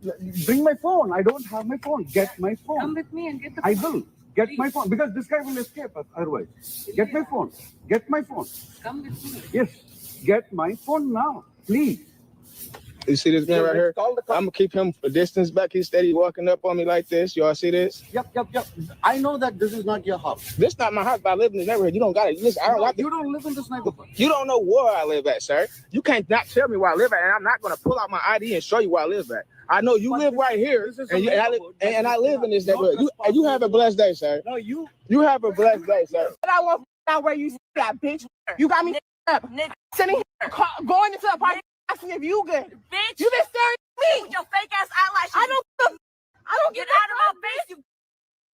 bring my phone. I don't have my phone. Get my phone. Come with me and get the phone. I will. Get my phone, because this guy will escape us otherwise. Get my phone. Get my phone. Come with me. Yes. Get my phone now, please. You see this man right here? I'm gonna keep him a distance back. He's steady walking up on me like this. Y'all see this?
Yep. I know that this is not your house.
This not my house, but I live in this neighborhood. You don't got it. Listen,
You don't live in this neighborhood.
You don't know where I live at, sir. You can't not tell me where I live at, and I'm not gonna pull out my ID and show you where I live at. I know you live right here, and I live in this neighborhood. You have a blessed day, sir.
No, you
have a blessed day, sir.
And I won't out where you see that bitch. You got me up. Sitting here, going into a party, asking if you good.
Bitch,
You been staring at me
with your fake ass eyelashes.
I don't
Get
get
out of my face, you.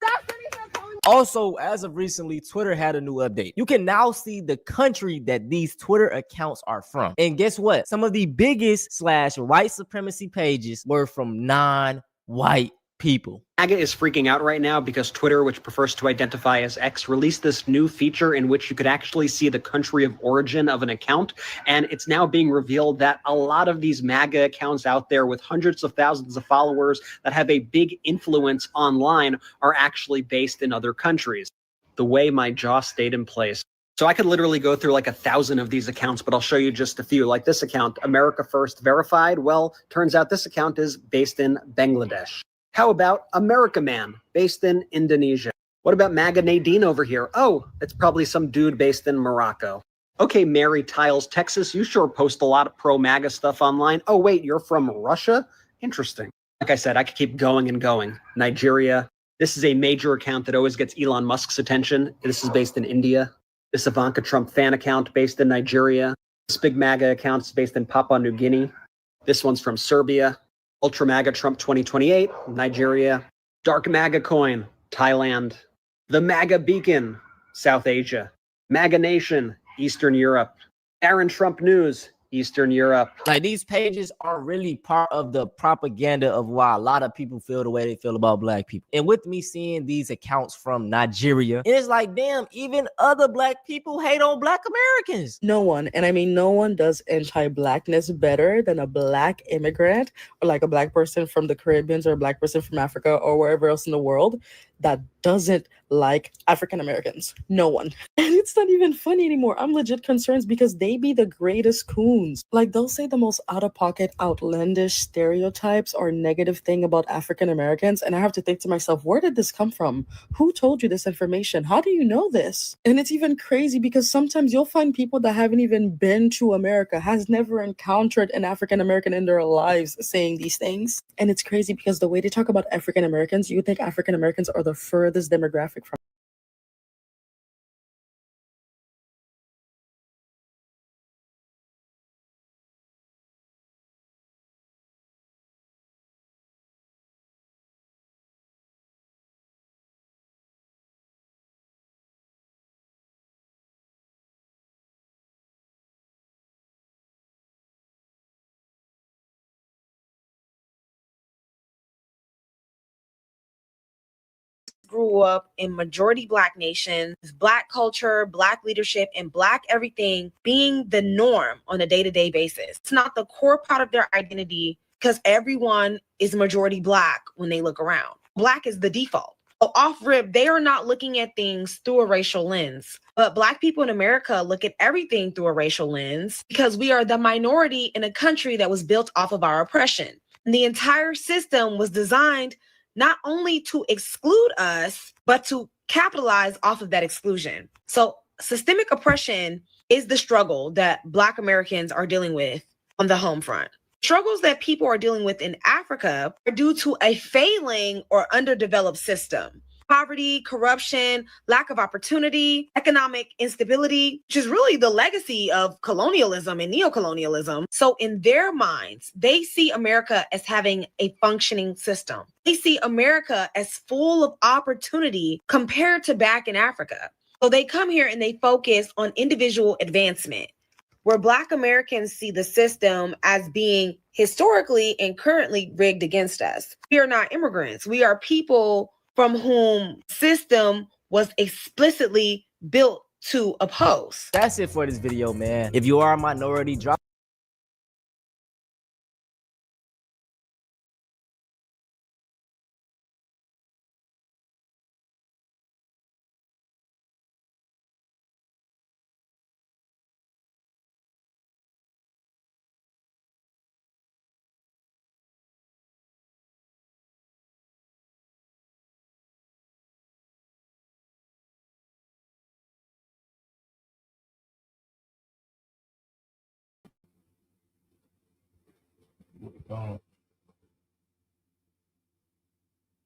Stop sitting here calling me.
Also, as of recently, Twitter had a new update. You can now see the country that these Twitter accounts are from. And guess what? Some of the biggest / white supremacy pages were from non-white people.
MAGA is freaking out right now because Twitter, which prefers to identify as X, released this new feature in which you could actually see the country of origin of an account. And it's now being revealed that a lot of these MAGA accounts out there with hundreds of thousands of followers that have a big influence online are actually based in other countries. The way my jaw stayed in place. So I could literally go through like 1,000 of these accounts, but I'll show you just a few. Like this account, America First Verified. Well, turns out this account is based in Bangladesh. How about America Man, based in Indonesia? What about MAGA Nadine over here? Oh, it's probably some dude based in Morocco. Okay, Mary Tiles, Texas, you sure post a lot of pro-MAGA stuff online. Oh, wait, you're from Russia? Interesting. Like I said, I could keep going and going. Nigeria. This is a major account that always gets Elon Musk's attention. This is based in India. This Ivanka Trump fan account based in Nigeria. This big MAGA account is based in Papua New Guinea. This one's from Serbia. Ultra MAGA Trump 2028, Nigeria. Dark MAGA Coin, Thailand. The MAGA Beacon, South Asia. MAGA Nation, Eastern Europe. Aaron Trump News, Eastern Europe.
Like, these pages are really part of the propaganda of why a lot of people feel the way they feel about black people. And with me seeing these accounts from Nigeria, it's like, damn, even other black people hate on black Americans.
No one, and I mean no one, does anti-blackness better than a black immigrant or like a black person from the Caribbean or a black person from Africa or wherever else in the world that doesn't like African Americans. No one. And it's not even funny anymore. I'm legit concerned because they be the greatest coons. Like, they'll say the most out-of-pocket, outlandish stereotypes or negative thing about African Americans, and I have to think to myself, where did this come from? Who told you this information? How do you know this? And it's even crazy because sometimes you'll find people that haven't even been to America, has never encountered an African American in their lives saying these things. And it's crazy because the way they talk about African Americans, you think African Americans are the furthest demographic from.
Grew up in majority black nations, black culture, black leadership, and black everything being the norm on a day-to-day basis. It's not the core part of their identity because everyone is majority black when they look around. Black is the default. So off rip, they are not looking at things through a racial lens. But black people in America look at everything through a racial lens because we are the minority in a country that was built off of our oppression. And the entire system was designed not only to exclude us, but to capitalize off of that exclusion. So systemic oppression is the struggle that Black Americans are dealing with on the home front. Struggles that people are dealing with in Africa are due to a failing or underdeveloped system. Poverty, corruption, lack of opportunity, economic instability, which is really the legacy of colonialism and neocolonialism. So in their minds, they see America as having a functioning system. They see America as full of opportunity compared to back in Africa. So they come here and they focus on individual advancement, where Black Americans see the system as being historically and currently rigged against us. We are not immigrants. We are people from whom system was explicitly built to oppose.
That's it for this video, man. If you are a minority, drop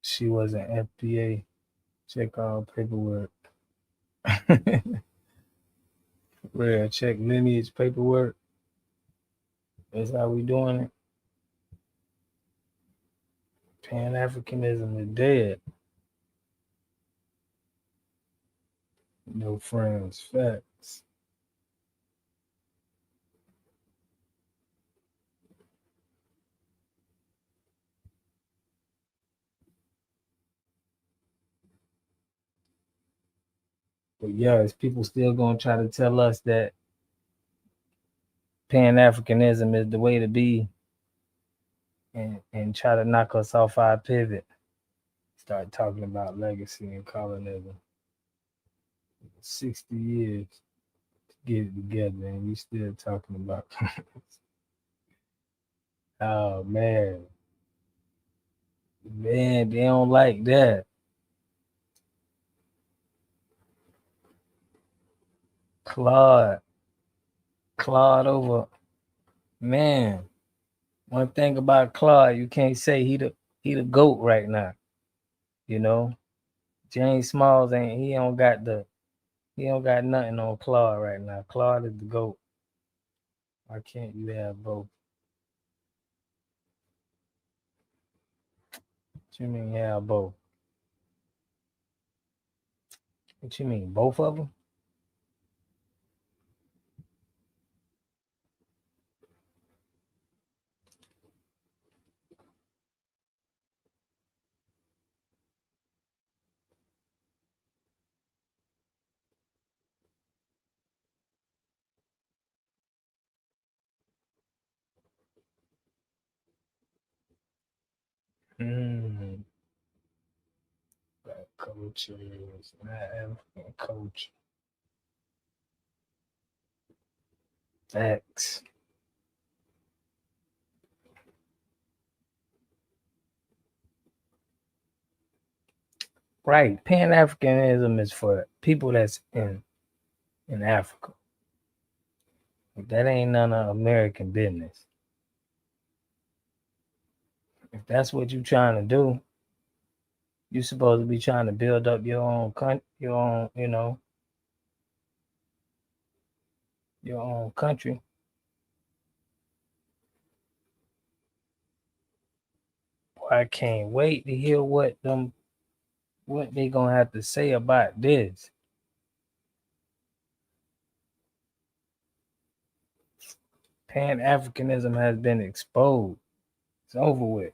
She was an FBA. Check all paperwork. Real check lineage paperwork. That's how we doing it. Pan-Africanism is dead. No friends, facts. But yeah, is people still gonna try to tell us that Pan-Africanism is the way to be and try to knock us off our pivot? Start talking about legacy and colonism. 60 years to get it together and we still talking about oh man. Man, they don't like that. Claude over, man. One thing about Claude, you can't say he the GOAT right now. You know, James Smalls he don't got nothing on Claude right now. Claude is the GOAT. Why can't you have both? What you mean have both? What you mean, both of them? Black culture is not African culture. Facts. Right. Pan-Africanism is for people that's in Africa. That ain't none of American business. If that's what you're trying to do, you're supposed to be trying to build up your own country, your own country. Boy, I can't wait to hear what they gonna have to say about this. Pan-Africanism has been exposed. It's over with.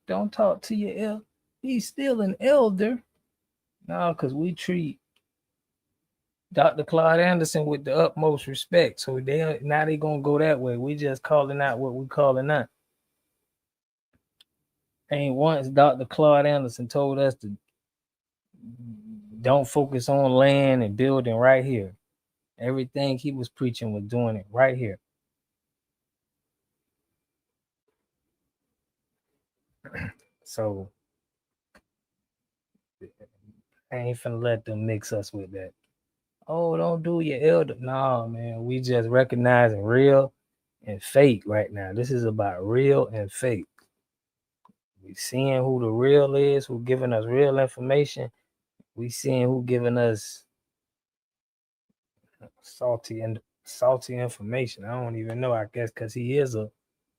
Don't talk to your elder. He's still an elder. No, because we treat Dr. Claude Anderson with the utmost respect. So they gonna go that way. We just calling out what we calling out. Ain't once Dr. Claude Anderson told us to don't focus on land and building right here. Everything he was preaching was doing it right here. So I ain't finna let them mix us with that. Oh, don't do your elder. No, man, we just recognizing real and fake right now. This is about real and fake. We seeing who the real is, who giving us real information. We seeing who giving us salty information. I don't even know, I guess, because he is a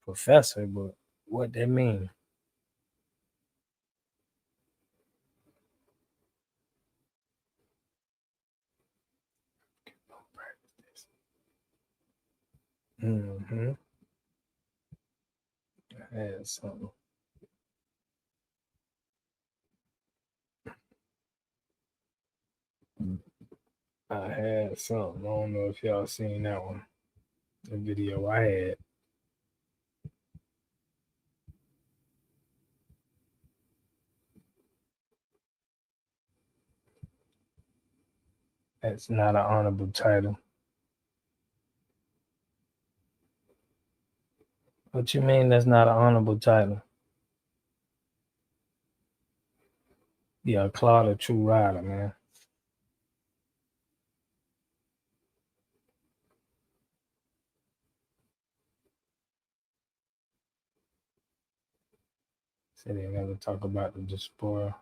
professor, but what that mean? Mm-hmm. I had something. I don't know if y'all seen that one. The video I had. That's not an honorable title. What you mean that's not an honorable title? Yeah, Claude a true rider, man. Say they never talk about the diaspora.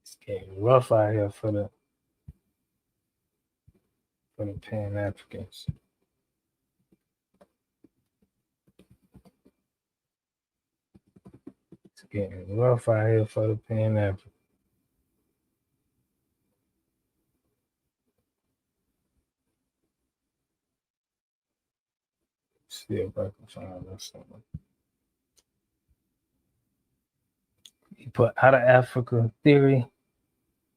It's getting rough out here for the Pan Africans. It's getting rough out here for the Pan Africans. See if I can find this something. You put out of Africa theory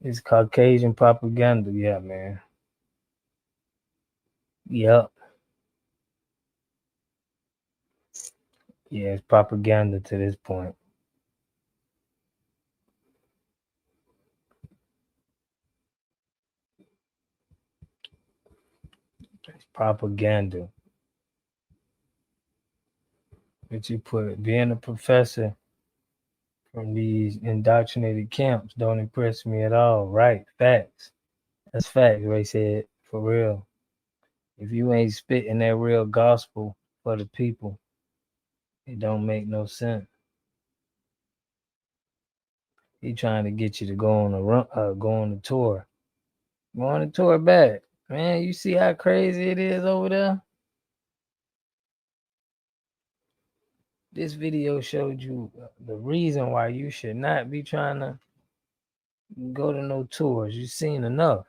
is Caucasian propaganda. Yeah, man. Yep. Yeah, it's propaganda to this point. It's propaganda. But you put being a professor from these indoctrinated camps don't impress me at all. Right. Facts. That's facts, Ray said. For real. If you ain't spitting that real gospel for the people, it don't make no sense. He trying to get you to go on a tour. Go on a tour back. Man, you see how crazy it is over there? This video showed you the reason why you should not be trying to go to no tours. You've seen enough.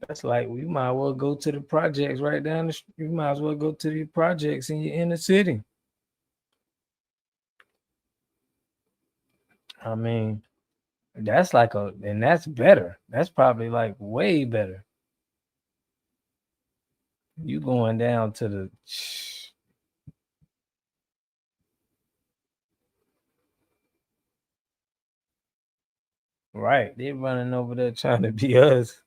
That's like, you might as well go to the projects right down the street. You might as well go to the projects in your inner city. I mean, that's and that's better. That's probably like way better. You going down to the right. They're running over there trying to be us.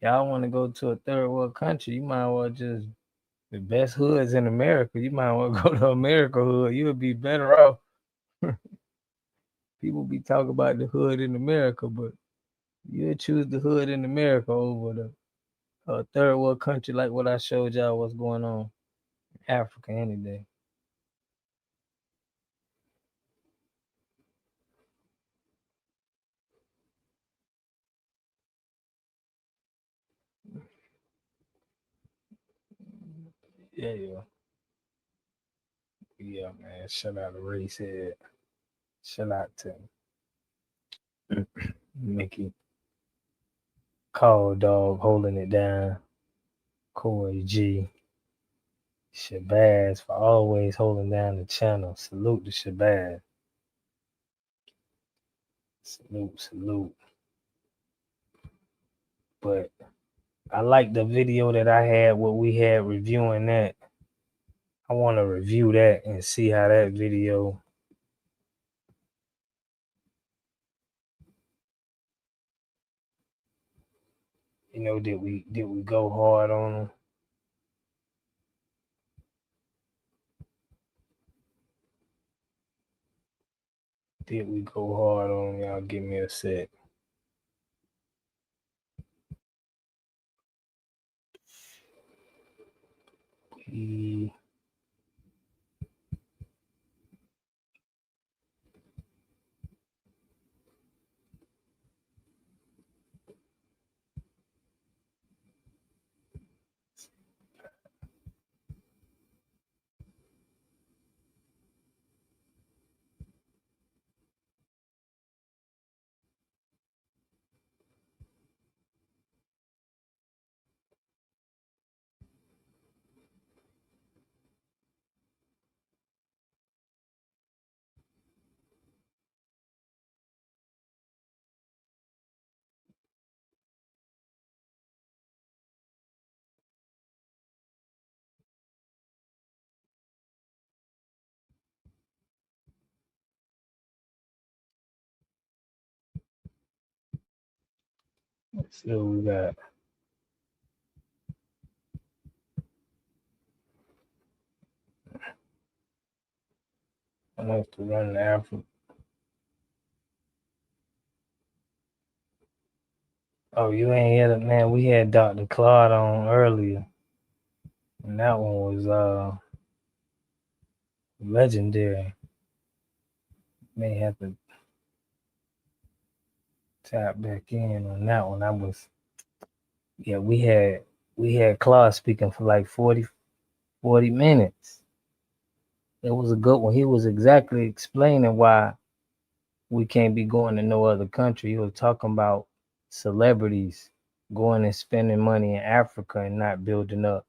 Y'all want to go to a third world country, you might as well just the best hoods in America. You might as well go to America hood. You would be better off. People be talking about the hood in America, but you choose the hood in America over the third world country like what I showed y'all what's going on in Africa any day. Yeah. Yeah, man. Shout out to Race Head. Shout out to Mickey. Cold Dog holding it down. Corey G. Shabazz for always holding down the channel. Salute to Shabazz. Salute. But I like the video that I had, what we had reviewing that. I want to review that and see how that video. You know, did we go hard on them? Did we go hard on them? Y'all give me a sec. Let's see what we got. I like to run the Oh, you ain't hear it, man. We had Dr. Claude on earlier, and that one was legendary. May have to tap back in on that one. That was, yeah, we had Claude speaking for like 40 minutes. It was a good one. He was exactly explaining why we can't be going to no other country. He was talking about celebrities going and spending money in Africa and not building up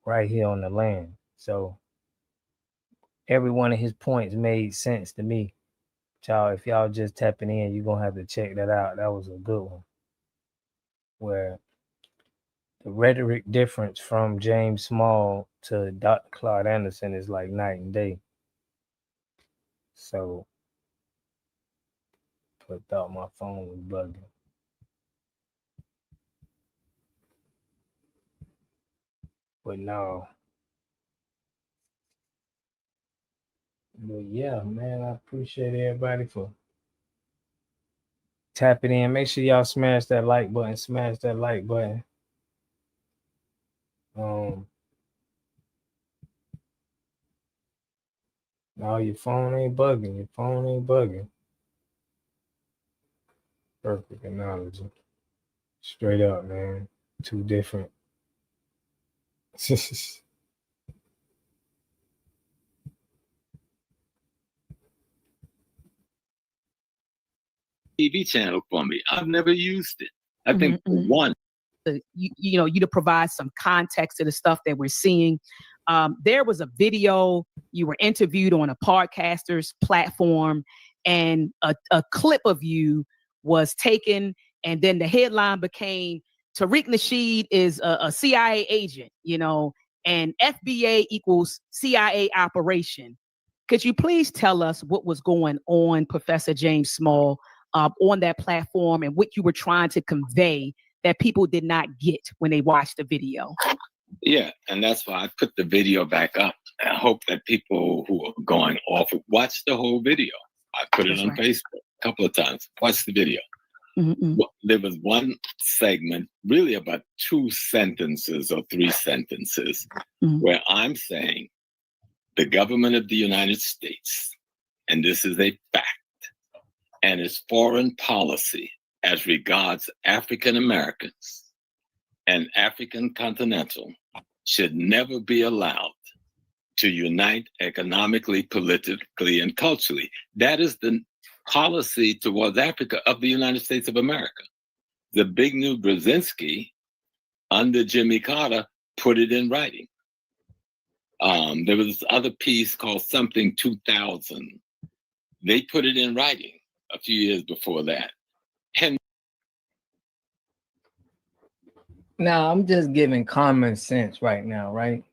right here on the land. So every one of his points made sense to me. Y'all, if y'all just tapping in, you're gonna have to check that out. That was a good one. Where the rhetoric difference from James Small to Dr. Claude Anderson is like night and day. So I thought my phone was bugging. But no. But yeah, man, I appreciate everybody for tapping in. Make sure y'all smash that like button. Smash that like button. No, your phone ain't bugging. Your phone ain't bugging. Perfect analogy. Straight up, man. Two different.
TV channel for me. I've never used it. I think for one.
You to provide some context to the stuff that we're seeing. There was a video, you were interviewed on a podcaster's platform, and a clip of you was taken, and then the headline became Tariq Nasheed is a CIA agent, and FBA equals CIA operation. Could you please tell us what was going on, Professor James Small, on that platform, and what you were trying to convey that people did not get when they watched the video?
Yeah, and that's why I put the video back up. I hope that people who are going off watch the whole video. I put it on Facebook a couple of times. Watch the video. Well, there was one segment, really about 2 sentences or 3 sentences, where I'm saying the government of the United States, and this is a fact, and its foreign policy as regards African Americans and African continental should never be allowed to unite economically, politically, and culturally. That is the policy towards Africa of the United States of America. The big new Brzezinski under Jimmy Carter put it in writing. There was this other piece called Something 2000. They put it in writing a few years before that.
Now, I'm just giving common sense right now, right?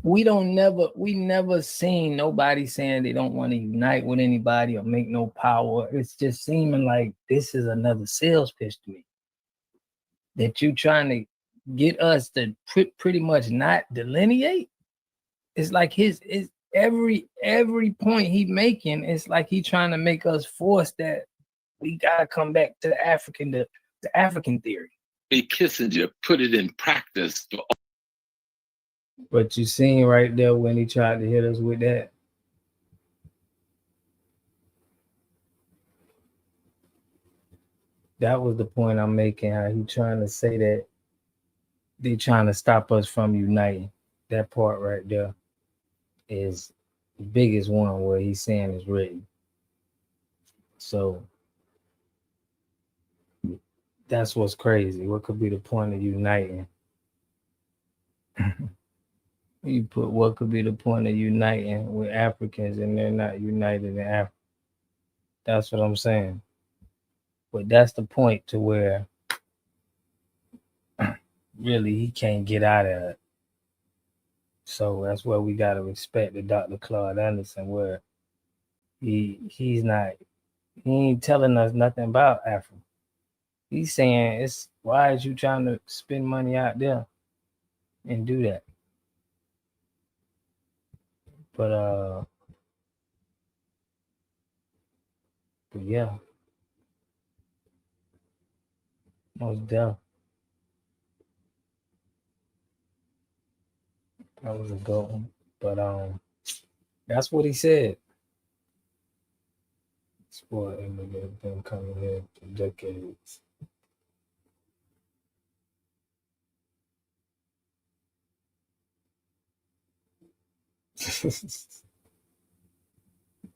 We never seen nobody saying they don't want to unite with anybody or make no power. It's just seeming like this is another sales pitch to me. That you trying to get us to pretty much not delineate. It's like his every point he making, it's like he trying to make us force that we gotta come back to the African theory.
Kissinger put it in practice.
But you seen right there when he tried to hit us with that. That was the point I'm making, how he trying to say that they trying to stop us from uniting. That part right there is the biggest one where he's saying is written. So that's what's crazy. What could be the point of uniting? You put what could be the point of uniting with Africans and they're not united in Africa. That's what I'm saying. But that's the point to where really he can't get out of it. So that's where we gotta respect the Dr. Claude Anderson, where he ain't telling us nothing about Africa. He's saying why is you trying to spend money out there and do that? But Yeah, most definitely. That was a good one. But that's what he said. Sport immigrant been coming here for decades.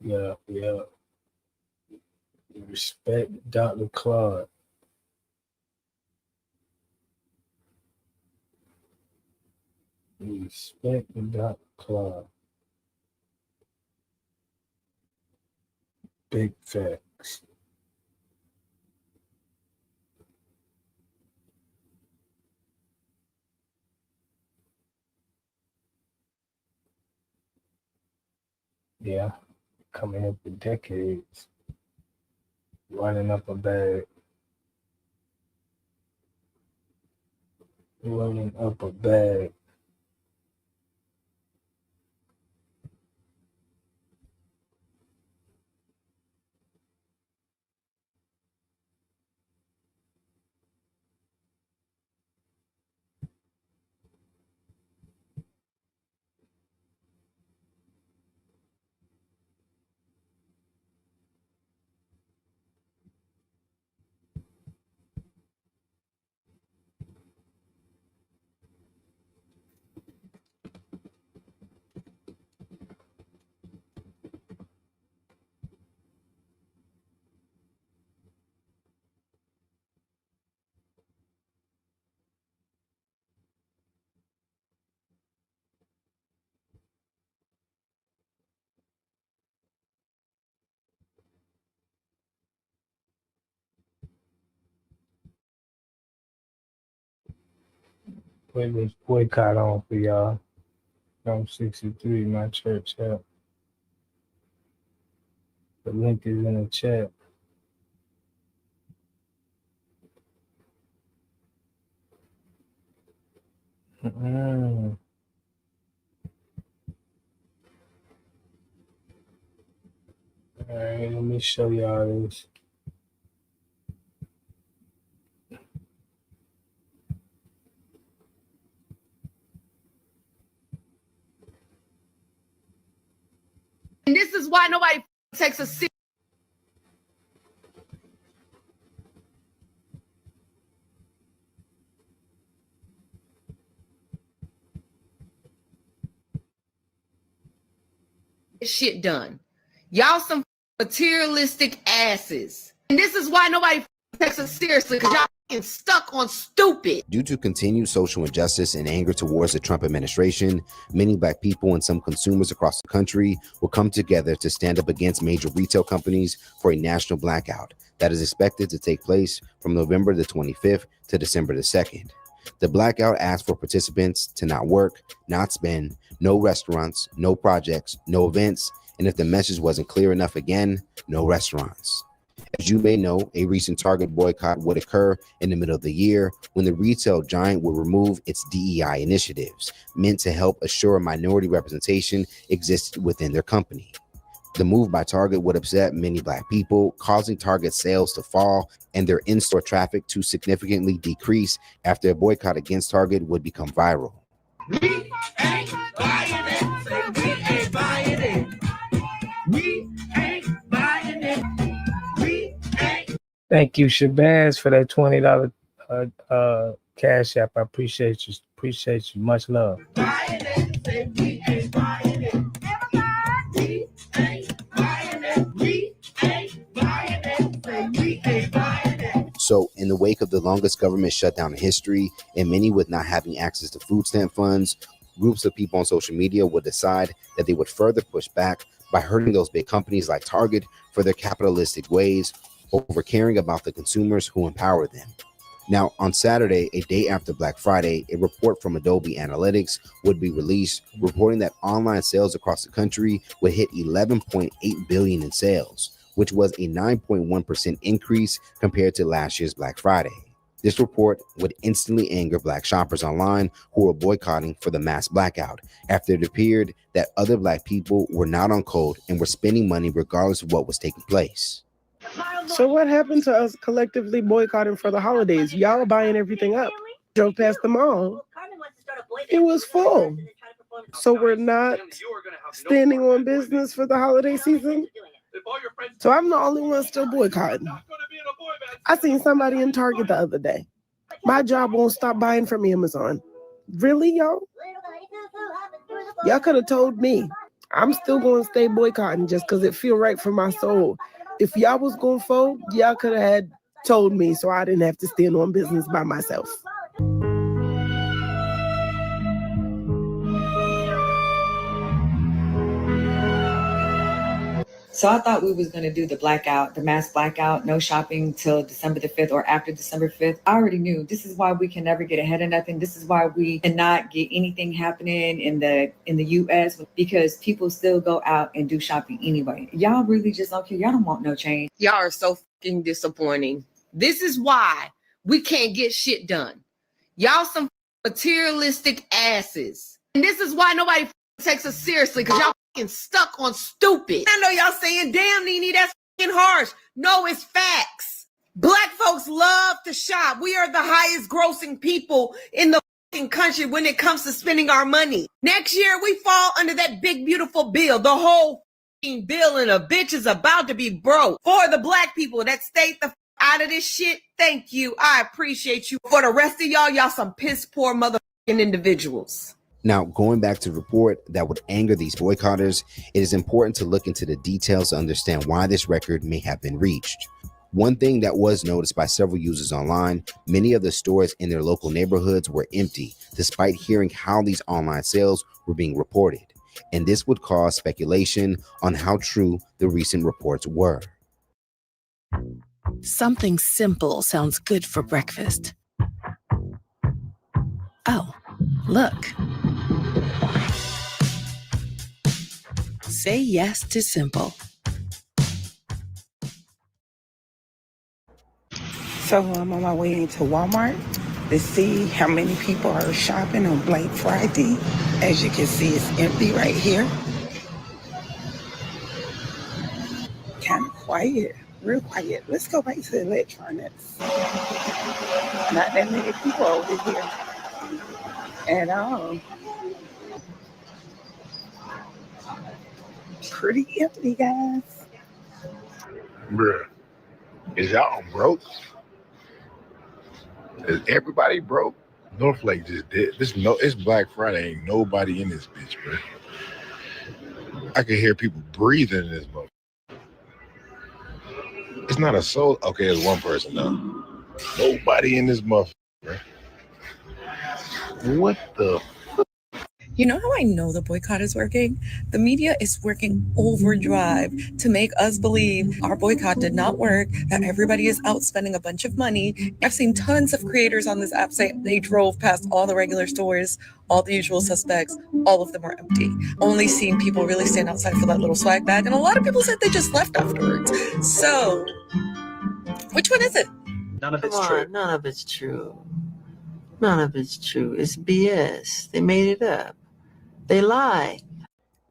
Yeah. Respect Dr. Claude. Respect Dr. Claude. Big facts. Yeah, coming here for decades. Running up a bag. Running up a bag. Put this boycott on for y'all. I'm 63, my church help. The link is in the chat. Mm. All right, let me show y'all this.
And this is why nobody takes us serious. Shit done. Y'all some materialistic asses. And this is why nobody takes us seriously, because y'all fucking stuck on stupid.
Due to continued social injustice and anger towards the Trump administration, many Black people and some consumers across the country will come together to stand up against major retail companies for a national blackout that is expected to take place from November the 25th to December the 2nd. The blackout asks for participants to not work, not spend, no restaurants, no projects, no events, and if the message wasn't clear enough again, no restaurants. As you may know, a recent Target boycott would occur in the middle of the year when the retail giant would remove its DEI initiatives, meant to help assure minority representation exists within their company. The move by Target would upset many Black people, causing Target sales to fall and their in-store traffic to significantly decrease after a boycott against Target would become viral.
We ain't buying it. Say we ain't buying it. We ain't buying it. We ain't.
Thank you, Shabazz, for that $20 cash app. I appreciate you. Appreciate you. Much love.
Buying it. Say we ain't buying it. We ain't buying it. We ain't buying it. Say we ain't buying it.
So, in the wake of the longest government shutdown in history, and many with not having access to food stamp funds, groups of people on social media would decide that they would further push back by hurting those big companies like Target for their capitalistic ways over caring about the consumers who empower them. Now, on Saturday, a day after Black Friday, a report from Adobe Analytics would be released reporting that online sales across the country would hit 11.8 billion in sales, which was a 9.1% increase compared to last year's Black Friday. This report would instantly anger Black shoppers online who were boycotting for the mass blackout after it appeared that other Black people were not on code and were spending money regardless of what was taking place.
So what happened to us collectively boycotting for the holidays? Y'all buying everything up. Drove past the mall. It was full. So we're not standing on business for the holiday season? So I'm the only one still boycotting. I seen somebody in Target the other day. My job won't stop buying from Amazon. Really, y'all? Y'all could have told me. I'm still going to stay boycotting just because it feel right for my soul. If y'all was going to fold, y'all could have had told me so I didn't have to stand on business by myself.
So I thought we was going to do the blackout, the mass blackout, no shopping till December the 5th or after December 5th. I already knew this is why we can never get ahead of nothing. This is why we cannot get anything happening in the US, because people still go out and do shopping anyway. Y'all really just don't care. Y'all don't want no change.
Y'all are so fucking disappointing. This is why we can't get shit done. Y'all some materialistic asses. And this is why nobody takes us seriously, because y'all stuck on stupid. I know y'all saying, damn, Nene, that's harsh. No, it's facts. Black folks love to shop. We are the highest grossing people in the country when it comes to spending our money. Next year, we fall under that big, beautiful bill. The whole bill and a bitch is about to be broke. For the black people that stayed the out of this shit, thank you. I appreciate you. For the rest of y'all some piss poor motherfucking individuals.
Now, going back to the report that would anger these boycotters, it is important to look into the details to understand why this record may have been reached. One thing that was noticed by several users online, many of the stores in their local neighborhoods were empty, despite hearing how these online sales were being reported. And this would cause speculation on how true the recent reports were.
Something simple sounds good for breakfast. Oh, look. Say yes to simple.
So I'm on my way into Walmart to see how many people are shopping on Black Friday. As you can see, it's empty right here. Kind of quiet, real quiet. Let's go back to electronics. Not that many people over here at all. Pretty empty, guys.
Bruh, is y'all broke? Is everybody broke? Northlake just did. It's Black Friday. Ain't nobody in this bitch, bro. I can hear people breathing in this motherfucker. It's not a soul. Okay, it's one person though. Nobody in this motherfucker, bro. What the?
You know how I know the boycott is working? The media is working overdrive to make us believe our boycott did not work, that everybody is out spending a bunch of money. I've seen tons of creators on this app say they drove past all the regular stores, all the usual suspects, all of them were empty. Only seen people really stand outside for that little swag bag, and a lot of people said they just left afterwards. So, which one is it?
None of it's true. None of it's true. None of it's true. It's BS. They made it up. They lie.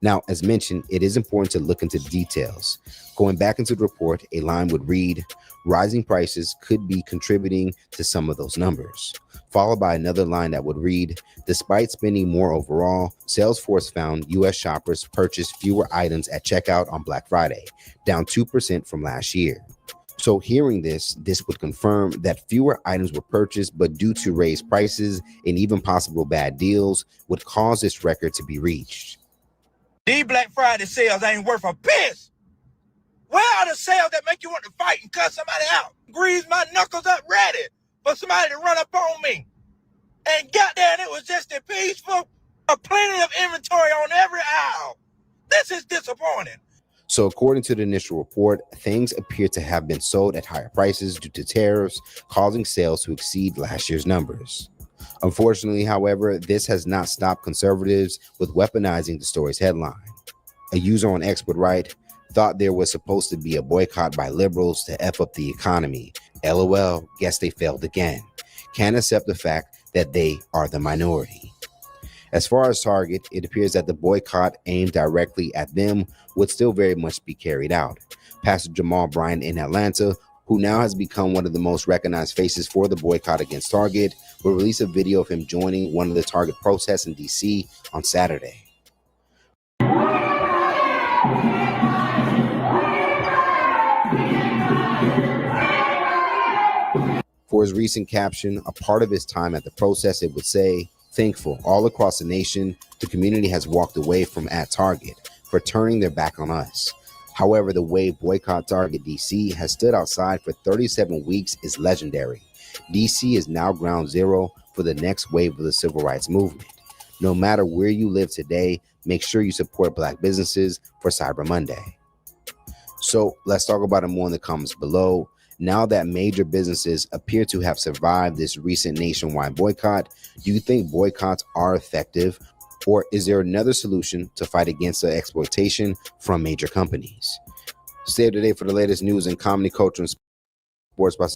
Now, as mentioned, it is important to look into details. Going back into the report, a line would read, rising prices could be contributing to some of those numbers, followed by another line that would read, despite spending more overall, Salesforce found U.S. shoppers purchased fewer items at checkout on Black Friday, down 2% from last year. So hearing this would confirm that fewer items were purchased, but due to raised prices and even possible bad deals would cause this record to be reached.
These Black Friday sales ain't worth a piss. Where are the sales that make you want to fight and cut somebody out? Grease my knuckles up ready for somebody to run up on me. And goddamn, it was just a peaceful, plenty of inventory on every aisle. This is disappointing.
So according to the initial report, things appear to have been sold at higher prices due to tariffs, causing sales to exceed last year's numbers. Unfortunately, however, this has not stopped conservatives with weaponizing the story's headline. A user on X would write, thought there was supposed to be a boycott by liberals to F up the economy. LOL, guess they failed again. Can't accept the fact that they are the minority. As far as Target, it appears that the boycott aimed directly at them would still very much be carried out. Pastor Jamal Bryant in Atlanta, who now has become one of the most recognized faces for the boycott against Target, will release a video of him joining one of the Target protests in DC on Saturday. For his recent caption, a part of his time at the protest, it would say, "Thankful all across the nation, the community has walked away from at Target for turning their back on us. However, the way Boycott Target DC has stood outside for 37 weeks is legendary. DC is now ground zero for the next wave of the civil rights movement. No matter where you live today, make sure you support Black businesses for Cyber Monday." So let's talk about it more in the comments below. Now that major businesses appear to have survived this recent nationwide boycott, do you think boycotts are effective? Or is there another solution to fight against the exploitation from major companies? Stay up to date for the latest news in comedy, culture, and sports by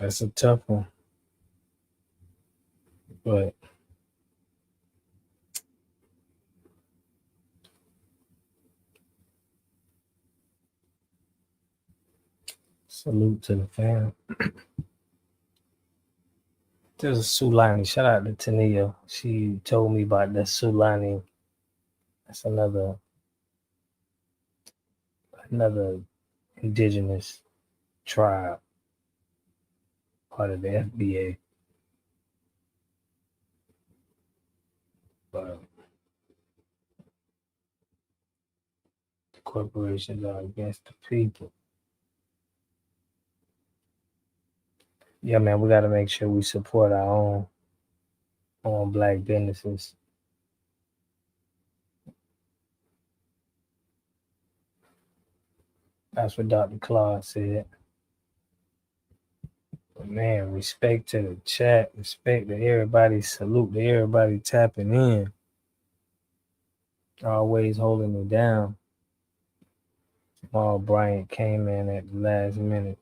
That's a tough one. But salute to the fam. There's a Sulani. Shout out to Tania. She told me about that Sulani. That's another indigenous tribe, part of the FBA. But the corporations are against the people. Yeah, man, we got to make sure we support our own Black businesses. That's what Dr. Claude said. But man, respect to the chat, respect to everybody, salute to everybody tapping in, always holding it down. Jamal Bryant came in at the last minute.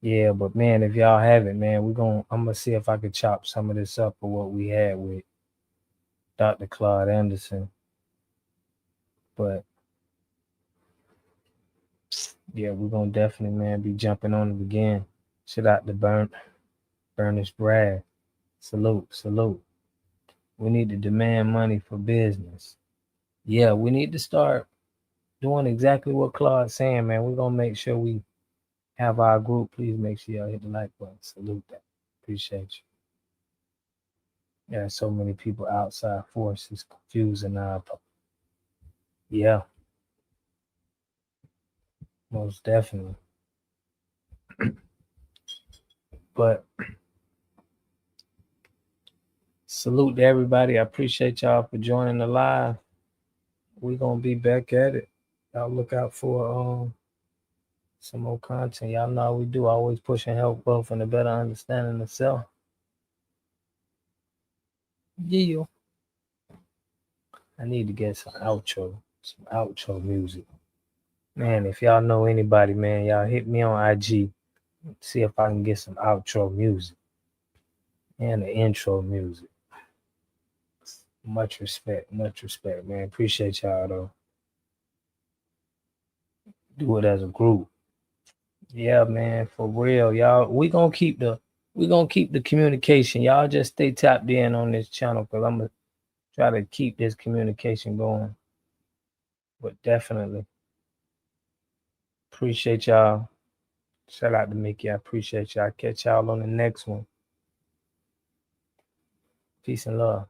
Yeah, but man, if y'all have it, man, I'm gonna see if I could chop some of this up for what we had with Dr. Claude Anderson. But yeah, we're gonna definitely, man, be jumping on it again. Shout out to Bernice Brad. Salute. We need to demand money for business. Yeah, we need to start doing exactly what Claude's saying, man. We're gonna make sure we have our group. Please make sure y'all hit the like button. Salute that. Appreciate you. Yeah, so many people outside forces confusing our. Yeah, most definitely. But salute to everybody. I appreciate y'all for joining the live. We're gonna be back at it. Y'all look out for some more content. Y'all know how we do, always pushing health, wealth, and a better understanding of self. Yeah. I need to get some outro music. Man, if y'all know anybody, man, y'all hit me on IG. See if I can get some outro music and the intro music. Much respect, man. Appreciate y'all though. Do it as a group. Yeah, man, for real, y'all. We gonna keep the communication. Y'all just stay tapped in on this channel because I'm gonna try to keep this communication going. But definitely appreciate y'all. Shout out to Mickey. I appreciate y'all. Catch y'all on the next one. Peace and love.